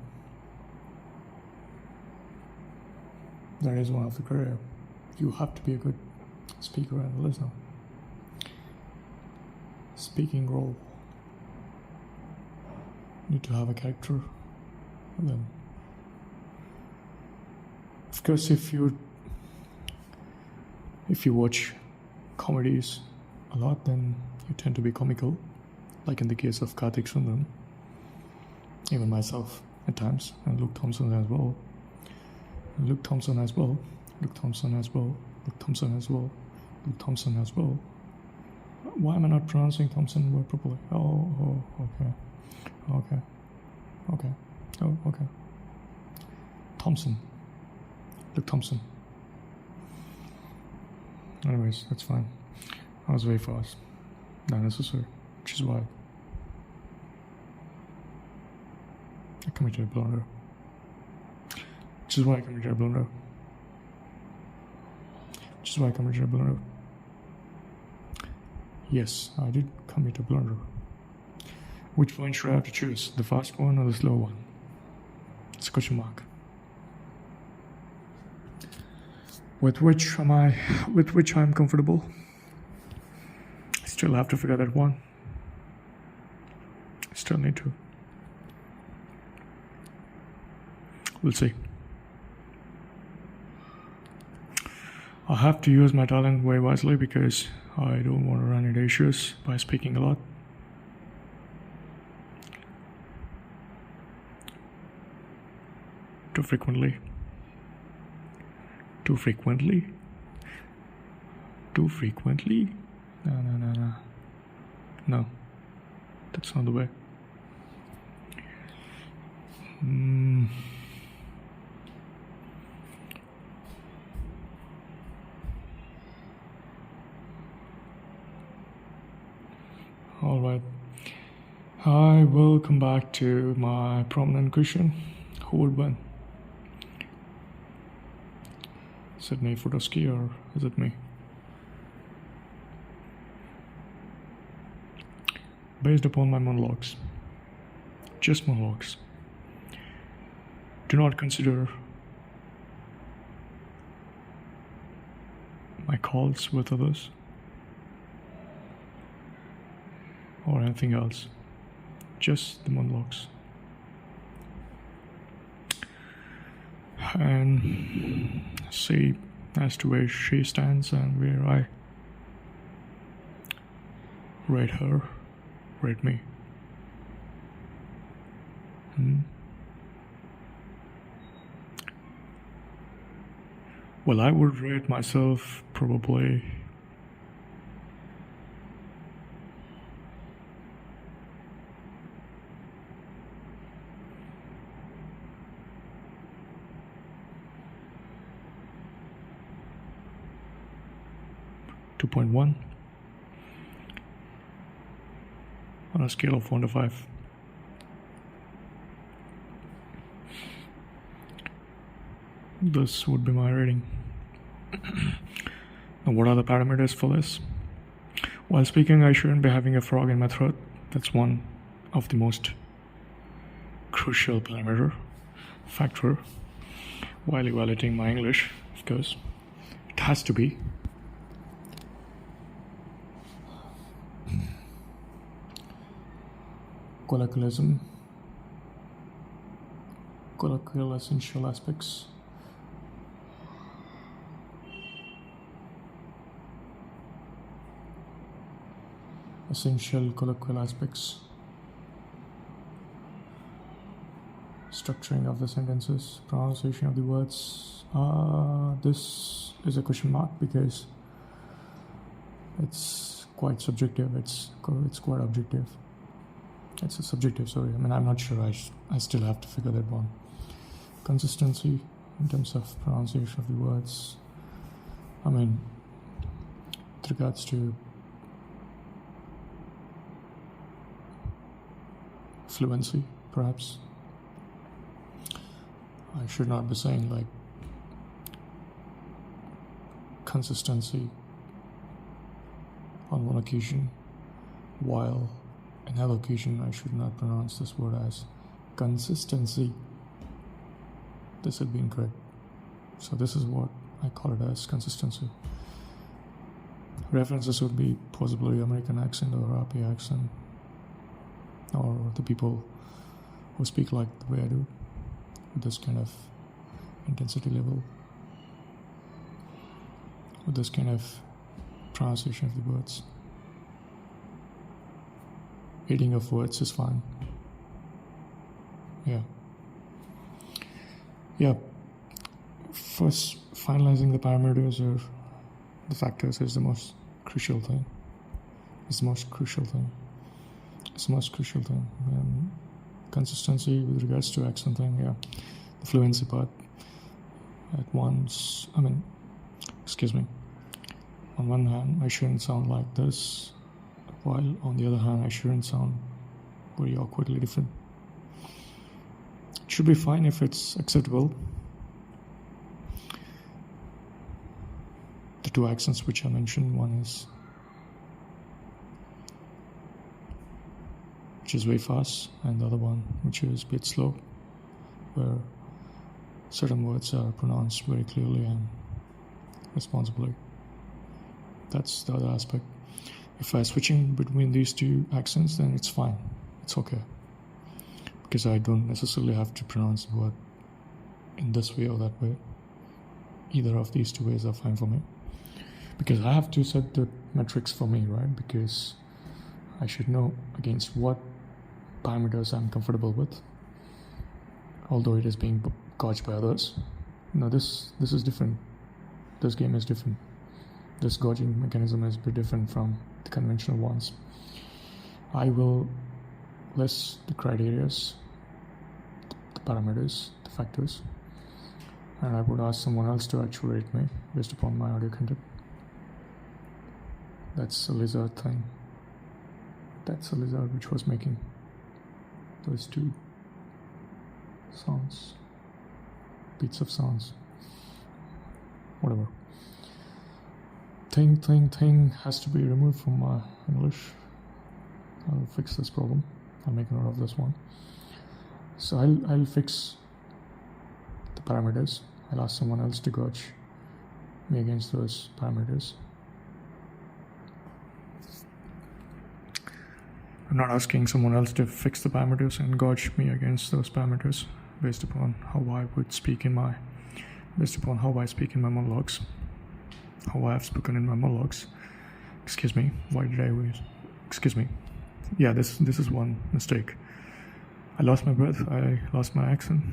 That is one of the criteria. You have to be a good speaker and listener. Speaking role. Need to have a character. And then, of course, if you watch comedies a lot, then you tend to be comical, like in the case of Karthik Sundaram, even myself at times, and Luke Thompson as well. Why am I not pronouncing Thompson word properly? Okay. Luke Thompson. Anyways, that's fine. I was very fast. Not necessary, which is why I committed a blunder. Yes, I did commit a blunder. Which one should I have to choose? The fast one or the slow one? It's a question mark. With which I'm comfortable? I still have to figure that one. I still need to. We'll see. I have to use my talent very wisely because I don't want to run into issues by speaking a lot. Too frequently. No, that's not the way. All right. I will come back to my prominent question. Who would win? Is it me, Fudosky, or is it me? Based upon my monologues. Just monologues. Do not consider my calls with others or anything else. Just the monologues. And see as to where she stands and where I rate her, rate me. Well, I would rate myself probably 2.1 on a scale of 1 to 5. This would be my rating. Now, what are the parameters for this? While speaking, I shouldn't be having a frog in my throat. That's one of the most crucial factor while evaluating my English, of course. It has to be. Colloquialism, colloquial essential aspects. Essential colloquial aspects. Structuring of the sentences, pronunciation of the words. This is a question mark because it's quite subjective. It's quite objective. It's a subjective, sorry. I mean, I'm not sure. I still have to figure that one. Consistency in terms of pronunciation of the words. I mean, with regards to fluency, perhaps. I should not be saying like consistency on one occasion, while another occasion I should not pronounce this word as consistency. This would be incorrect. So this is what I call it as consistency. References would be possibly American accent or RP accent, or the people who speak like the way I do, with this kind of intensity level, with this kind of pronunciation of the words. Reading of words is fine. Yeah. First, finalizing the parameters or the factors is the most crucial thing. Consistency with regards to accent thing, yeah. The fluency part. On one hand, I shouldn't sound like this, while on the other hand, I shouldn't sound very awkwardly different. It should be fine if it's acceptable. The two accents which I mentioned, one is which is way fast, and the other one which is a bit slow, where certain words are pronounced very clearly and responsibly. That's the other aspect. If I'm switching between these two accents, then it's fine. It's okay. Because I don't necessarily have to pronounce the word in this way or that way. Either of these two ways are fine for me. Because I have to set the metrics for me, right? Because I should know against what parameters I'm comfortable with. Although it is being gauged by others. No, this is different. This game is different. This gauging mechanism is a bit different from the conventional ones. I will list the criterias, the parameters, the factors, and I would ask someone else to actually rate me based upon my audio content. That's a lizard thing. That's a lizard which was making those two sounds, beats of sounds, whatever. Thing has to be removed from my English. I'll fix this problem. I'll make a note of this one. So I'll fix the parameters. I'll ask someone else to gauge me against those parameters. I'm not asking someone else to fix the parameters and gauge me against those parameters based upon how I speak in my monologues. How I have spoken in my monologues. Excuse me. Why did I wait? Excuse me. Yeah, this is one mistake. I lost my breath. I lost my accent.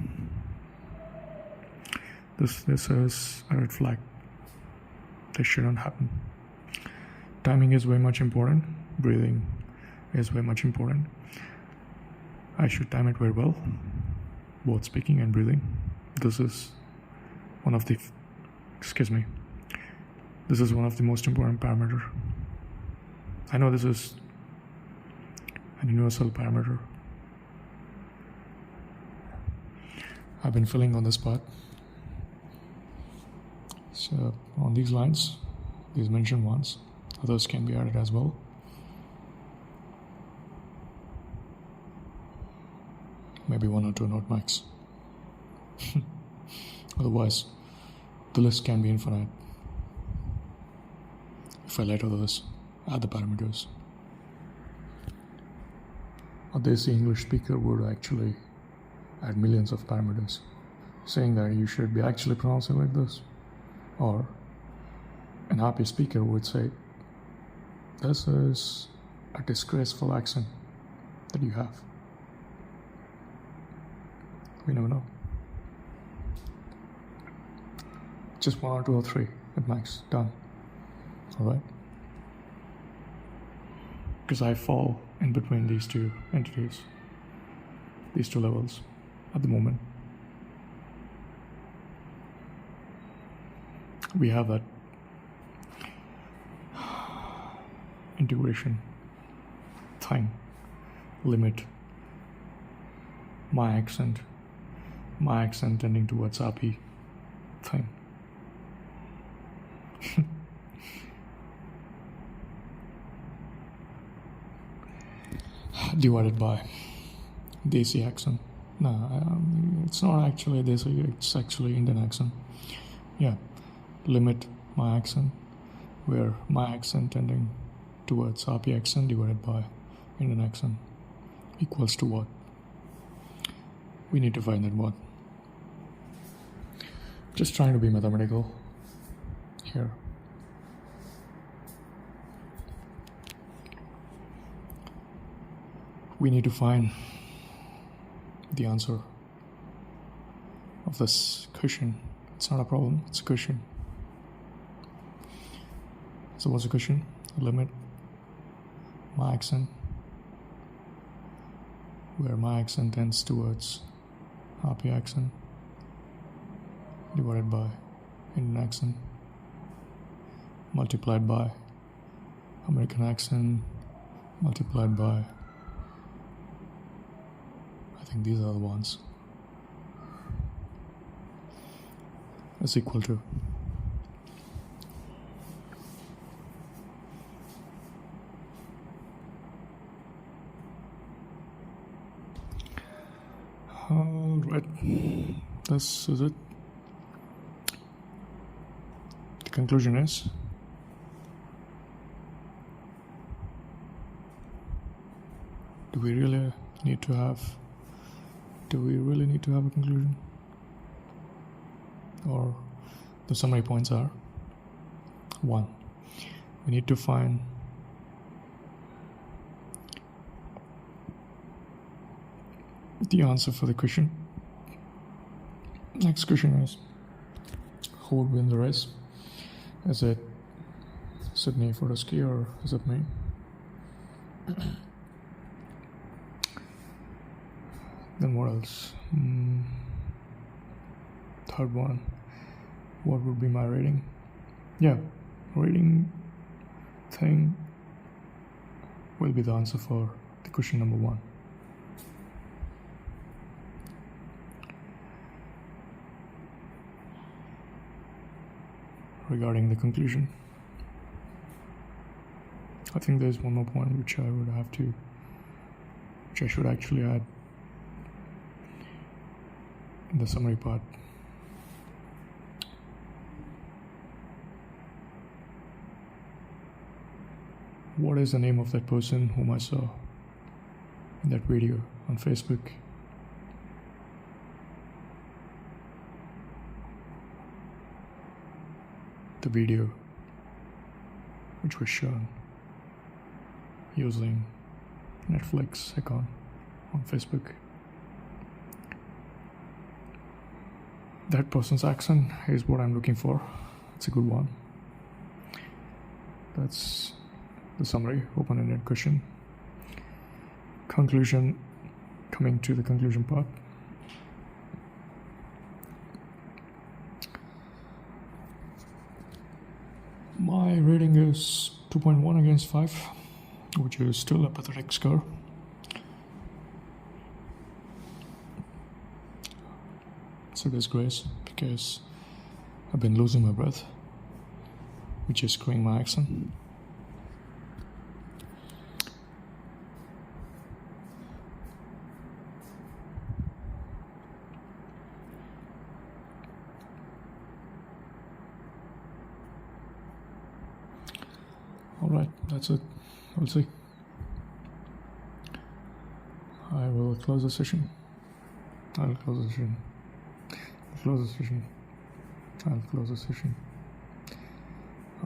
This is a red flag. This shouldn't happen. Timing is very much important. Breathing is very much important. I should time it very well, both speaking and breathing. This is one of the most important parameter. I know this is an universal parameter. I've been filling on this part. So on these lines, these mentioned ones, others can be added as well. Maybe 1 or 2 not max. Otherwise, the list can be infinite. If I let others add the parameters. A Desi English speaker would actually add millions of parameters, saying that you should be actually pronouncing like this. Or an happy speaker would say, this is a disgraceful accent that you have. We never know. Just 1 or 2 or 3 at max. Done. Alright? Because I fall in between these two entities, these two levels at the moment. We have that integration thing, limit, my accent tending towards RP thing. Divided by Desi accent. No, it's not actually Desi, it's actually Indian accent. Yeah, limit my accent, where my accent tending towards RP accent divided by Indian accent equals to what? We need to find that what. Just trying to be mathematical here. We need to find the answer of this question. It's not a problem, it's a question. So what's the question? Limit my accent, where my accent tends towards RP accent divided by Indian accent multiplied by American accent multiplied by, I think these are the ones, is equal to alright, this is it. The conclusion is do we really need to have a conclusion? Or the summary points are: 1. We need to find the answer for the question. Next question is, who would win the race? Is it Sydney for the ski or is it me? Then what else? Third one, what would be my rating? Yeah, rating thing will be the answer for the question number 1. Regarding the conclusion, I think there's one more point which I should actually add in the summary part. What is the name of that person whom I saw in that video on Facebook? The video which was shown using Netflix account on Facebook. that person's accent is what I'm looking for. It's a good one. That's the summary, open-ended question. Conclusion, coming to the conclusion part. My rating is 2.1 against 5, which is still a pathetic score. It's a disgrace because I've been losing my breath, which is screwing my accent. Alright, that's it. We'll see. I will close the session. I'll close the session. Close the session. I'll close the session.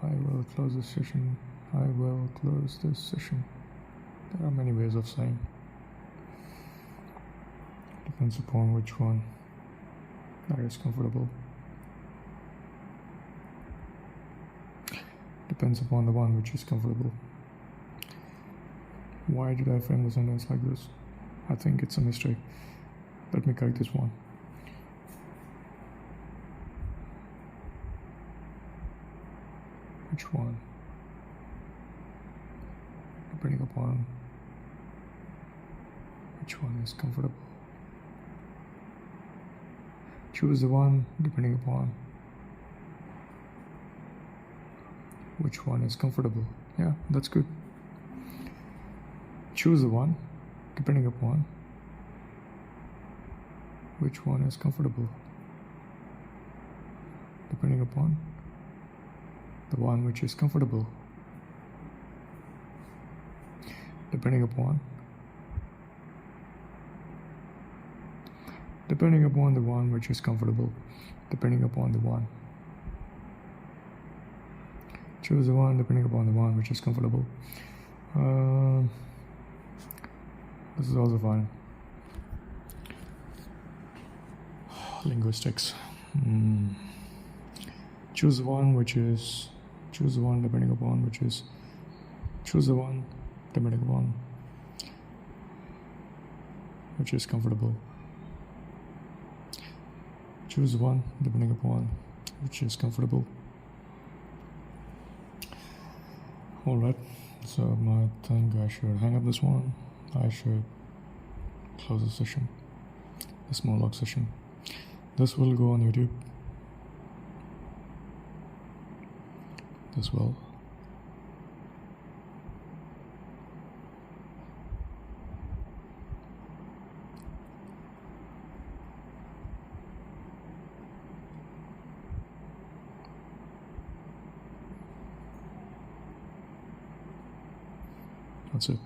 I will close the session. I will close this session. There are many ways of saying. Depends upon which one that is comfortable. Depends upon the one which is comfortable. Why did I frame the sentence like this? I think it's a mistake. Let me correct this one. Which one? Depending upon which one is comfortable. Choose the one depending upon which one is comfortable. Yeah, that's good. Choose the one depending upon which one is comfortable. Depending upon the one which is comfortable. Depending upon the one which is comfortable. Depending upon the one. Choose the one depending upon the one which is comfortable. This is also fine. Linguistics. Choose the one which is. Choose the one depending upon which is. Choose the one depending upon which is comfortable. Choose the one depending upon which is comfortable. Alright, so I think I should hang up this one. I should close the session, this monologue session. This will go on YouTube. This will. That's it.